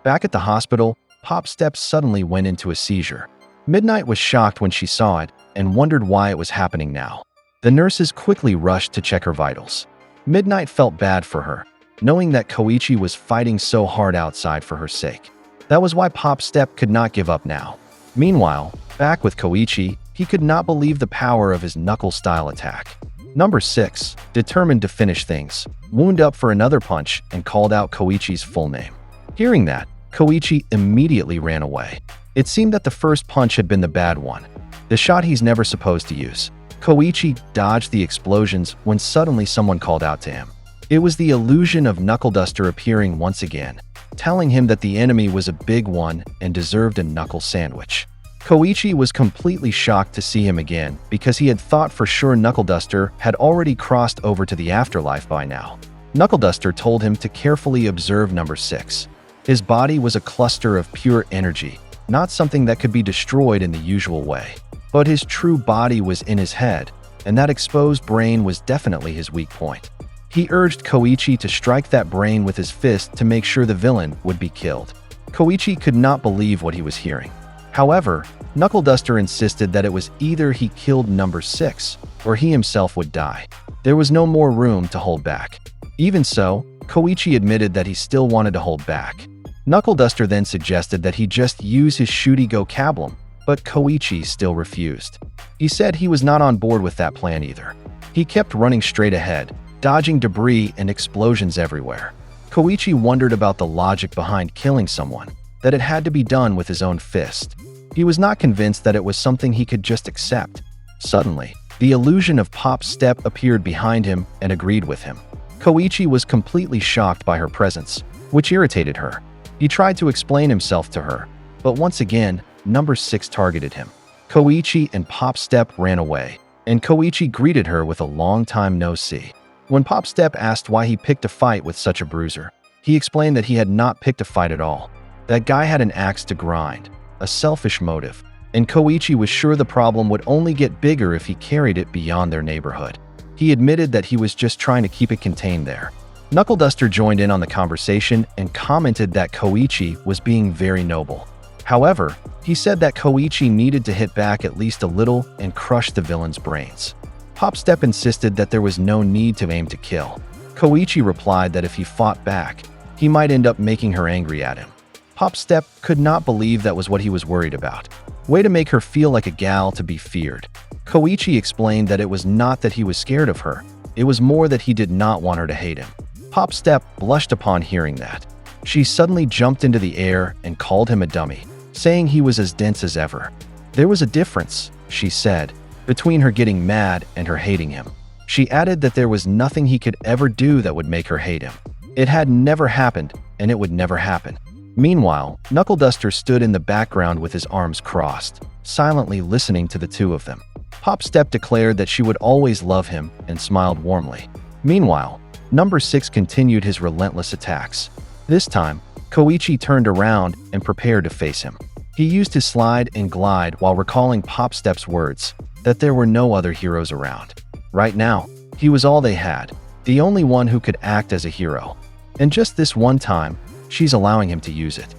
Back at the hospital, Pop Step suddenly went into a seizure. Midnight was shocked when she saw it and wondered why it was happening now. The nurses quickly rushed to check her vitals. Midnight felt bad for her, knowing that Koichi was fighting so hard outside for her sake. That was why Pop Step could not give up now. Meanwhile, back with Koichi, he could not believe the power of his knuckle-style attack. Number 6, determined to finish things, wound up for another punch and called out Koichi's full name. Hearing that, Koichi immediately ran away. It seemed that the first punch had been the bad one, the shot he's never supposed to use. Koichi dodged the explosions when suddenly someone called out to him. It was the illusion of Knuckle Duster appearing once again, telling him that the enemy was a big one and deserved a knuckle sandwich. Koichi was completely shocked to see him again because he had thought for sure Knuckle Duster had already crossed over to the afterlife by now. Knuckle Duster told him to carefully observe Number 6. His body was a cluster of pure energy, not something that could be destroyed in the usual way. But his true body was in his head, and that exposed brain was definitely his weak point. He urged Koichi to strike that brain with his fist to make sure the villain would be killed. Koichi could not believe what he was hearing. However, Knuckle Duster insisted that it was either he killed number 6 or he himself would die. There was no more room to hold back. Even so, Koichi admitted that he still wanted to hold back. Knuckle Duster then suggested that he just use his Shooty-Go Kablum, but Koichi still refused. He said he was not on board with that plan either. He kept running straight ahead, dodging debris and explosions everywhere. Koichi wondered about the logic behind killing someone, that it had to be done with his own fist. He was not convinced that it was something he could just accept. Suddenly, the illusion of Pop's step appeared behind him and agreed with him. Koichi was completely shocked by her presence, which irritated her. He tried to explain himself to her, but once again, number 6 targeted him. Koichi and Pop Step ran away, and Koichi greeted her with a long time no see. When Pop Step asked why he picked a fight with such a bruiser, he explained that he had not picked a fight at all. That guy had an axe to grind, a selfish motive, and Koichi was sure the problem would only get bigger if he carried it beyond their neighborhood. He admitted that he was just trying to keep it contained there. Knuckle Duster joined in on the conversation and commented that Koichi was being very noble. However, he said that Koichi needed to hit back at least a little and crush the villain's brains. Pop Step insisted that there was no need to aim to kill. Koichi replied that if he fought back, he might end up making her angry at him. Pop Step could not believe that was what he was worried about. Way to make her feel like a gal to be feared. Koichi explained that it was not that he was scared of her, it was more that he did not want her to hate him. Pop Step blushed upon hearing that. She suddenly jumped into the air and called him a dummy, saying he was as dense as ever. There was a difference, she said, between her getting mad and her hating him. She added that there was nothing he could ever do that would make her hate him. It had never happened, and it would never happen. Meanwhile, Knuckle Duster stood in the background with his arms crossed, silently listening to the two of them. Pop Step declared that she would always love him and smiled warmly. Meanwhile, number 6 continued his relentless attacks. This time, Koichi turned around and prepared to face him. He used his slide and glide while recalling Pop Step's words, that there were no other heroes around. Right now, he was all they had, the only one who could act as a hero. And just this one time, she's allowing him to use it.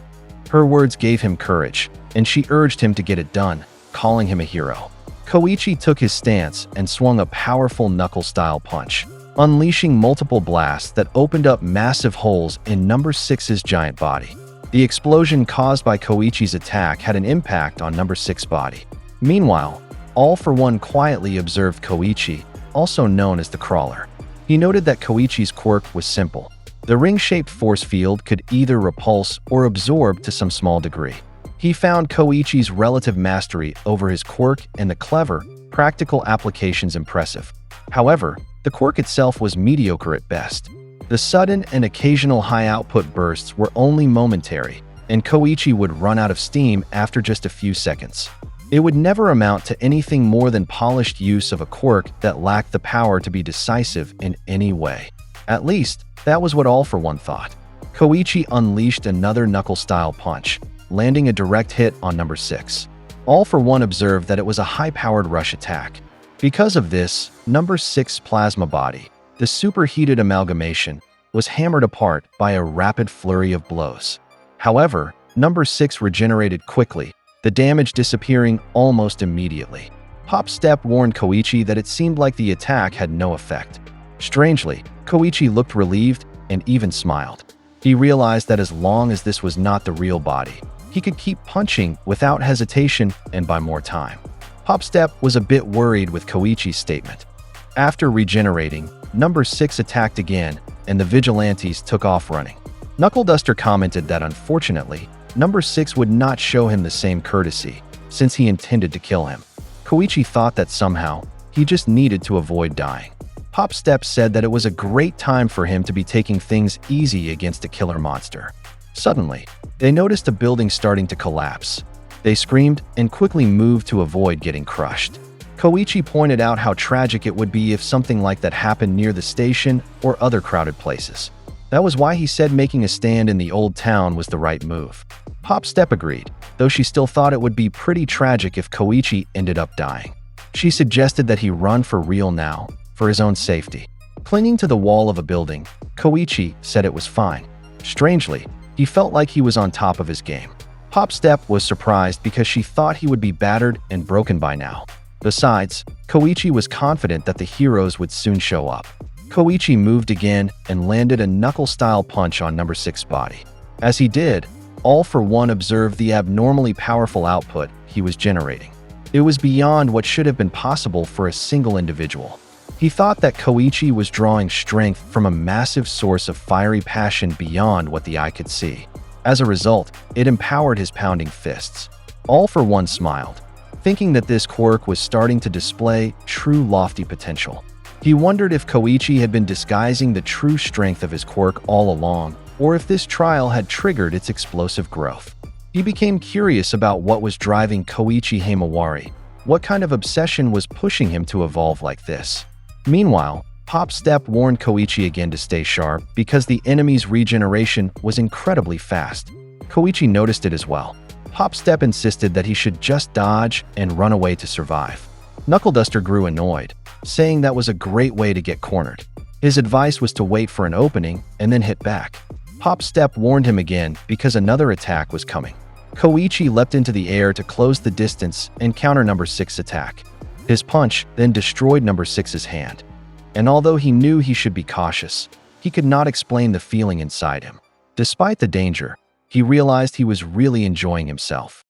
Her words gave him courage, and she urged him to get it done, calling him a hero. Koichi took his stance and swung a powerful knuckle-style punch, unleashing multiple blasts that opened up massive holes in number 6's giant body. The explosion caused by Koichi's attack had an impact on number 6's body. Meanwhile, All for One quietly observed Koichi, also known as the Crawler. He noted that Koichi's quirk was simple. The ring-shaped force field could either repulse or absorb to some small degree. He found Koichi's relative mastery over his quirk and the clever, practical applications impressive. However, the quirk itself was mediocre at best. The sudden and occasional high-output bursts were only momentary, and Koichi would run out of steam after just a few seconds. It would never amount to anything more than polished use of a quirk that lacked the power to be decisive in any way. At least, that was what All for One thought. Koichi unleashed another knuckle-style punch, landing a direct hit on number 6. All for One observed that it was a high-powered rush attack. Because of this, number 6's plasma body, the superheated amalgamation, was hammered apart by a rapid flurry of blows. However, number 6 regenerated quickly, the damage disappearing almost immediately. Pop Step warned Koichi that it seemed like the attack had no effect. Strangely, Koichi looked relieved and even smiled. He realized that as long as this was not the real body, he could keep punching without hesitation and buy more time. Pop Step was a bit worried with Koichi's statement. After regenerating, number 6 attacked again, and the Vigilantes took off running. Knuckle Duster commented that unfortunately, number 6 would not show him the same courtesy, since he intended to kill him. Koichi thought that somehow, he just needed to avoid dying. Pop Step said that it was a great time for him to be taking things easy against a killer monster. Suddenly, they noticed a building starting to collapse. They screamed and quickly moved to avoid getting crushed. Koichi pointed out how tragic it would be if something like that happened near the station or other crowded places. That was why he said making a stand in the old town was the right move. Pop Step agreed, though she still thought it would be pretty tragic if Koichi ended up dying. She suggested that he run for real now, for his own safety. Clinging to the wall of a building, Koichi said it was fine. Strangely, he felt like he was on top of his game. Pop Step was surprised because she thought he would be battered and broken by now. Besides, Koichi was confident that the heroes would soon show up. Koichi moved again and landed a knuckle-style punch on number 6's body. As he did, All for One observed the abnormally powerful output he was generating. It was beyond what should have been possible for a single individual. He thought that Koichi was drawing strength from a massive source of fiery passion beyond what the eye could see. As a result, it empowered his pounding fists. All for One smiled, thinking that this quirk was starting to display true lofty potential. He wondered if Koichi had been disguising the true strength of his quirk all along, or if this trial had triggered its explosive growth. He became curious about what was driving Koichi Himawari. What kind of obsession was pushing him to evolve like this? Meanwhile, Pop Step warned Koichi again to stay sharp because the enemy's regeneration was incredibly fast. Koichi noticed it as well. Pop Step insisted that he should just dodge and run away to survive. Knuckle Duster grew annoyed, saying that was a great way to get cornered. His advice was to wait for an opening and then hit back. Pop Step warned him again because another attack was coming. Koichi leapt into the air to close the distance and counter number 6's attack. His punch then destroyed number 6's hand. And although he knew he should be cautious, he could not explain the feeling inside him. Despite the danger, he realized he was really enjoying himself.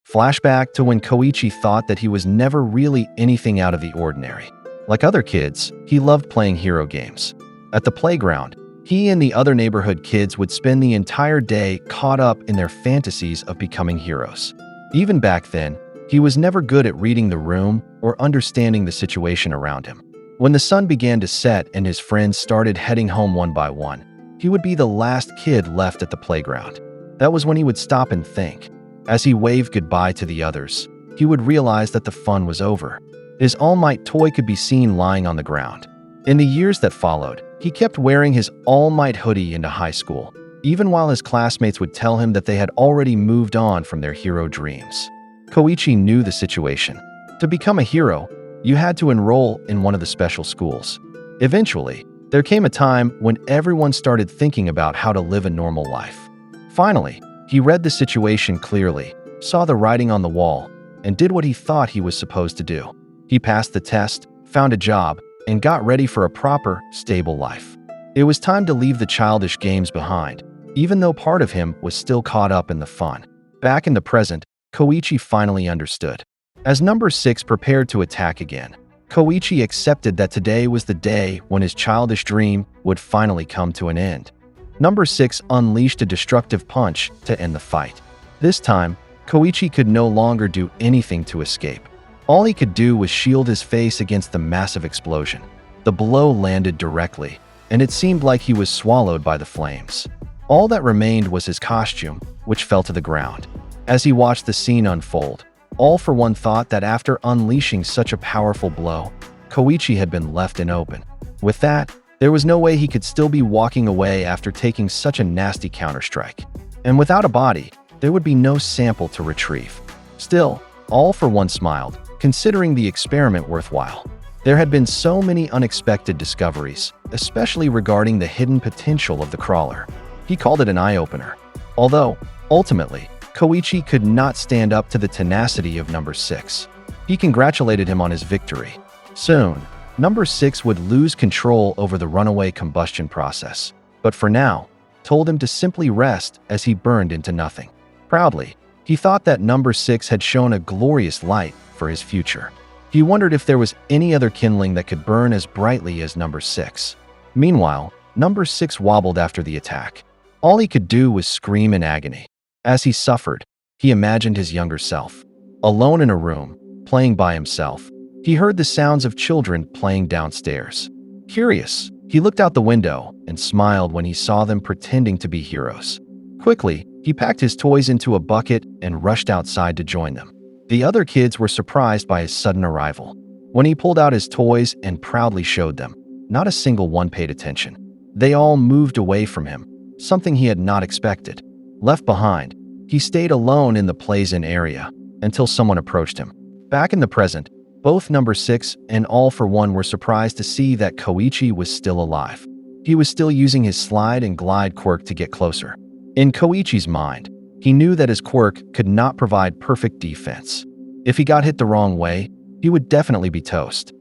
Flashback to when Koichi thought that he was never really anything out of the ordinary. Like other kids, he loved playing hero games. At the playground, he and the other neighborhood kids would spend the entire day caught up in their fantasies of becoming heroes. Even back then, he was never good at reading the room or understanding the situation around him. When the sun began to set and his friends started heading home one by one, he would be the last kid left at the playground. That was when he would stop and think. As he waved goodbye to the others, he would realize that the fun was over. His All Might toy could be seen lying on the ground. In the years that followed, he kept wearing his All Might hoodie into high school, even while his classmates would tell him that they had already moved on from their hero dreams. Koichi knew the situation. To become a hero, you had to enroll in one of the special schools. Eventually, there came a time when everyone started thinking about how to live a normal life. Finally, he read the situation clearly, saw the writing on the wall, and did what he thought he was supposed to do. He passed the test, found a job, and got ready for a proper, stable life. It was time to leave the childish games behind, even though part of him was still caught up in the fun. Back in the present, Koichi finally understood. As number 6 prepared to attack again, Koichi accepted that today was the day when his childish dream would finally come to an end. Number 6 unleashed a destructive punch to end the fight. This time, Koichi could no longer do anything to escape. All he could do was shield his face against the massive explosion. The blow landed directly, and it seemed like he was swallowed by the flames. All that remained was his costume, which fell to the ground. As he watched the scene unfold, All for One thought that after unleashing such a powerful blow, Koichi had been left in open. With that, there was no way he could still be walking away after taking such a nasty counterstrike. And without a body, there would be no sample to retrieve. Still, All for One smiled, considering the experiment worthwhile. There had been so many unexpected discoveries, especially regarding the hidden potential of the crawler. He called it an eye-opener. Although, ultimately, Koichi could not stand up to the tenacity of number 6. He congratulated him on his victory. Soon, number 6 would lose control over the runaway combustion process, but for now, told him to simply rest as he burned into nothing. Proudly, he thought that number 6 had shown a glorious light for his future. He wondered if there was any other kindling that could burn as brightly as number 6. Meanwhile, number 6 wobbled after the attack. All he could do was scream in agony. As he suffered, he imagined his younger self. Alone in a room, playing by himself, he heard the sounds of children playing downstairs. Curious, he looked out the window and smiled when he saw them pretending to be heroes. Quickly, he packed his toys into a bucket and rushed outside to join them. The other kids were surprised by his sudden arrival. When he pulled out his toys and proudly showed them, not a single one paid attention. They all moved away from him, something he had not expected. Left behind, he stayed alone in the plays-in area until someone approached him. Back in the present, both number 6 and All for One were surprised to see that Koichi was still alive. He was still using his slide and glide quirk to get closer. In Koichi's mind, he knew that his quirk could not provide perfect defense. If he got hit the wrong way, he would definitely be toast.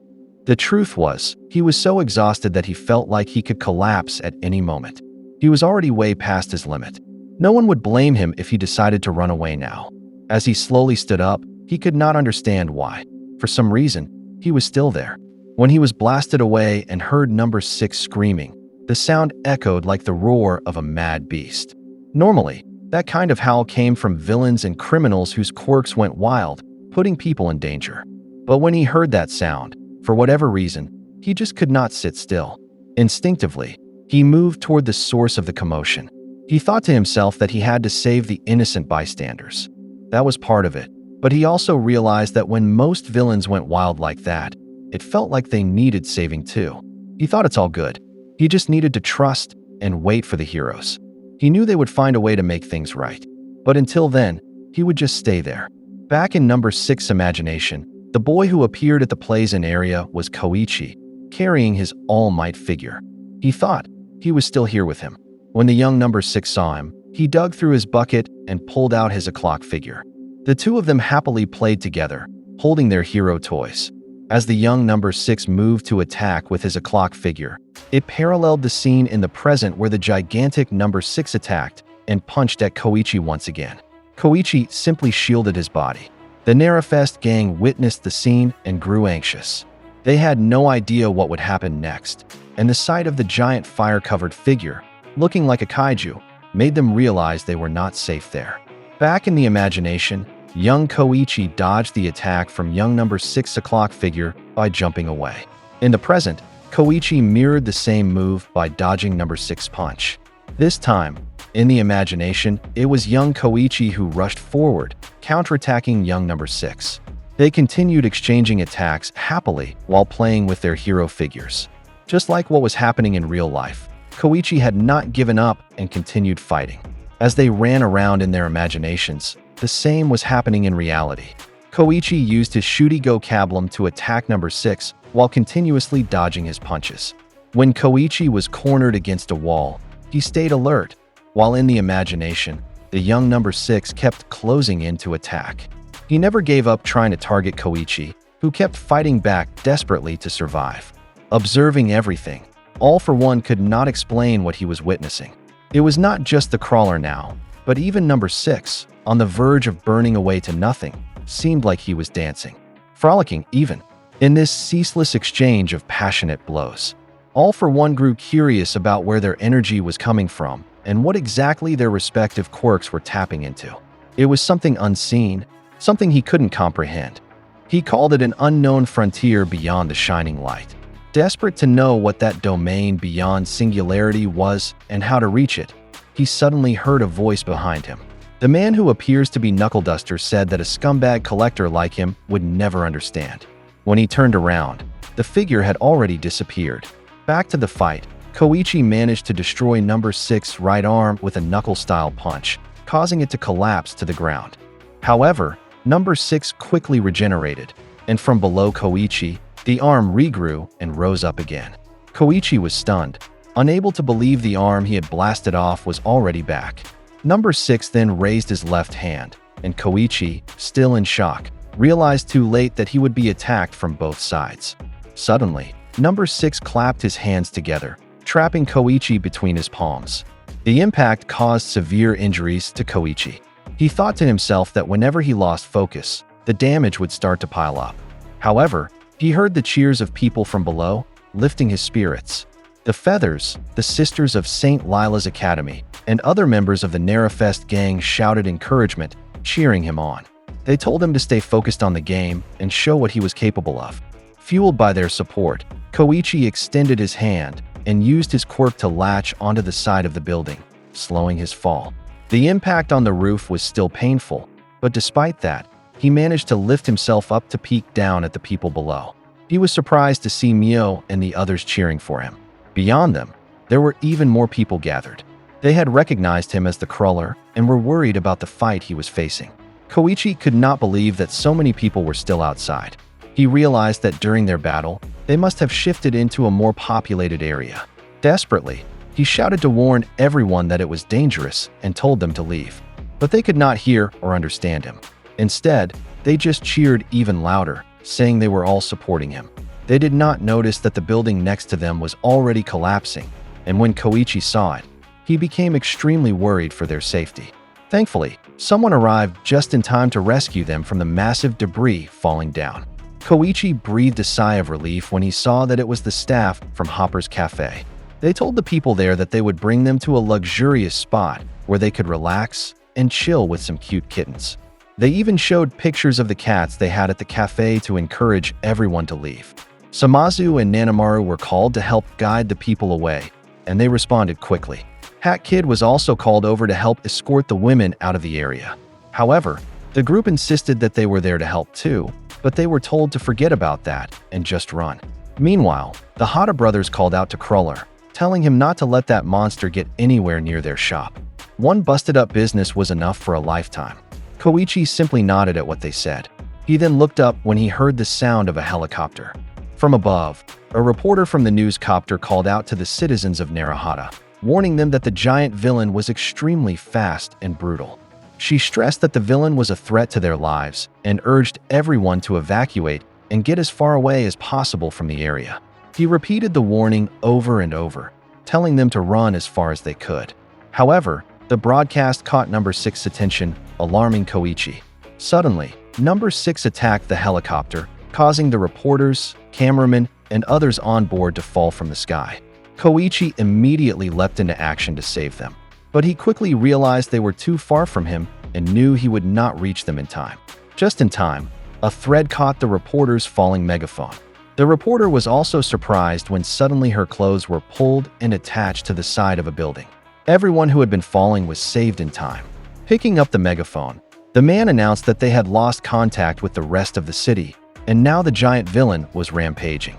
The truth was, he was so exhausted that he felt like he could collapse at any moment. He was already way past his limit. No one would blame him if he decided to run away now. As he slowly stood up, he could not understand why. For some reason, he was still there. When he was blasted away and heard number 6 screaming, the sound echoed like the roar of a mad beast. Normally, that kind of howl came from villains and criminals whose quirks went wild, putting people in danger. But when he heard that sound, for whatever reason, he just could not sit still. Instinctively, he moved toward the source of the commotion. He thought to himself that he had to save the innocent bystanders. That was part of it, but he also realized that when most villains went wild like that, it felt like they needed saving too. He thought it's all good. He just needed to trust and wait for the heroes. He knew they would find a way to make things right. But until then, he would just stay there. Back in number 6's imagination, the boy who appeared at the plays-in area was Koichi, carrying his All Might figure. He thought he was still here with him. When the young number 6 saw him, he dug through his bucket and pulled out his o'clock figure. The two of them happily played together, holding their hero toys. As the young number 6 moved to attack with his o'clock figure, it paralleled the scene in the present where the gigantic number 6 attacked and punched at Koichi once again. Koichi simply shielded his body. The Naruhata gang witnessed the scene and grew anxious. They had no idea what would happen next, and the sight of the giant fire-covered figure, looking like a kaiju, made them realize they were not safe there. Back in the imagination, young Koichi dodged the attack from young number 6's o'clock figure by jumping away. In the present, Koichi mirrored the same move by dodging number 6's punch. This time, in the imagination, it was young Koichi who rushed forward, counterattacking young number 6. They continued exchanging attacks happily while playing with their hero figures. Just like what was happening in real life, Koichi had not given up and continued fighting. As they ran around in their imaginations, the same was happening in reality. Koichi used his Shuri-Go Kablum to attack number 6 while continuously dodging his punches. When Koichi was cornered against a wall, he stayed alert, while in the imagination, the young number 6 kept closing in to attack. He never gave up trying to target Koichi, who kept fighting back desperately to survive. Observing everything, All for One could not explain what he was witnessing. It was not just the crawler now, but even number 6, on the verge of burning away to nothing, seemed like he was dancing, frolicking even, in this ceaseless exchange of passionate blows. All for One grew curious about where their energy was coming from and what exactly their respective quirks were tapping into. It was something unseen, something he couldn't comprehend. He called it an unknown frontier beyond the shining light. Desperate to know what that domain beyond singularity was and how to reach it, he suddenly heard a voice behind him. The man who appears to be Knuckle Duster said that a scumbag collector like him would never understand. When he turned around, the figure had already disappeared. Back to the fight, Koichi managed to destroy number 6's right arm with a knuckle-style punch, causing it to collapse to the ground. However, number 6 quickly regenerated, and from below Koichi, the arm regrew and rose up again. Koichi was stunned, unable to believe the arm he had blasted off was already back. Number 6 then raised his left hand, and Koichi, still in shock, realized too late that he would be attacked from both sides. Suddenly, number 6 clapped his hands together, trapping Koichi between his palms. The impact caused severe injuries to Koichi. He thought to himself that whenever he lost focus, the damage would start to pile up. However, he heard the cheers of people from below, lifting his spirits. The Feathers, the sisters of St. Lila's Academy, and other members of the Naruhata gang shouted encouragement, cheering him on. They told him to stay focused on the game and show what he was capable of. Fueled by their support, Koichi extended his hand and used his quirk to latch onto the side of the building, slowing his fall. The impact on the roof was still painful, but despite that, he managed to lift himself up to peek down at the people below. He was surprised to see Mio and the others cheering for him. Beyond them, There were even more people gathered. They had recognized him as the crawler and were worried about the fight he was facing. Koichi could not believe that so many people were still outside. He realized that during their battle, they must have shifted into a more populated area. Desperately, he shouted to warn everyone that it was dangerous and told them to leave. But they could not hear or understand him. Instead, they just cheered even louder, saying they were all supporting him. They did not notice that the building next to them was already collapsing, and when Koichi saw it, he became extremely worried for their safety. Thankfully, someone arrived just in time to rescue them from the massive debris falling down. Koichi breathed a sigh of relief when he saw that it was the staff from Hopper's Cafe. They told the people there that they would bring them to a luxurious spot where they could relax and chill with some cute kittens. They even showed pictures of the cats they had at the cafe to encourage everyone to leave. Samazu and Nanamaru were called to help guide the people away, and they responded quickly. Hat Kid was also called over to help escort the women out of the area. However, the group insisted that they were there to help too, but they were told to forget about that and just run. Meanwhile, the Hata brothers called out to Crawler, telling him not to let that monster get anywhere near their shop. One busted-up business was enough for a lifetime. Koichi simply nodded at what they said. He then looked up when he heard the sound of a helicopter. From above, a reporter from the newscopter called out to the citizens of Naruhata, warning them that the giant villain was extremely fast and brutal. She stressed that the villain was a threat to their lives and urged everyone to evacuate and get as far away as possible from the area. He repeated the warning over and over, telling them to run as far as they could. However, the broadcast caught Number 6's attention, alarming Koichi. Suddenly, Number 6 attacked the helicopter, causing the reporters, cameramen, and others on board to fall from the sky. Koichi immediately leapt into action to save them, but he quickly realized they were too far from him and knew he would not reach them in time. Just in time, a thread caught the reporter's falling megaphone. The reporter was also surprised when suddenly her clothes were pulled and attached to the side of a building. Everyone who had been falling was saved in time. Picking up the megaphone, the man announced that they had lost contact with the rest of the city, and now the giant villain was rampaging.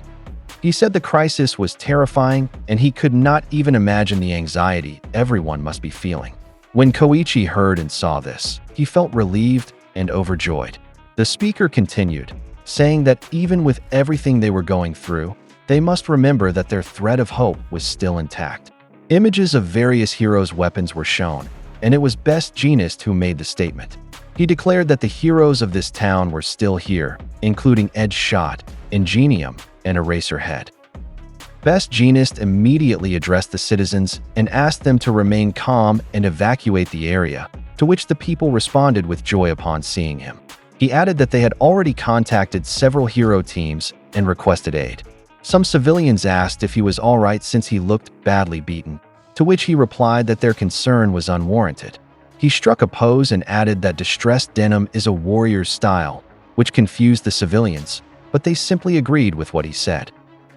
He said the crisis was terrifying, and he could not even imagine the anxiety everyone must be feeling. When Koichi heard and saw this, he felt relieved and overjoyed. The speaker continued, saying that even with everything they were going through, they must remember that their thread of hope was still intact. Images of various heroes' weapons were shown, and it was Best Jeanist who made the statement. He declared that the heroes of this town were still here, including Edge Shot, Ingenium, and Eraserhead. Best Jeanist immediately addressed the citizens and asked them to remain calm and evacuate the area, to which the people responded with joy upon seeing him. He added that they had already contacted several hero teams and requested aid. Some civilians asked if he was all right since he looked badly beaten, to which he replied that their concern was unwarranted. He struck a pose and added that distressed denim is a warrior's style, which confused the civilians, but they simply agreed with what he said.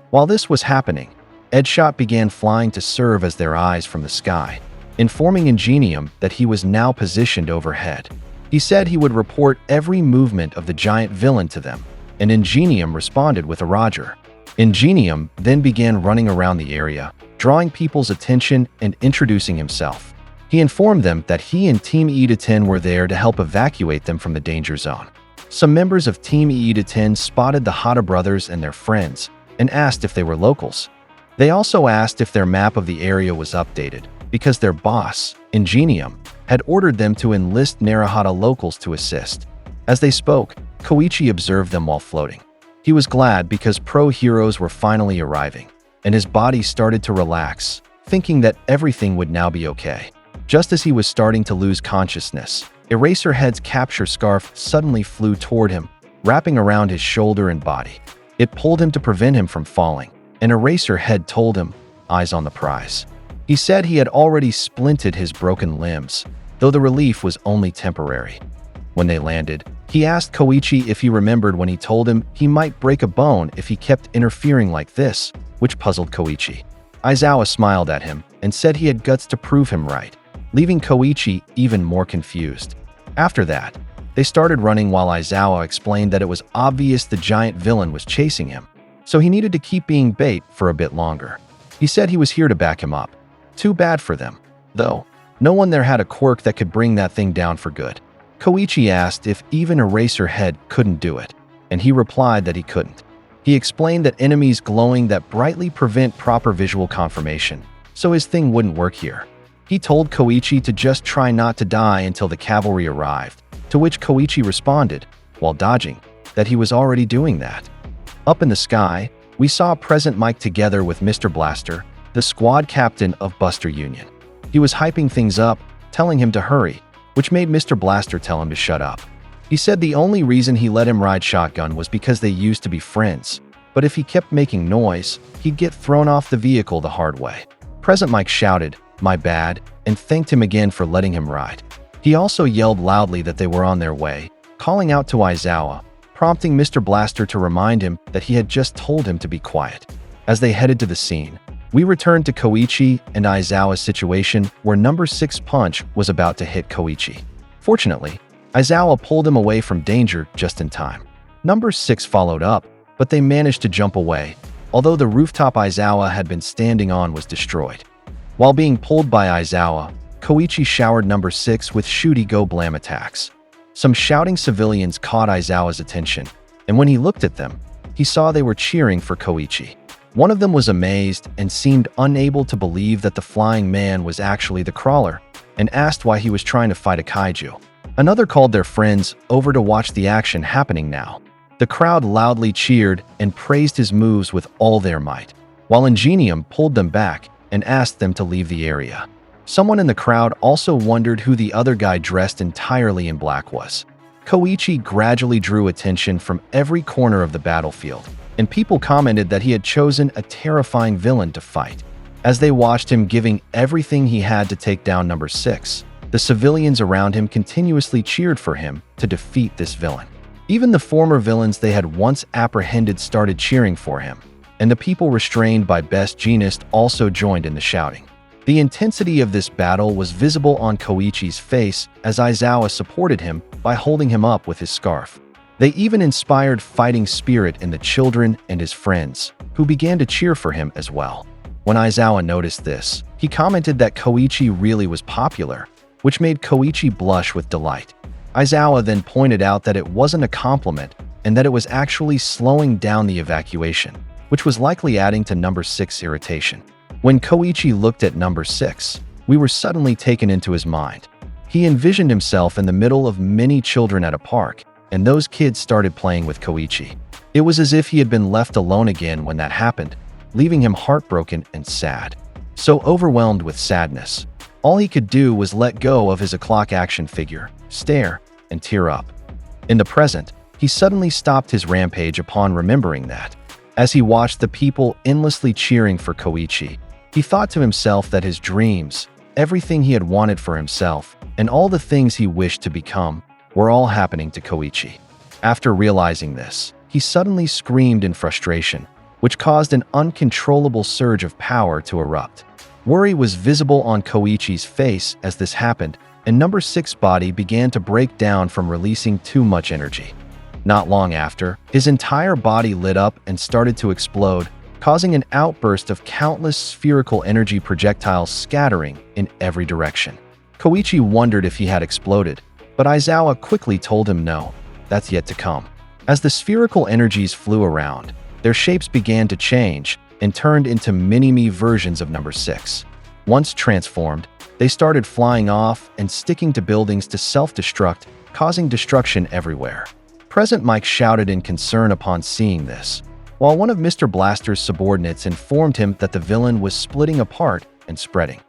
While this was happening, Edgeshot began flying to serve as their eyes from the sky, informing Ingenium that he was now positioned overhead. He said he would report every movement of the giant villain to them, and Ingenium responded with a Roger. Ingenium then began running around the area, drawing people's attention and introducing himself. He informed them that he and Team Ida-10 were there to help evacuate them from the danger zone. Some members of Team Ida-10 spotted the Hata brothers and their friends and asked if they were locals. They also asked if their map of the area was updated, because their boss, Ingenium, had ordered them to enlist Naruhata locals to assist. As they spoke, Koichi observed them while floating. He was glad because pro-heroes were finally arriving, and his body started to relax, thinking that everything would now be okay. Just as he was starting to lose consciousness, Eraserhead's capture scarf suddenly flew toward him, wrapping around his shoulder and body. It pulled him to prevent him from falling, and Eraserhead told him, "Eyes on the prize." He said he had already splinted his broken limbs, though the relief was only temporary. When they landed, he asked Koichi if he remembered when he told him he might break a bone if he kept interfering like this, which puzzled Koichi. Aizawa smiled at him and said he had guts to prove him right, leaving Koichi even more confused. After that, they started running while Aizawa explained that it was obvious the giant villain was chasing him, so he needed to keep being bait for a bit longer. He said he was here to back him up. Too bad for them, though. No one there had a quirk that could bring that thing down for good. Koichi asked if even Eraserhead couldn't do it, and he replied that he couldn't. He explained that enemies glowing that brightly prevent proper visual confirmation, so his thing wouldn't work here. He told Koichi to just try not to die until the cavalry arrived, to which Koichi responded, while dodging, that he was already doing that. Up in the sky, we saw Present Mike together with Mr. Blaster, the squad captain of Buster Union. He was hyping things up, telling him to hurry, which made Mr. Blaster tell him to shut up. He said the only reason he let him ride shotgun was because they used to be friends, but if he kept making noise, he'd get thrown off the vehicle the hard way. Present Mike shouted, "My bad," and thanked him again for letting him ride. He also yelled loudly that they were on their way, calling out to Aizawa, prompting Mr. Blaster to remind him that he had just told him to be quiet. As they headed to the scene, we returned to Koichi and Aizawa's situation where number 6 punch was about to hit Koichi. Fortunately, Aizawa pulled him away from danger just in time. Number 6 followed up, but they managed to jump away, although the rooftop Aizawa had been standing on was destroyed. While being pulled by Aizawa, Koichi showered number 6 with shooty-go blam attacks. Some shouting civilians caught Aizawa's attention, and when he looked at them, he saw they were cheering for Koichi. One of them was amazed and seemed unable to believe that the flying man was actually the crawler, and asked why he was trying to fight a kaiju. Another called their friends over to watch the action happening now. The crowd loudly cheered and praised his moves with all their might, while Ingenium pulled them back and asked them to leave the area. Someone in the crowd also wondered who the other guy dressed entirely in black was. Koichi gradually drew attention from every corner of the battlefield, and people commented that he had chosen a terrifying villain to fight. As they watched him giving everything he had to take down number 6, the civilians around him continuously cheered for him to defeat this villain. Even the former villains they had once apprehended started cheering for him, and the people restrained by Best Jeanist also joined in the shouting. The intensity of this battle was visible on Koichi's face as Aizawa supported him by holding him up with his scarf. They even inspired fighting spirit in the children and his friends, who began to cheer for him as well. When Aizawa noticed this, he commented that Koichi really was popular, which made Koichi blush with delight. Aizawa then pointed out that it wasn't a compliment and that it was actually slowing down the evacuation, which was likely adding to number 6's irritation. When Koichi looked at number 6, we were suddenly taken into his mind. He envisioned himself in the middle of many children at a park, and those kids started playing with Koichi. It was as if he had been left alone again when that happened, leaving him heartbroken and sad. So overwhelmed with sadness, all he could do was let go of his o'clock action figure, stare, and tear up. In the present, he suddenly stopped his rampage upon remembering that. As he watched the people endlessly cheering for Koichi, he thought to himself that his dreams, everything he had wanted for himself, and all the things he wished to become, were all happening to Koichi. After realizing this, he suddenly screamed in frustration, which caused an uncontrollable surge of power to erupt. Worry was visible on Koichi's face as this happened, and number 6's body began to break down from releasing too much energy. Not long after, his entire body lit up and started to explode, causing an outburst of countless spherical energy projectiles scattering in every direction. Koichi wondered if he had exploded, but Aizawa quickly told him no, that's yet to come. As the spherical energies flew around, their shapes began to change and turned into mini-me versions of number 6. Once transformed, they started flying off and sticking to buildings to self-destruct, causing destruction everywhere. Present Mike shouted in concern upon seeing this, while one of Mr. Blaster's subordinates informed him that the villain was splitting apart and spreading.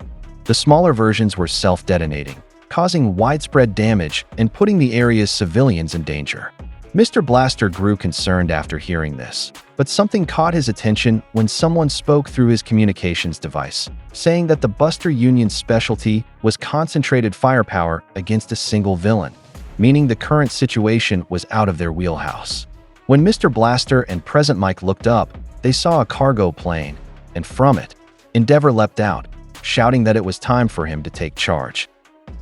The smaller versions were self-detonating, causing widespread damage and putting the area's civilians in danger. Mr. Blaster grew concerned after hearing this, but something caught his attention when someone spoke through his communications device, saying that the Buster Union's specialty was concentrated firepower against a single villain, meaning the current situation was out of their wheelhouse. When Mr. Blaster and Present Mike looked up, they saw a cargo plane, and from it, Endeavor leapt out, shouting that it was time for him to take charge.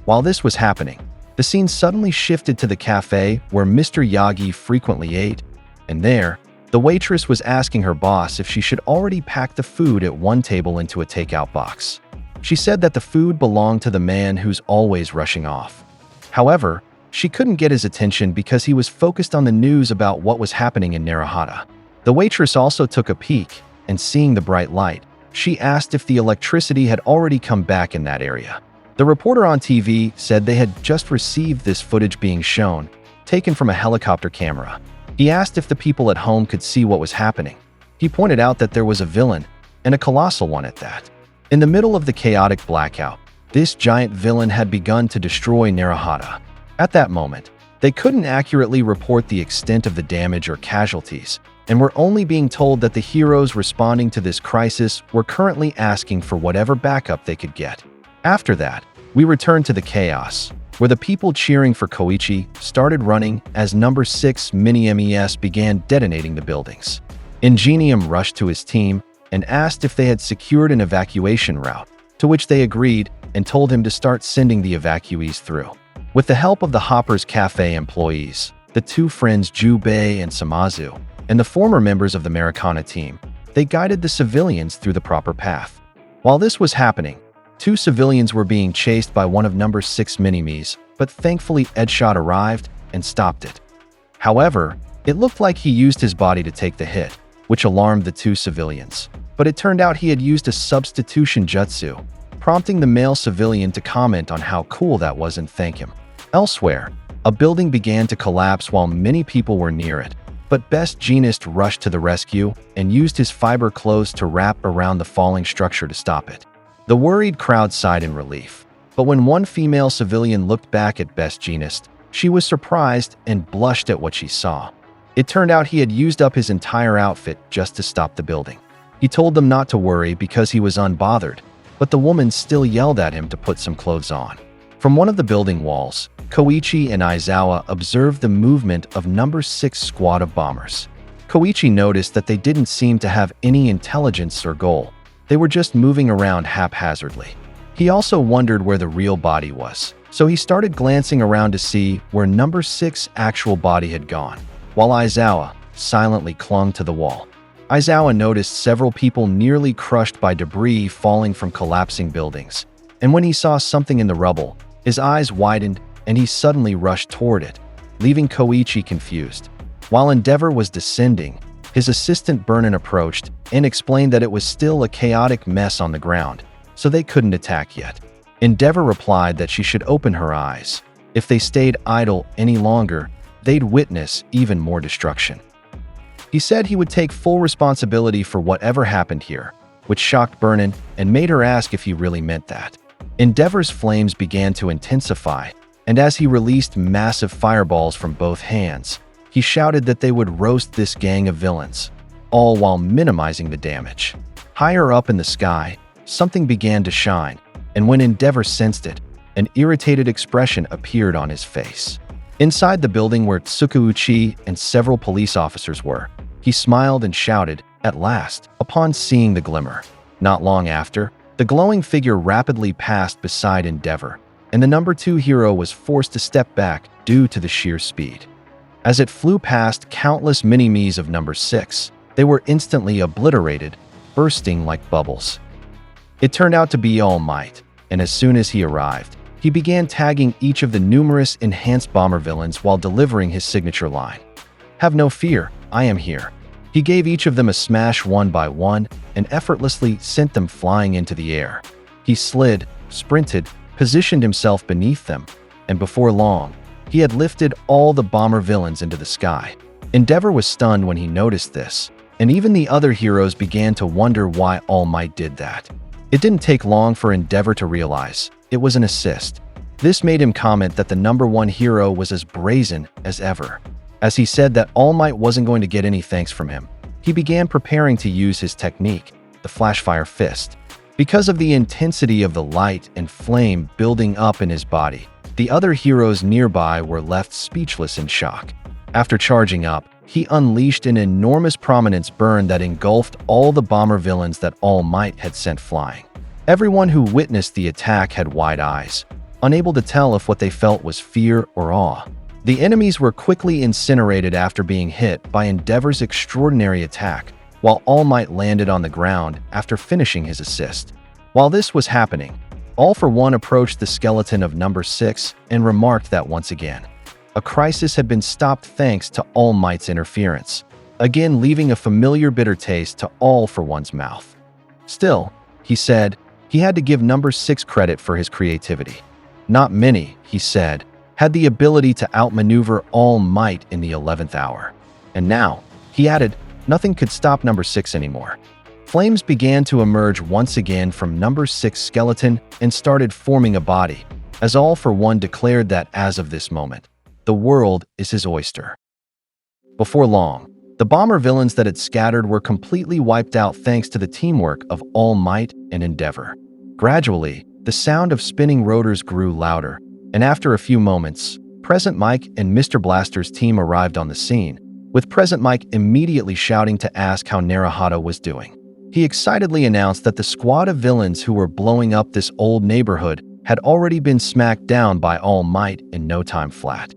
While this was happening, the scene suddenly shifted to the cafe where Mr. Yagi frequently ate, and there, The waitress was asking her boss if she should already pack the food at one table into a takeout box. She said that the food belonged to the man who's always rushing off. However, she couldn't get his attention because he was focused on the news about what was happening in Naruhata. The waitress also took a peek, and seeing the bright light, she asked if the electricity had already come back in that area. The reporter on TV said they had just received this footage being shown, taken from a helicopter camera. He asked if the people at home could see what was happening. He pointed out that there was a villain, and a colossal one at that. In the middle of the chaotic blackout, this giant villain had begun to destroy Naruhata. At that moment, they couldn't accurately report the extent of the damage or casualties, and were only being told that the heroes responding to this crisis were currently asking for whatever backup they could get. After that, we returned to the chaos, where the people cheering for Koichi started running as number 6 Mini-MES began detonating the buildings. Ingenium rushed to his team and asked if they had secured an evacuation route, to which they agreed and told him to start sending the evacuees through. With the help of the Hopper's Cafe employees, the two friends Jubei and Samazu, and the former members of the Marikana team, they guided the civilians through the proper path. While this was happening, 2 civilians were being chased by one of number 6 Mini-MEs, but thankfully Edshot arrived and stopped it. However, it looked like he used his body to take the hit, which alarmed the 2 civilians. But it turned out he had used a substitution jutsu, prompting the male civilian to comment on how cool that was and thank him. Elsewhere, a building began to collapse while many people were near it, but Best Jeanist rushed to the rescue and used his fiber clothes to wrap around the falling structure to stop it. The worried crowd sighed in relief, but when one female civilian looked back at Best Jeanist, she was surprised and blushed at what she saw. It turned out he had used up his entire outfit just to stop the building. He told them not to worry because he was unbothered, but the woman still yelled at him to put some clothes on. From one of the building walls, Koichi and Aizawa observed the movement of number 6 squad of bombers. Koichi noticed that they didn't seem to have any intelligence or goal. They were just moving around haphazardly. He also wondered where the real body was, so he started glancing around to see where number 6's actual body had gone, while Aizawa silently clung to the wall. Aizawa noticed several people nearly crushed by debris falling from collapsing buildings, and when he saw something in the rubble, his eyes widened and he suddenly rushed toward it, leaving Koichi confused. While Endeavor was descending, his assistant Burnin approached and explained that it was still a chaotic mess on the ground, so they couldn't attack yet. Endeavor replied that she should open her eyes. If they stayed idle any longer, they'd witness even more destruction. He said he would take full responsibility for whatever happened here, which shocked Burnin and made her ask if he really meant that. Endeavor's flames began to intensify, and as he released massive fireballs from both hands, he shouted that they would roast this gang of villains, all while minimizing the damage. Higher up in the sky, something began to shine, and when Endeavor sensed it, an irritated expression appeared on his face. Inside the building where Tsukauchi and several police officers were, he smiled and shouted, "At last," upon seeing the glimmer. Not long after, the glowing figure rapidly passed beside Endeavor, and the number 2 hero was forced to step back due to the sheer speed. As it flew past countless mini-me's of number 6, they were instantly obliterated, bursting like bubbles. It turned out to be All Might, and as soon as he arrived, he began tagging each of the numerous enhanced bomber villains while delivering his signature line. "Have no fear, I am here." He gave each of them a smash one by one and effortlessly sent them flying into the air. He slid, sprinted, positioned himself beneath them, and before long, he had lifted all the bomber villains into the sky. Endeavor was stunned when he noticed this, and even the other heroes began to wonder why All Might did that. It didn't take long for Endeavor to realize it was an assist. This made him comment that the number 1 hero was as brazen as ever. As he said that All Might wasn't going to get any thanks from him, he began preparing to use his technique, the Flashfire Fist. Because of the intensity of the light and flame building up in his body, the other heroes nearby were left speechless in shock. After charging up, he unleashed an enormous prominence burn that engulfed all the bomber villains that All Might had sent flying. Everyone who witnessed the attack had wide eyes, unable to tell if what they felt was fear or awe. The enemies were quickly incinerated after being hit by Endeavor's extraordinary attack, while All Might landed on the ground after finishing his assist. While this was happening, All for One approached the skeleton of number 6 and remarked that once again, a crisis had been stopped thanks to All Might's interference, again leaving a familiar bitter taste to All for One's mouth. Still, he said, he had to give number 6 credit for his creativity. Not many, he said, had the ability to outmaneuver All Might in the 11th hour. And now, he added, nothing could stop number 6 anymore. Flames began to emerge once again from number 6's skeleton and started forming a body, as All for One declared that as of this moment, the world is his oyster. Before long, the bomber villains that had scattered were completely wiped out thanks to the teamwork of All Might and Endeavor. Gradually, the sound of spinning rotors grew louder, and after a few moments, Present Mike and Mr. Blaster's team arrived on the scene, with Present Mike immediately shouting to ask how Naruhata was doing. He excitedly announced that the squad of villains who were blowing up this old neighborhood had already been smacked down by All Might in no time flat.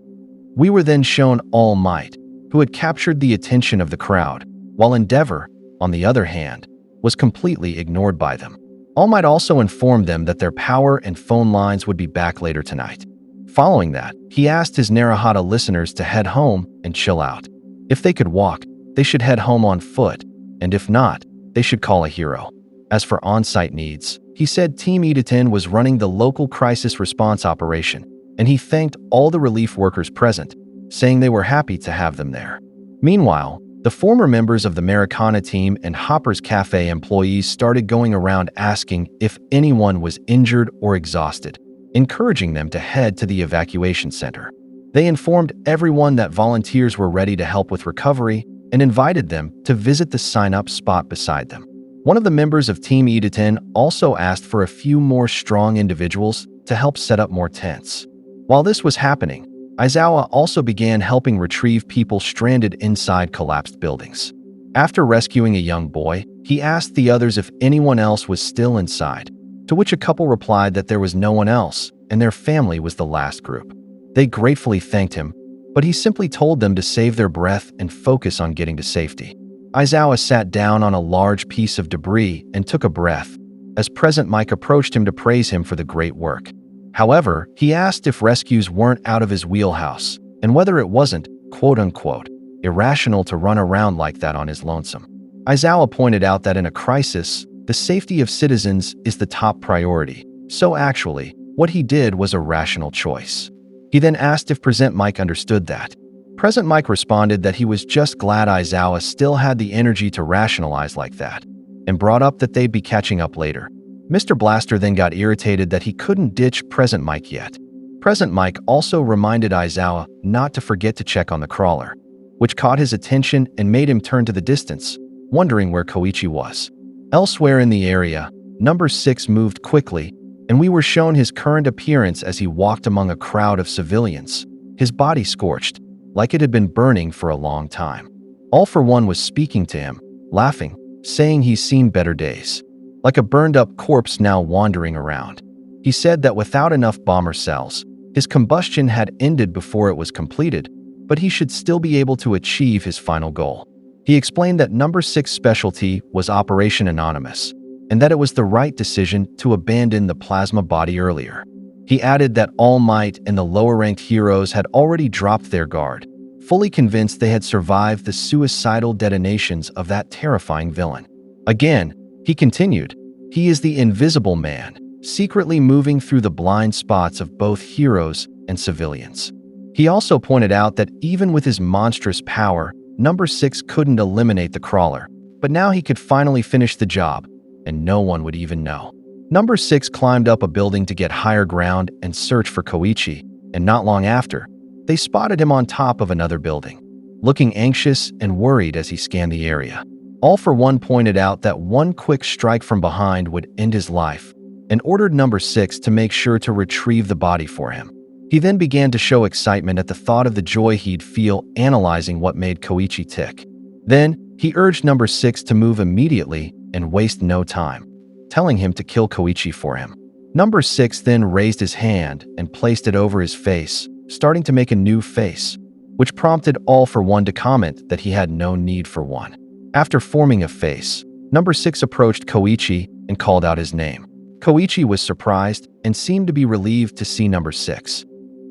We were then shown All Might, who had captured the attention of the crowd, while Endeavor, on the other hand, was completely ignored by them. All Might also informed them that their power and phone lines would be back later tonight. Following that, he asked his Naruhata listeners to head home and chill out. If they could walk, they should head home on foot, and if not, they should call a hero. As for on-site needs, he said Team Oniii-Chan was running the local crisis response operation, and he thanked all the relief workers present, saying they were happy to have them there. Meanwhile, the former members of the Americana team and Hopper's Cafe employees started going around asking if anyone was injured or exhausted, encouraging them to head to the evacuation center. They informed everyone that volunteers were ready to help with recovery and invited them to visit the sign-up spot beside them. One of the members of Team Oniii-Chan also asked for a few more strong individuals to help set up more tents. While this was happening, Aizawa also began helping retrieve people stranded inside collapsed buildings. After rescuing a young boy, he asked the others if anyone else was still inside, to which a couple replied that there was no one else and their family was the last group. They gratefully thanked him, but he simply told them to save their breath and focus on getting to safety. Aizawa sat down on a large piece of debris and took a breath, as Present Mike approached him to praise him for the great work. However, he asked if rescues weren't out of his wheelhouse, and whether it wasn't, quote-unquote, irrational to run around like that on his lonesome. Aizawa pointed out that in a crisis, the safety of citizens is the top priority, so actually, what he did was a rational choice. He then asked if Present Mike understood that. Present Mike responded that he was just glad Aizawa still had the energy to rationalize like that, and brought up that they'd be catching up later. Mr. Blaster then got irritated that he couldn't ditch Present Mike yet. Present Mike also reminded Aizawa not to forget to check on the crawler, which caught his attention and made him turn to the distance, wondering where Koichi was. Elsewhere in the area, number 6 moved quickly, and we were shown his current appearance as he walked among a crowd of civilians, his body scorched, like it had been burning for a long time. All for One was speaking to him, laughing, saying he's seen better days. Like a burned-up corpse now wandering around. He said that without enough bomber cells, his combustion had ended before it was completed, but he should still be able to achieve his final goal. He explained that number 6's specialty was Operation Anonymous, and that it was the right decision to abandon the plasma body earlier. He added that All Might and the lower-ranked heroes had already dropped their guard, fully convinced they had survived the suicidal detonations of that terrifying villain. Again, he continued, he is the invisible man, secretly moving through the blind spots of both heroes and civilians. He also pointed out that even with his monstrous power, number 6 couldn't eliminate the crawler, but now he could finally finish the job, and no one would even know. Number 6 climbed up a building to get higher ground and search for Koichi, and not long after, they spotted him on top of another building, looking anxious and worried as he scanned the area. All for One pointed out that one quick strike from behind would end his life, and ordered number 6 to make sure to retrieve the body for him. He then began to show excitement at the thought of the joy he'd feel analyzing what made Koichi tick. Then, he urged number 6 to move immediately and waste no time, telling him to kill Koichi for him. Number 6 then raised his hand and placed it over his face, starting to make a new face, which prompted All for One to comment that he had no need for one. After forming a face, number 6 approached Koichi and called out his name. Koichi was surprised and seemed to be relieved to see number 6.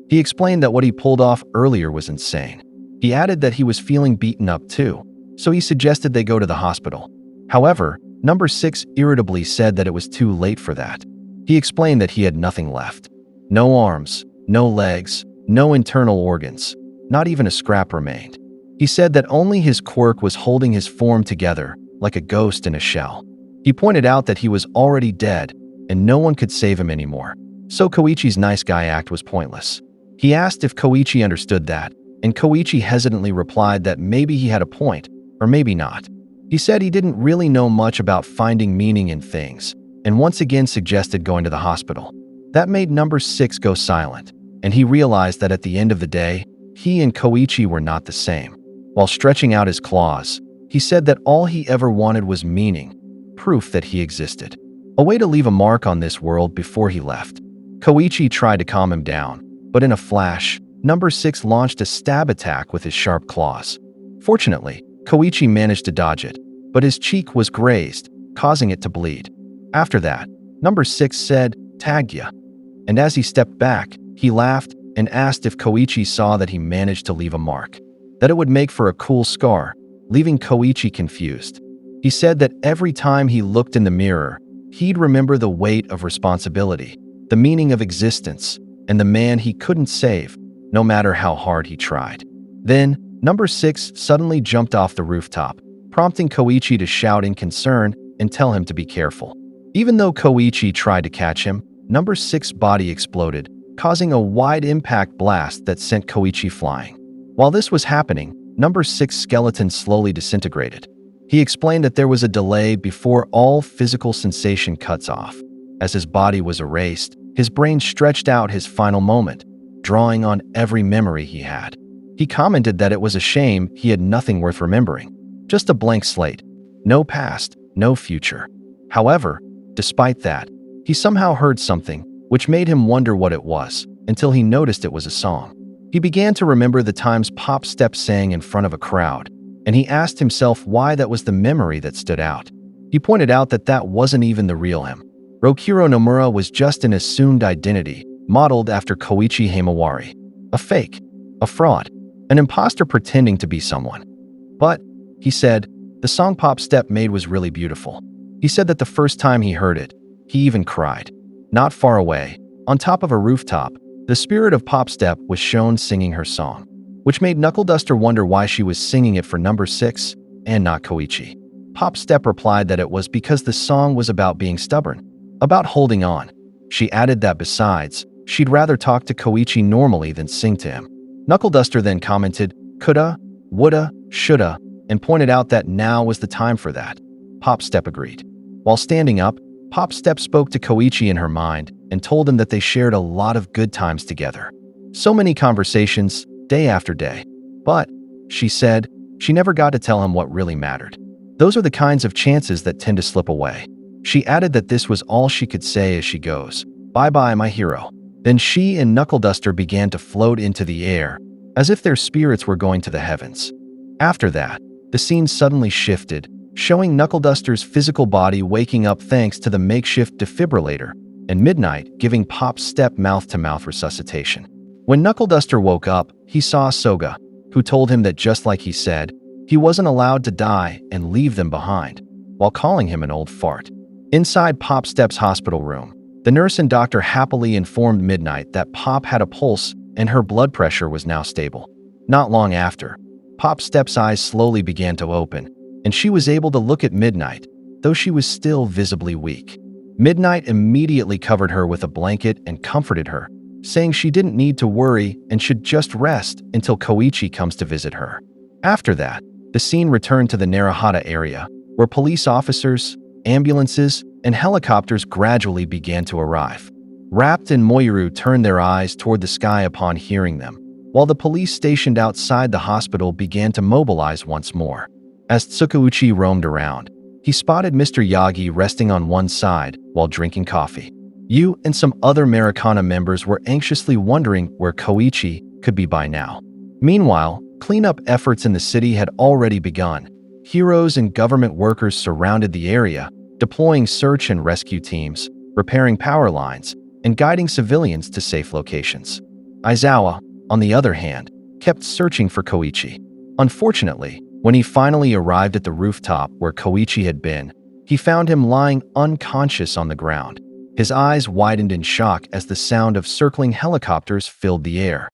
He explained that what he pulled off earlier was insane. He added that he was feeling beaten up too, so he suggested they go to the hospital. However, number 6 irritably said that it was too late for that. He explained that he had nothing left. No arms, no legs, no internal organs, not even a scrap remained. He said that only his quirk was holding his form together, like a ghost in a shell. He pointed out that he was already dead, and no one could save him anymore. So Koichi's nice guy act was pointless. He asked if Koichi understood that, and Koichi hesitantly replied that maybe he had a point, or maybe not. He said he didn't really know much about finding meaning in things, and once again suggested going to the hospital. That made number 6 go silent, and he realized that at the end of the day, he and Koichi were not the same. While stretching out his claws, he said that all he ever wanted was meaning, proof that he existed. A way to leave a mark on this world before he left. Koichi tried to calm him down, but in a flash, number 6 launched a stab attack with his sharp claws. Fortunately, Koichi managed to dodge it, but his cheek was grazed, causing it to bleed. After that, number 6 said, "Tagged ya." And as he stepped back, he laughed and asked if Koichi saw that he managed to leave a mark, that it would make for a cool scar, leaving Koichi confused. He said that every time he looked in the mirror, he'd remember the weight of responsibility, the meaning of existence, and the man he couldn't save, no matter how hard he tried. Then, number 6 suddenly jumped off the rooftop, prompting Koichi to shout in concern and tell him to be careful. Even though Koichi tried to catch him, number 6's body exploded, causing a wide impact blast that sent Koichi flying. While this was happening, number 6's skeleton slowly disintegrated. He explained that there was a delay before all physical sensation cuts off. As his body was erased, his brain stretched out his final moment, drawing on every memory he had. He commented that it was a shame he had nothing worth remembering. Just a blank slate. No past, no future. However, despite that, he somehow heard something, which made him wonder what it was, until he noticed it was a song. He began to remember the times Pop Step sang in front of a crowd, and he asked himself why that was the memory that stood out. He pointed out that that wasn't even the real him. Rokuro Nomura was just an assumed identity, modeled after Koichi Himawari. A fake, a fraud, an imposter pretending to be someone. But, he said, the song Pop Step made was really beautiful. He said that the first time he heard it, he even cried. Not far away, on top of a rooftop, the spirit of Pop Step was shown singing her song, which made Knuckle Duster wonder why she was singing it for number 6 and not Koichi. Pop Step replied that it was because the song was about being stubborn, about holding on. She added that besides, she'd rather talk to Koichi normally than sing to him. Knuckle Duster then commented, coulda, woulda, shoulda, and pointed out that now was the time for that. Pop Step agreed. While standing up, Pop Step spoke to Koichi in her mind and told him that they shared a lot of good times together. So many conversations, day after day. But, she said, she never got to tell him what really mattered. Those are the kinds of chances that tend to slip away. She added that this was all she could say as she goes, "Bye-bye, my hero." Then she and Knuckle Duster began to float into the air, as if their spirits were going to the heavens. After that, the scene suddenly shifted, showing Knuckle Duster's physical body waking up thanks to the makeshift defibrillator, and Midnight giving Pop Step mouth-to-mouth resuscitation. When Knuckle Duster woke up, he saw Soga, who told him that just like he said, he wasn't allowed to die and leave them behind, while calling him an old fart. Inside Pop Step's hospital room, the nurse and doctor happily informed Midnight that Pop had a pulse and her blood pressure was now stable. Not long after, Pop Step's eyes slowly began to open, and she was able to look at Midnight, though she was still visibly weak. Midnight immediately covered her with a blanket and comforted her, saying she didn't need to worry and should just rest until Koichi comes to visit her. After that, the scene returned to the Naruhata area, where police officers, ambulances, and helicopters gradually began to arrive. Rapt and Moiru turned their eyes toward the sky upon hearing them, while the police stationed outside the hospital began to mobilize once more. As Tsukauchi roamed around, he spotted Mr. Yagi resting on one side while drinking coffee. Yu and some other Marikana members were anxiously wondering where Koichi could be by now. Meanwhile, cleanup efforts in the city had already begun. Heroes and government workers surrounded the area, deploying search and rescue teams, repairing power lines, and guiding civilians to safe locations. Aizawa, on the other hand, kept searching for Koichi. Unfortunately, when he finally arrived at the rooftop where Koichi had been, he found him lying unconscious on the ground. His eyes widened in shock as the sound of circling helicopters filled the air.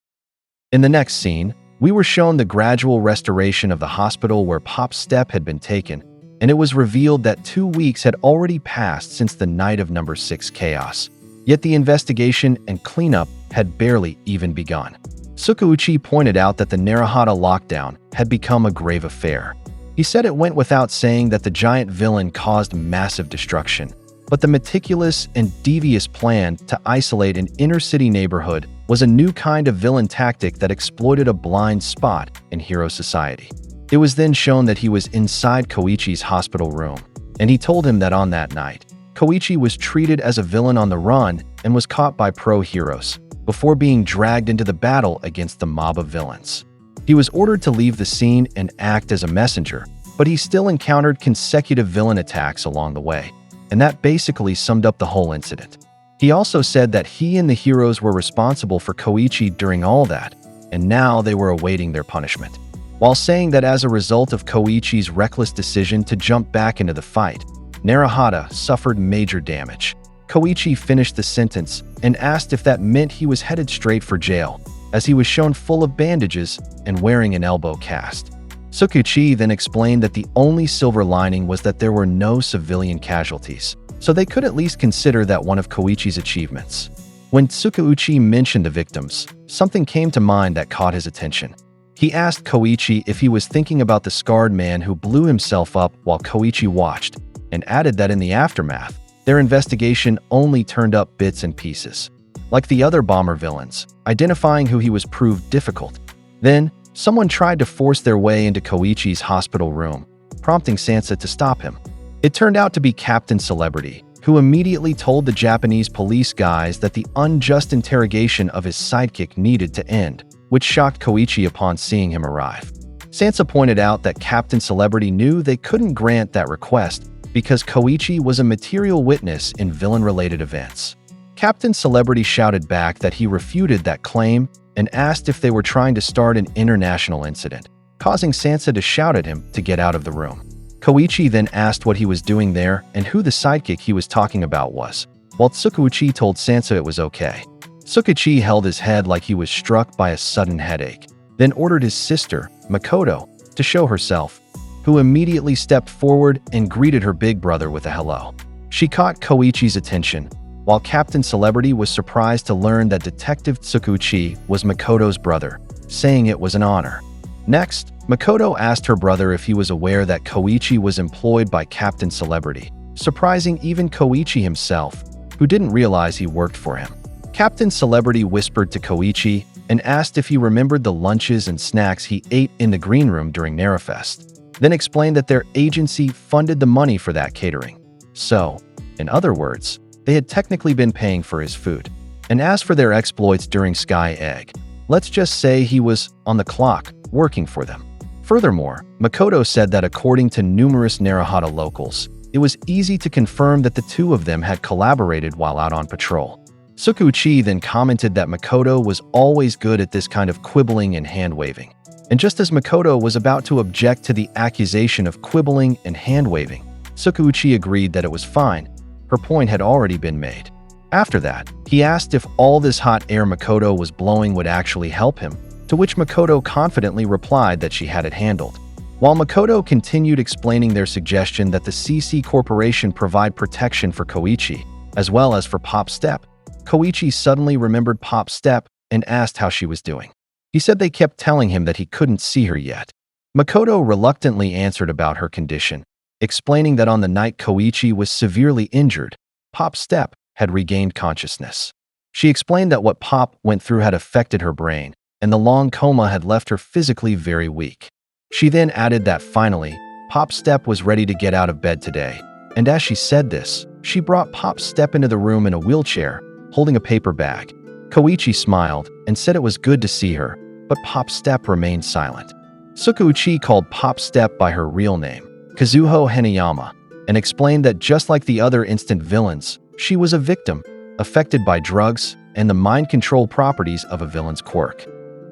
In the next scene, we were shown the gradual restoration of the hospital where Pop's step had been taken, and it was revealed that 2 weeks had already passed since the night of number 6 chaos. Yet the investigation and cleanup had barely even begun. Tsukauchi pointed out that the Naruhata lockdown had become a grave affair. He said it went without saying that the giant villain caused massive destruction, but the meticulous and devious plan to isolate an inner-city neighborhood was a new kind of villain tactic that exploited a blind spot in hero society. It was then shown that he was inside Koichi's hospital room, and he told him that on that night, Koichi was treated as a villain on the run and was caught by pro-heroes, before being dragged into the battle against the mob of villains. He was ordered to leave the scene and act as a messenger, but he still encountered consecutive villain attacks along the way, and that basically summed up the whole incident. He also said that he and the heroes were responsible for Koichi during all that, and now they were awaiting their punishment. While saying that as a result of Koichi's reckless decision to jump back into the fight, Naruhata suffered major damage. Koichi finished the sentence and asked if that meant he was headed straight for jail, as he was shown full of bandages and wearing an elbow cast. Tsukauchi then explained that the only silver lining was that there were no civilian casualties, so they could at least consider that one of Koichi's achievements. When Tsukauchi mentioned the victims, something came to mind that caught his attention. He asked Koichi if he was thinking about the scarred man who blew himself up while Koichi watched, and added that in the aftermath, their investigation only turned up bits and pieces. Like the other bomber villains, identifying who he was proved difficult. Then, someone tried to force their way into Koichi's hospital room, prompting Sansa to stop him. It turned out to be Captain Celebrity, who immediately told the Japanese police guys that the unjust interrogation of his sidekick needed to end, which shocked Koichi upon seeing him arrive. Sansa pointed out that Captain Celebrity knew they couldn't grant that request because Koichi was a material witness in villain-related events. Captain Celebrity shouted back that he refuted that claim and asked if they were trying to start an international incident, causing Sansa to shout at him to get out of the room. Koichi then asked what he was doing there and who the sidekick he was talking about was, while Tsukauchi told Sansa it was okay. Tsukauchi held his head like he was struck by a sudden headache, then ordered his sister, Makoto, to show herself, who immediately stepped forward and greeted her big brother with a hello. She caught Koichi's attention, while Captain Celebrity was surprised to learn that Detective Tsukauchi was Makoto's brother, saying it was an honor. Next, Makoto asked her brother if he was aware that Koichi was employed by Captain Celebrity, surprising even Koichi himself, who didn't realize he worked for him. Captain Celebrity whispered to Koichi and asked if he remembered the lunches and snacks he ate in the green room during Narufest, then explained that their agency funded the money for that catering. So, in other words, they had technically been paying for his food. And as for their exploits during Sky Egg, let's just say he was on the clock, working for them. Furthermore, Makoto said that according to numerous Naruhata locals, it was easy to confirm that the two of them had collaborated while out on patrol. Tsukauchi then commented that Makoto was always good at this kind of quibbling and hand-waving. And just as Makoto was about to object to the accusation of quibbling and hand-waving, Tsukauchi agreed that it was fine. Her point had already been made. After that, he asked if all this hot air Makoto was blowing would actually help him, to which Makoto confidently replied that she had it handled. While Makoto continued explaining their suggestion that the CC Corporation provide protection for Koichi, as well as for Pop Step, Koichi suddenly remembered Pop Step and asked how she was doing. He said they kept telling him that he couldn't see her yet. Makoto reluctantly answered about her condition, explaining that on the night Koichi was severely injured, Pop Step had regained consciousness. She explained that what Pop went through had affected her brain, and the long coma had left her physically very weak. She then added that finally, Pop Step was ready to get out of bed today, and as she said this, she brought Pop Step into the room in a wheelchair, holding a paper bag. Koichi smiled and said it was good to see her, but Pop Step remained silent. Sukuuchi called Pop Step by her real name, Kazuho Henayama, and explained that just like the other instant villains, she was a victim, affected by drugs and the mind control properties of a villain's quirk.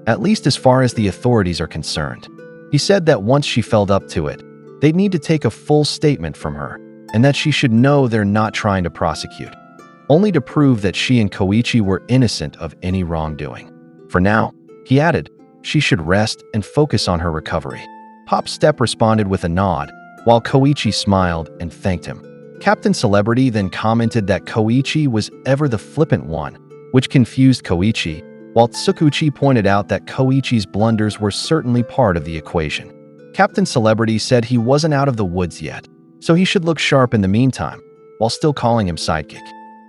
At least as far as the authorities are concerned. He said that once she felt up to it, they'd need to take a full statement from her, and that she should know they're not trying to prosecute, only to prove that she and Koichi were innocent of any wrongdoing. For now, he added, she should rest and focus on her recovery. Pop Step responded with a nod, while Koichi smiled and thanked him. Captain Celebrity then commented that Koichi was ever the flippant one, which confused Koichi, while Tsukuchi pointed out that Koichi's blunders were certainly part of the equation. Captain Celebrity said he wasn't out of the woods yet, so he should look sharp in the meantime, while still calling him sidekick.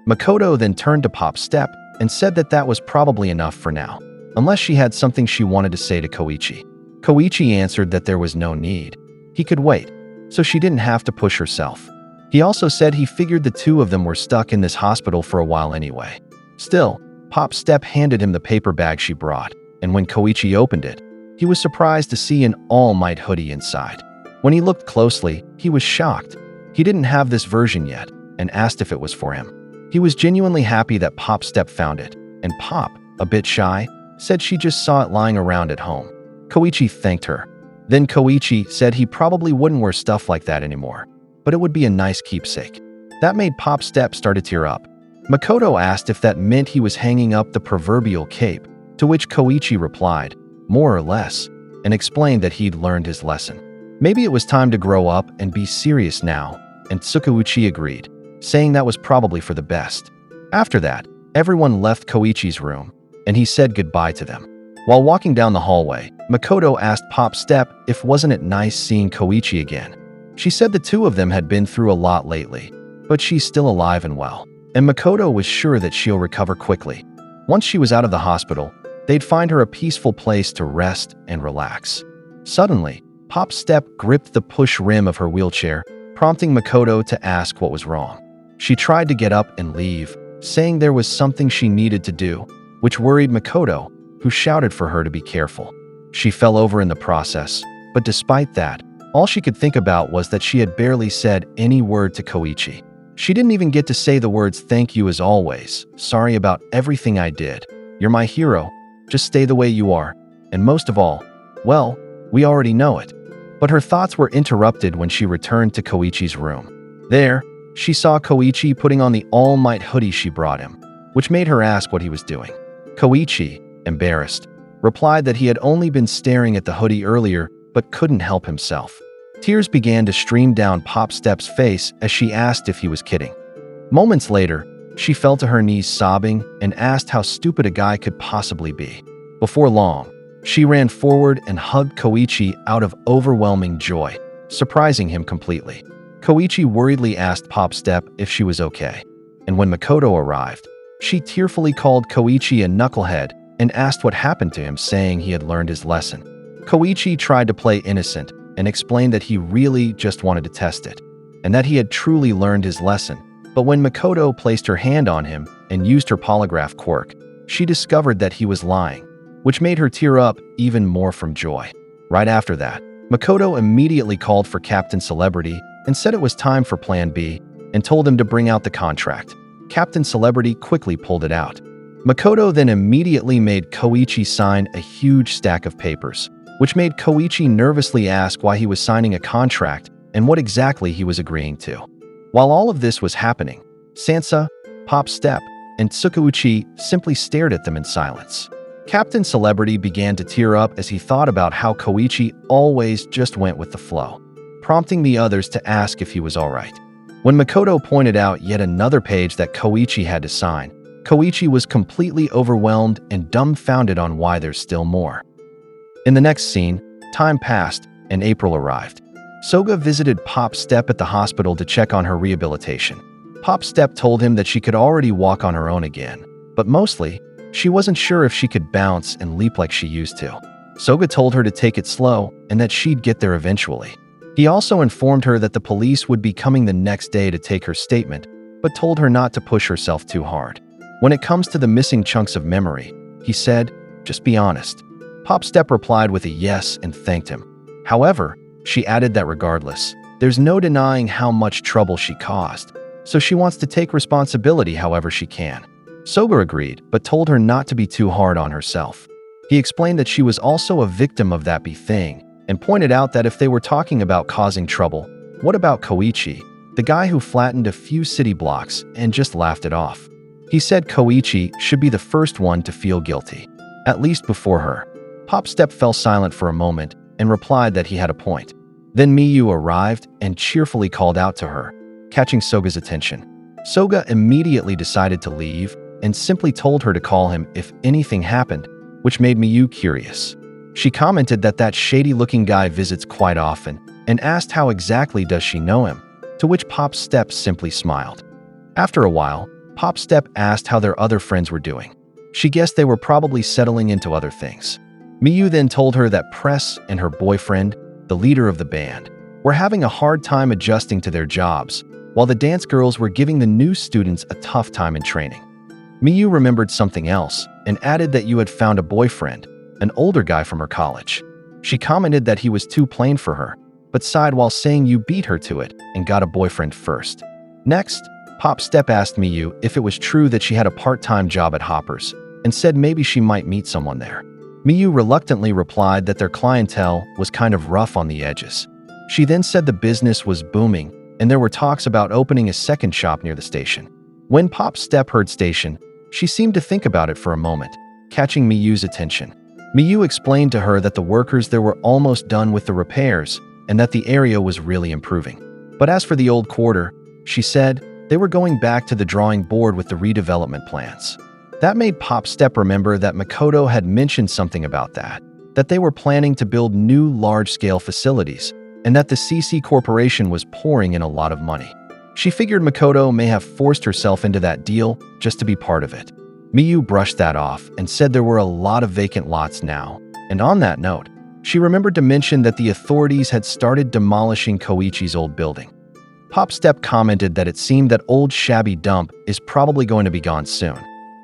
Makoto then turned to Pop Step and said that that was probably enough for now, unless she had something she wanted to say to Koichi. Koichi answered that there was no need. He could wait, so she didn't have to push herself. He also said he figured the two of them were stuck in this hospital for a while anyway. Still, Pop Step handed him the paper bag she brought, and when Koichi opened it, he was surprised to see an All Might hoodie inside. When he looked closely, he was shocked. He didn't have this version yet, and asked if it was for him. He was genuinely happy that Pop Step found it, and Pop, a bit shy, said she just saw it lying around at home. Koichi thanked her. Then Koichi said he probably wouldn't wear stuff like that anymore, but it would be a nice keepsake. That made Pop Step start to tear up. Makoto asked if that meant he was hanging up the proverbial cape, to which Koichi replied, more or less, and explained that he'd learned his lesson. Maybe it was time to grow up and be serious now, and Tsukuuchi agreed, saying that was probably for the best. After that, everyone left Koichi's room, and he said goodbye to them. While walking down the hallway, Makoto asked Pop Step if wasn't it nice seeing Koichi again. She said the two of them had been through a lot lately, but she's still alive and well, and Makoto was sure that she'll recover quickly. Once she was out of the hospital, they'd find her a peaceful place to rest and relax. Suddenly, Pop Step gripped the push rim of her wheelchair, prompting Makoto to ask what was wrong. She tried to get up and leave, saying there was something she needed to do, which worried Makoto, who shouted for her to be careful. She fell over in the process, but despite that, all she could think about was that she had barely said any word to Koichi. She didn't even get to say the words thank you as always, sorry about everything I did, you're my hero, just stay the way you are, and most of all, well, we already know it. But her thoughts were interrupted when she returned to Koichi's room. There, she saw Koichi putting on the All Might hoodie she brought him, which made her ask what he was doing. Koichi, embarrassed, replied that he had only been staring at the hoodie earlier but couldn't help himself. Tears began to stream down Pop Step's face as she asked if he was kidding. Moments later, she fell to her knees sobbing and asked how stupid a guy could possibly be. Before long, she ran forward and hugged Koichi out of overwhelming joy, surprising him completely. Koichi worriedly asked Pop Step if she was okay, and when Makoto arrived, she tearfully called Koichi a knucklehead and asked what happened to him, saying he had learned his lesson. Koichi tried to play innocent and explained that he really just wanted to test it, and that he had truly learned his lesson. But when Makoto placed her hand on him and used her polygraph quirk, she discovered that he was lying, which made her tear up even more from joy. Right after that, Makoto immediately called for Captain Celebrity and said it was time for Plan B and told him to bring out the contract. Captain Celebrity quickly pulled it out. Makoto then immediately made Koichi sign a huge stack of papers, which made Koichi nervously ask why he was signing a contract and what exactly he was agreeing to. While all of this was happening, Sansa, Pop Step, and Tsukuuchi simply stared at them in silence. Captain Celebrity began to tear up as he thought about how Koichi always just went with the flow, prompting the others to ask if he was alright. When Makoto pointed out yet another page that Koichi had to sign, Koichi was completely overwhelmed and dumbfounded on why there's still more. In the next scene, time passed and April arrived. Soga visited Pop Step at the hospital to check on her rehabilitation. Pop Step told him that she could already walk on her own again, but mostly, she wasn't sure if she could bounce and leap like she used to. Soga told her to take it slow and that she'd get there eventually. He also informed her that the police would be coming the next day to take her statement, but told her not to push herself too hard. When it comes to the missing chunks of memory, he said, just be honest. Pop Step replied with a yes and thanked him. However, she added that regardless, there's no denying how much trouble she caused, so she wants to take responsibility however she can. Soga agreed, but told her not to be too hard on herself. He explained that she was also a victim of that thing, and pointed out that if they were talking about causing trouble, what about Koichi, the guy who flattened a few city blocks and just laughed it off? He said Koichi should be the first one to feel guilty, at least before her. Pop Step fell silent for a moment and replied that he had a point. Then Miyu arrived and cheerfully called out to her, catching Soga's attention. Soga immediately decided to leave and simply told her to call him if anything happened, which made Miyu curious. She commented that shady-looking guy visits quite often and asked how exactly does she know him, to which Pop Step simply smiled. After a while, Pop Step asked how their other friends were doing. She guessed they were probably settling into other things. Miyu then told her that Press and her boyfriend, the leader of the band, were having a hard time adjusting to their jobs, while the dance girls were giving the new students a tough time in training. Miyu remembered something else and added that you had found a boyfriend, an older guy from her college. She commented that he was too plain for her, but sighed while saying you beat her to it and got a boyfriend first. Next, Pop Step asked Miyu if it was true that she had a part-time job at Hopper's and said maybe she might meet someone there. Miyu reluctantly replied that their clientele was kind of rough on the edges. She then said the business was booming and there were talks about opening a second shop near the station. When Pop Step heard station, she seemed to think about it for a moment, catching Miyu's attention. Miyu explained to her that the workers there were almost done with the repairs and that the area was really improving. But as for the old quarter, she said they were going back to the drawing board with the redevelopment plans. That made Pop Step remember that Makoto had mentioned something about that they were planning to build new large-scale facilities, and that the CC Corporation was pouring in a lot of money. She figured Makoto may have forced herself into that deal just to be part of it. Miyu brushed that off and said there were a lot of vacant lots now, and on that note, she remembered to mention that the authorities had started demolishing Koichi's old building. Pop Step commented that it seemed that old shabby dump is probably going to be gone soon.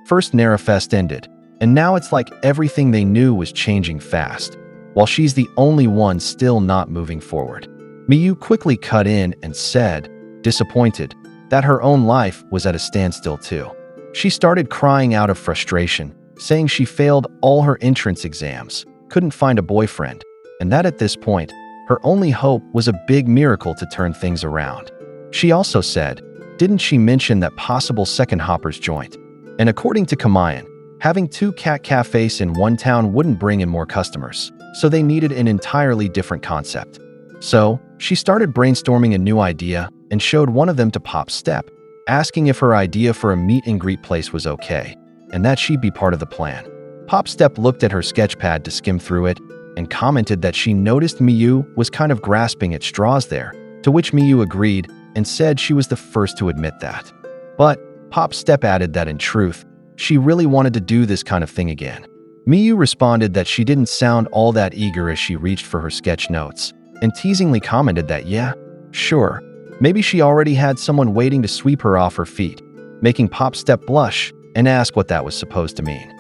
First Narafest ended, and now it's like everything they knew was changing fast, while she's the only one still not moving forward. Miyu quickly cut in and said, disappointed, that her own life was at a standstill too. She started crying out of frustration, saying she failed all her entrance exams, couldn't find a boyfriend, and that at this point, her only hope was a big miracle to turn things around. She also said, didn't she mention that possible second Hopper's joint? And according to Kamayan, having two cat cafes in one town wouldn't bring in more customers, so they needed an entirely different concept. So, she started brainstorming a new idea and showed one of them to Pop Step, asking if her idea for a meet and greet place was okay, and that she'd be part of the plan. Pop Step looked at her sketchpad to skim through it and commented that she noticed Miyu was kind of grasping at straws there, to which Miyu agreed and said she was the first to admit that. But Pop Step added that in truth, she really wanted to do this kind of thing again. Miyu responded that she didn't sound all that eager as she reached for her sketch notes, and teasingly commented that yeah, sure, maybe she already had someone waiting to sweep her off her feet, making Pop Step blush and ask what that was supposed to mean.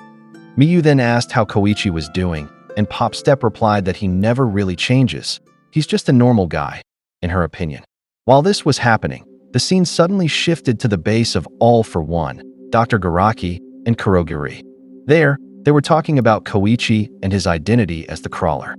Miyu then asked how Koichi was doing, and Pop Step replied that he never really changes. He's just a normal guy, in her opinion. While this was happening, the scene suddenly shifted to the base of All for One, Dr. Garaki, and Kurogiri. There, they were talking about Koichi and his identity as the Crawler.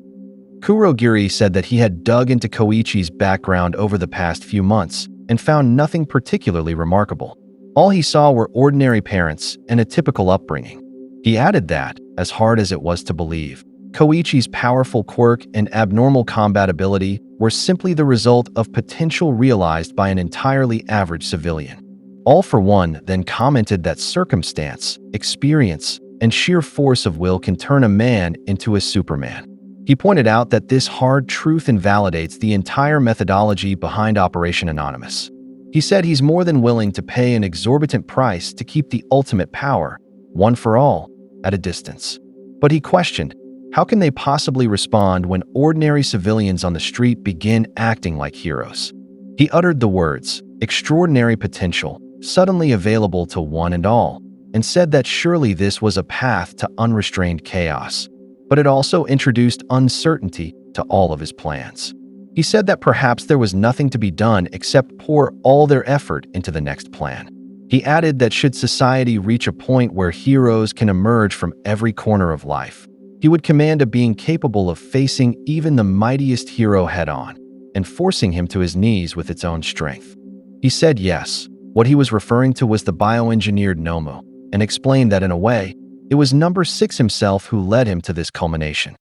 Kurogiri said that he had dug into Koichi's background over the past few months and found nothing particularly remarkable. All he saw were ordinary parents and a typical upbringing. He added that, as hard as it was to believe, Koichi's powerful quirk and abnormal combat ability were simply the result of potential realized by an entirely average civilian. All for One then commented that circumstance, experience, and sheer force of will can turn a man into a Superman. He pointed out that this hard truth invalidates the entire methodology behind Operation Anonymous. He said he's more than willing to pay an exorbitant price to keep the ultimate power, one for all, at a distance. But he questioned, how can they possibly respond when ordinary civilians on the street begin acting like heroes? He uttered the words, extraordinary potential, suddenly available to one and all, and said that surely this was a path to unrestrained chaos. But it also introduced uncertainty to all of his plans. He said that perhaps there was nothing to be done except pour all their effort into the next plan. He added that should society reach a point where heroes can emerge from every corner of life, he would command a being capable of facing even the mightiest hero head-on and forcing him to his knees with its own strength. He said yes, what he was referring to was the bioengineered Nomu, and explained that in a way, it was number 6 himself who led him to this culmination.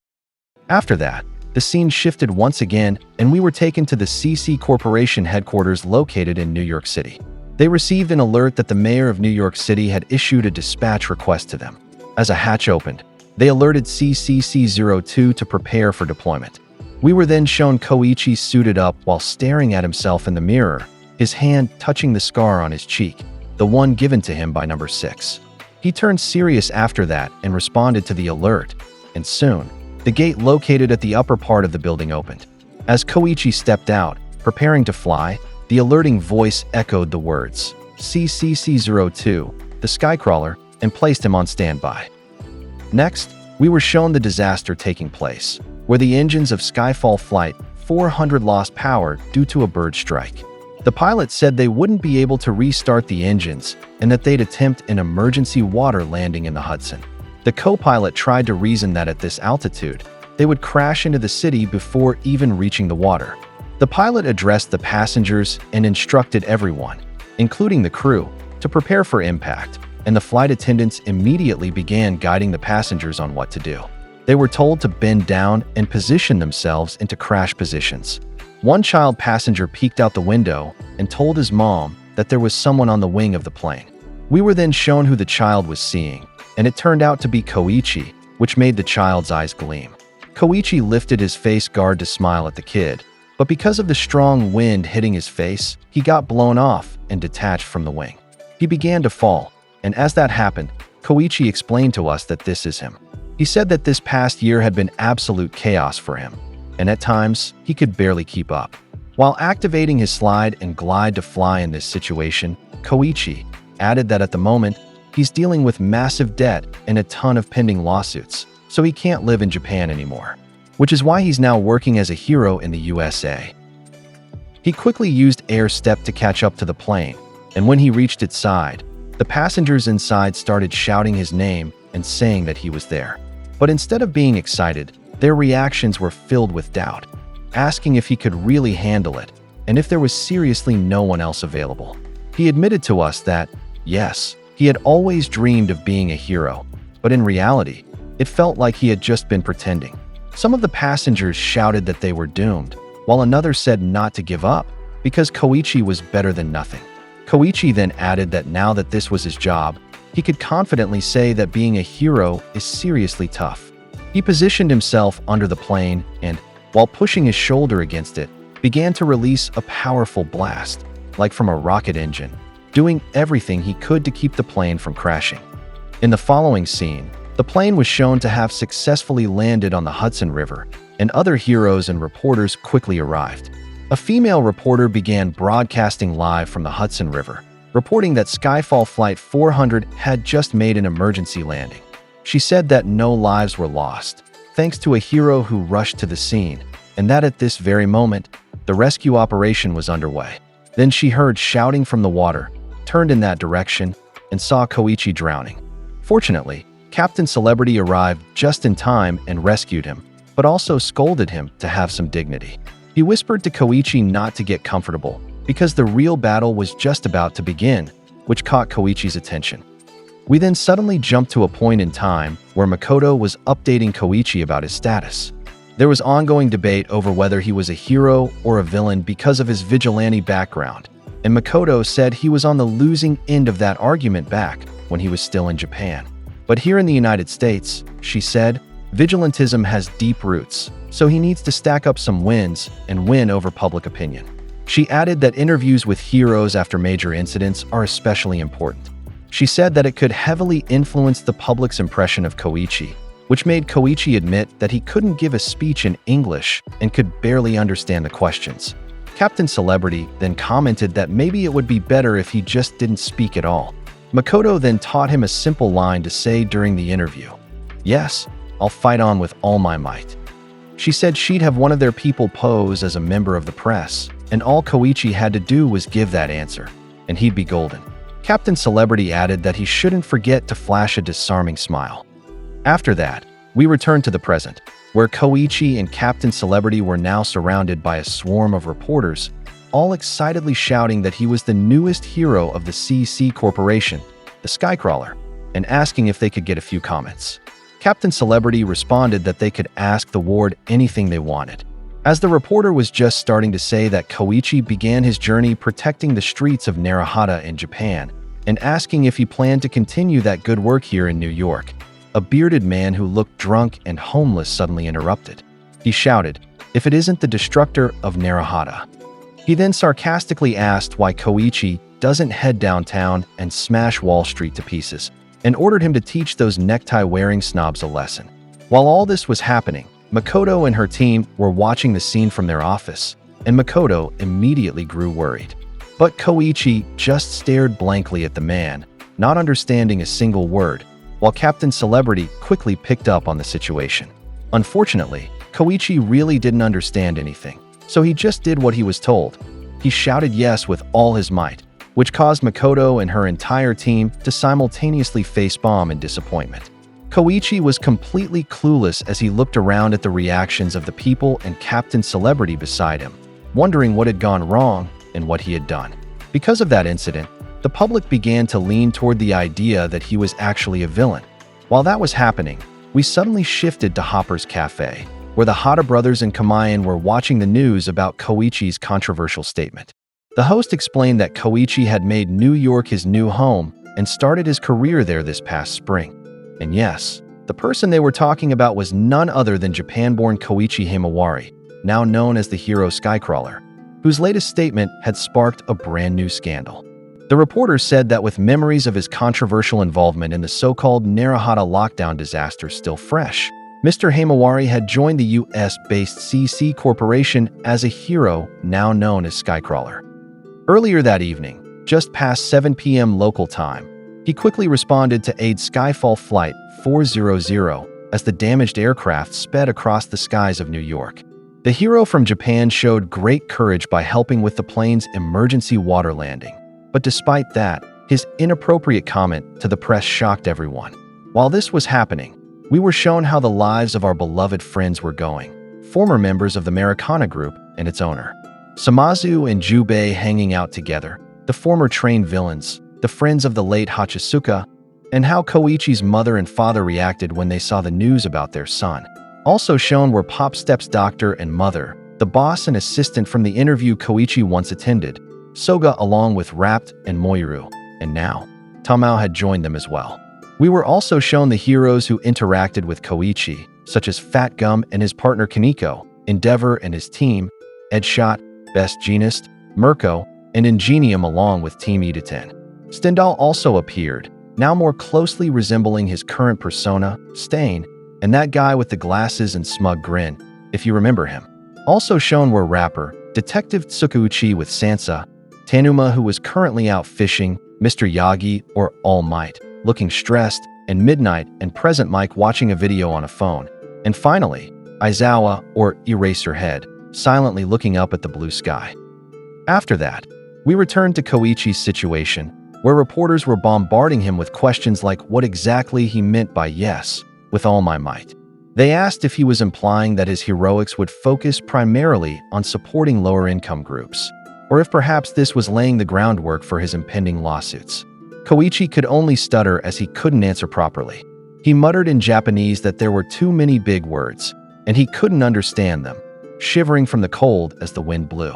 After that, the scene shifted once again, and we were taken to the CC Corporation headquarters located in New York City. They received an alert that the mayor of New York City had issued a dispatch request to them. As a hatch opened, they alerted CCC-02 to prepare for deployment. We were then shown Koichi suited up while staring at himself in the mirror, his hand touching the scar on his cheek, the one given to him by number 6. He turned serious after that and responded to the alert, and soon, the gate located at the upper part of the building opened. As Koichi stepped out, preparing to fly, the alerting voice echoed the words, CCC-02, the Skycrawler, and placed him on standby. Next, we were shown the disaster taking place, where the engines of Skyfall Flight 400 lost power due to a bird strike. The pilot said they wouldn't be able to restart the engines and that they'd attempt an emergency water landing in the Hudson. The co-pilot tried to reason that at this altitude, they would crash into the city before even reaching the water. The pilot addressed the passengers and instructed everyone, including the crew, to prepare for impact, and the flight attendants immediately began guiding the passengers on what to do. They were told to bend down and position themselves into crash positions. One child passenger peeked out the window and told his mom that there was someone on the wing of the plane. We were then shown who the child was seeing, and it turned out to be Koichi, which made the child's eyes gleam. Koichi lifted his face guard to smile at the kid, but because of the strong wind hitting his face, he got blown off and detached from the wing. He began to fall, and as that happened, Koichi explained to us that this is him. He said that this past year had been absolute chaos for him, and at times, he could barely keep up. While activating his slide and glide to fly in this situation, Koichi added that at the moment, he's dealing with massive debt and a ton of pending lawsuits, so he can't live in Japan anymore, which is why he's now working as a hero in the USA. He quickly used air step to catch up to the plane, and when he reached its side, the passengers inside started shouting his name and saying that he was there. But instead of being excited, their reactions were filled with doubt, asking if he could really handle it and if there was seriously no one else available. He admitted to us that, yes, he had always dreamed of being a hero, but in reality, it felt like he had just been pretending. Some of the passengers shouted that they were doomed, while another said not to give up because Koichi was better than nothing. Koichi then added that now that this was his job, he could confidently say that being a hero is seriously tough. He positioned himself under the plane and, while pushing his shoulder against it, began to release a powerful blast, like from a rocket engine, doing everything he could to keep the plane from crashing. In the following scene, the plane was shown to have successfully landed on the Hudson River, and other heroes and reporters quickly arrived. A female reporter began broadcasting live from the Hudson River, reporting that Skyfall Flight 400 had just made an emergency landing. She said that no lives were lost, thanks to a hero who rushed to the scene, and that at this very moment, the rescue operation was underway. Then she heard shouting from the water, turned in that direction, and saw Koichi drowning. Fortunately, Captain Celebrity arrived just in time and rescued him, but also scolded him to have some dignity. He whispered to Koichi not to get comfortable, because the real battle was just about to begin, which caught Koichi's attention. We then suddenly jumped to a point in time where Makoto was updating Koichi about his status. There was ongoing debate over whether he was a hero or a villain because of his vigilante background, and Makoto said he was on the losing end of that argument back when he was still in Japan. But here in the United States, she said, vigilantism has deep roots, so he needs to stack up some wins and win over public opinion. She added that interviews with heroes after major incidents are especially important. She said that it could heavily influence the public's impression of Koichi, which made Koichi admit that he couldn't give a speech in English and could barely understand the questions. Captain Celebrity then commented that maybe it would be better if he just didn't speak at all. Makoto then taught him a simple line to say during the interview. Yes, I'll fight on with all my might. She said she'd have one of their people pose as a member of the press, and all Koichi had to do was give that answer, and he'd be golden. Captain Celebrity added that he shouldn't forget to flash a disarming smile. After that, we returned to the present, where Koichi and Captain Celebrity were now surrounded by a swarm of reporters, all excitedly shouting that he was the newest hero of the CC Corporation, the Skycrawler, and asking if they could get a few comments. Captain Celebrity responded that they could ask the ward anything they wanted. As the reporter was just starting to say that Koichi began his journey protecting the streets of Naruhata in Japan, and asking if he planned to continue that good work here in New York, a bearded man who looked drunk and homeless suddenly interrupted. He shouted, "If it isn't the destructor of Naruhata." He then sarcastically asked why Koichi doesn't head downtown and smash Wall Street to pieces, and ordered him to teach those necktie-wearing snobs a lesson. While all this was happening, Makoto and her team were watching the scene from their office, and Makoto immediately grew worried. But Koichi just stared blankly at the man, not understanding a single word, while Captain Celebrity quickly picked up on the situation. Unfortunately, Koichi really didn't understand anything, so he just did what he was told. He shouted yes with all his might, which caused Makoto and her entire team to simultaneously facepalm in disappointment. Koichi was completely clueless as he looked around at the reactions of the people and Captain Celebrity beside him, wondering what had gone wrong and what he had done. Because of that incident, the public began to lean toward the idea that he was actually a villain. While that was happening, we suddenly shifted to Hopper's Cafe, where the Hata brothers and Kamayan were watching the news about Koichi's controversial statement. The host explained that Koichi had made New York his new home and started his career there this past spring. And yes, the person they were talking about was none other than Japan-born Koichi Himawari, now known as the hero Skycrawler, whose latest statement had sparked a brand new scandal. The reporter said that with memories of his controversial involvement in the so-called Naruhata lockdown disaster still fresh, Mr. Himawari had joined the US-based CC Corporation as a hero now known as Skycrawler. Earlier that evening, just past 7 p.m. local time, he quickly responded to aid Skyfall Flight 400 as the damaged aircraft sped across the skies of New York. The hero from Japan showed great courage by helping with the plane's emergency water landing. But despite that, his inappropriate comment to the press shocked everyone. While this was happening, we were shown how the lives of our beloved friends were going, former members of the Americana Group and its owner. Samazu and Jubei hanging out together, the former trained villains, the friends of the late Hachisuka, and how Koichi's mother and father reacted when they saw the news about their son. Also shown were Pop Step's doctor and mother, the boss and assistant from the interview Koichi once attended, Soga along with Rapt and Moiru, and now, Tamao had joined them as well. We were also shown the heroes who interacted with Koichi, such as Fat Gum and his partner Kaneko, Endeavor and his team, Edshot, Best Genist, Mirko, and Ingenium along with Team Editen. Stendhal also appeared, now more closely resembling his current persona, Stain, and that guy with the glasses and smug grin, if you remember him. Also shown were Rapper, Detective Tsukauchi with Sansa, Tanuma who was currently out fishing, Mr. Yagi or All Might, looking stressed, and Midnight and Present Mike watching a video on a phone. And finally, Aizawa or Eraserhead, silently looking up at the blue sky. After that, we returned to Koichi's situation, where reporters were bombarding him with questions like what exactly he meant by yes, with all my might. They asked if he was implying that his heroics would focus primarily on supporting lower-income groups, or if perhaps this was laying the groundwork for his impending lawsuits. Koichi could only stutter as he couldn't answer properly. He muttered in Japanese that there were too many big words, and he couldn't understand them, shivering from the cold as the wind blew.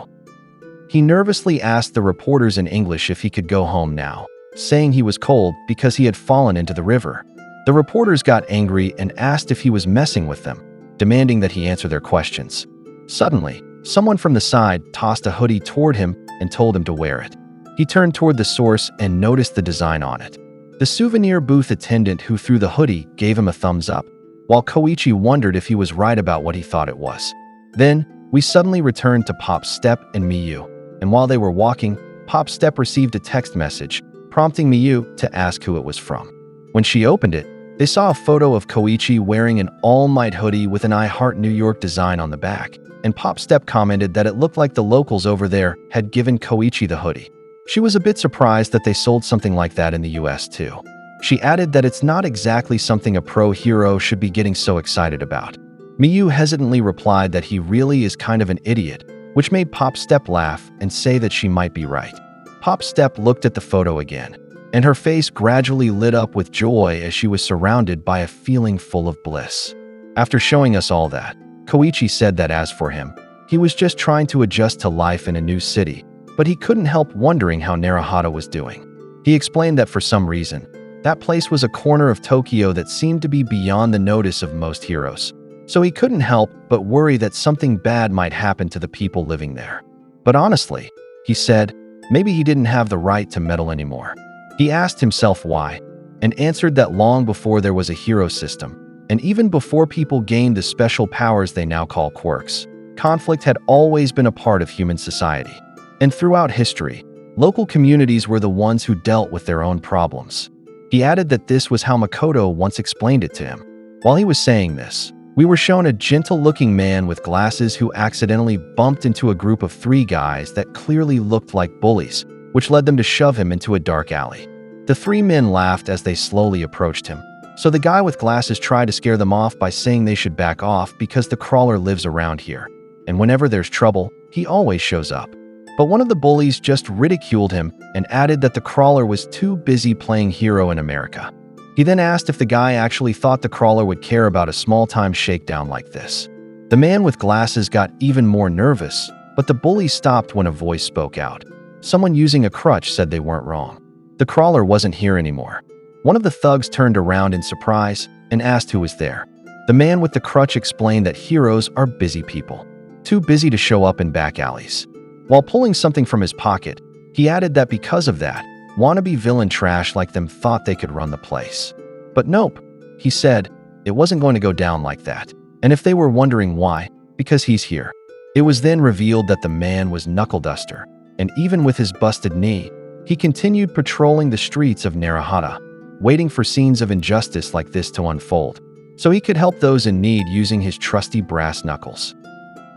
He nervously asked the reporters in English if he could go home now, saying he was cold because he had fallen into the river. The reporters got angry and asked if he was messing with them, demanding that he answer their questions. Suddenly, someone from the side tossed a hoodie toward him and told him to wear it. He turned toward the source and noticed the design on it. The souvenir booth attendant who threw the hoodie gave him a thumbs up, while Koichi wondered if he was right about what he thought it was. Then, we suddenly returned to Pop Step and Miyu, and while they were walking, Pop Step received a text message, prompting Miyu to ask who it was from. When she opened it, they saw a photo of Koichi wearing an All Might hoodie with an I Heart New York design on the back, and Pop Step commented that it looked like the locals over there had given Koichi the hoodie. She was a bit surprised that they sold something like that in the US too. She added that it's not exactly something a pro hero should be getting so excited about. Miyu hesitantly replied that he really is kind of an idiot, which made Pop Step laugh and say that she might be right. Pop Step looked at the photo again, and her face gradually lit up with joy as she was surrounded by a feeling full of bliss. After showing us all that, Koichi said that as for him, he was just trying to adjust to life in a new city, but he couldn't help wondering how Naruhata was doing. He explained that for some reason, that place was a corner of Tokyo that seemed to be beyond the notice of most heroes, so he couldn't help but worry that something bad might happen to the people living there. But honestly, he said, maybe he didn't have the right to meddle anymore. He asked himself why, and answered that long before there was a hero system, and even before people gained the special powers they now call quirks, conflict had always been a part of human society. And throughout history, local communities were the ones who dealt with their own problems. He added that this was how Makoto once explained it to him. While he was saying this, we were shown a gentle-looking man with glasses who accidentally bumped into a group of 3 guys that clearly looked like bullies, which led them to shove him into a dark alley. The 3 men laughed as they slowly approached him, so the guy with glasses tried to scare them off by saying they should back off because the crawler lives around here, and whenever there's trouble, he always shows up. But one of the bullies just ridiculed him and added that the crawler was too busy playing hero in America. He then asked if the guy actually thought the crawler would care about a small-time shakedown like this. The man with glasses got even more nervous, but the bully stopped when a voice spoke out. Someone using a crutch said they weren't wrong. The crawler wasn't here anymore. One of the thugs turned around in surprise and asked who was there. The man with the crutch explained that heroes are busy people, too busy to show up in back alleys. While pulling something from his pocket, he added that because of that, wannabe villain trash like them thought they could run the place. But nope, he said, it wasn't going to go down like that. And if they were wondering why, because he's here. It was then revealed that the man was Knuckle Duster, and even with his busted knee, he continued patrolling the streets of Naruhata, waiting for scenes of injustice like this to unfold, so he could help those in need using his trusty brass knuckles.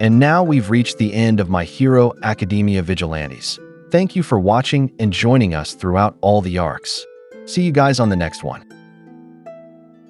And now we've reached the end of My Hero Academia Vigilantes. Thank you for watching and joining us throughout all the arcs. See you guys on the next one.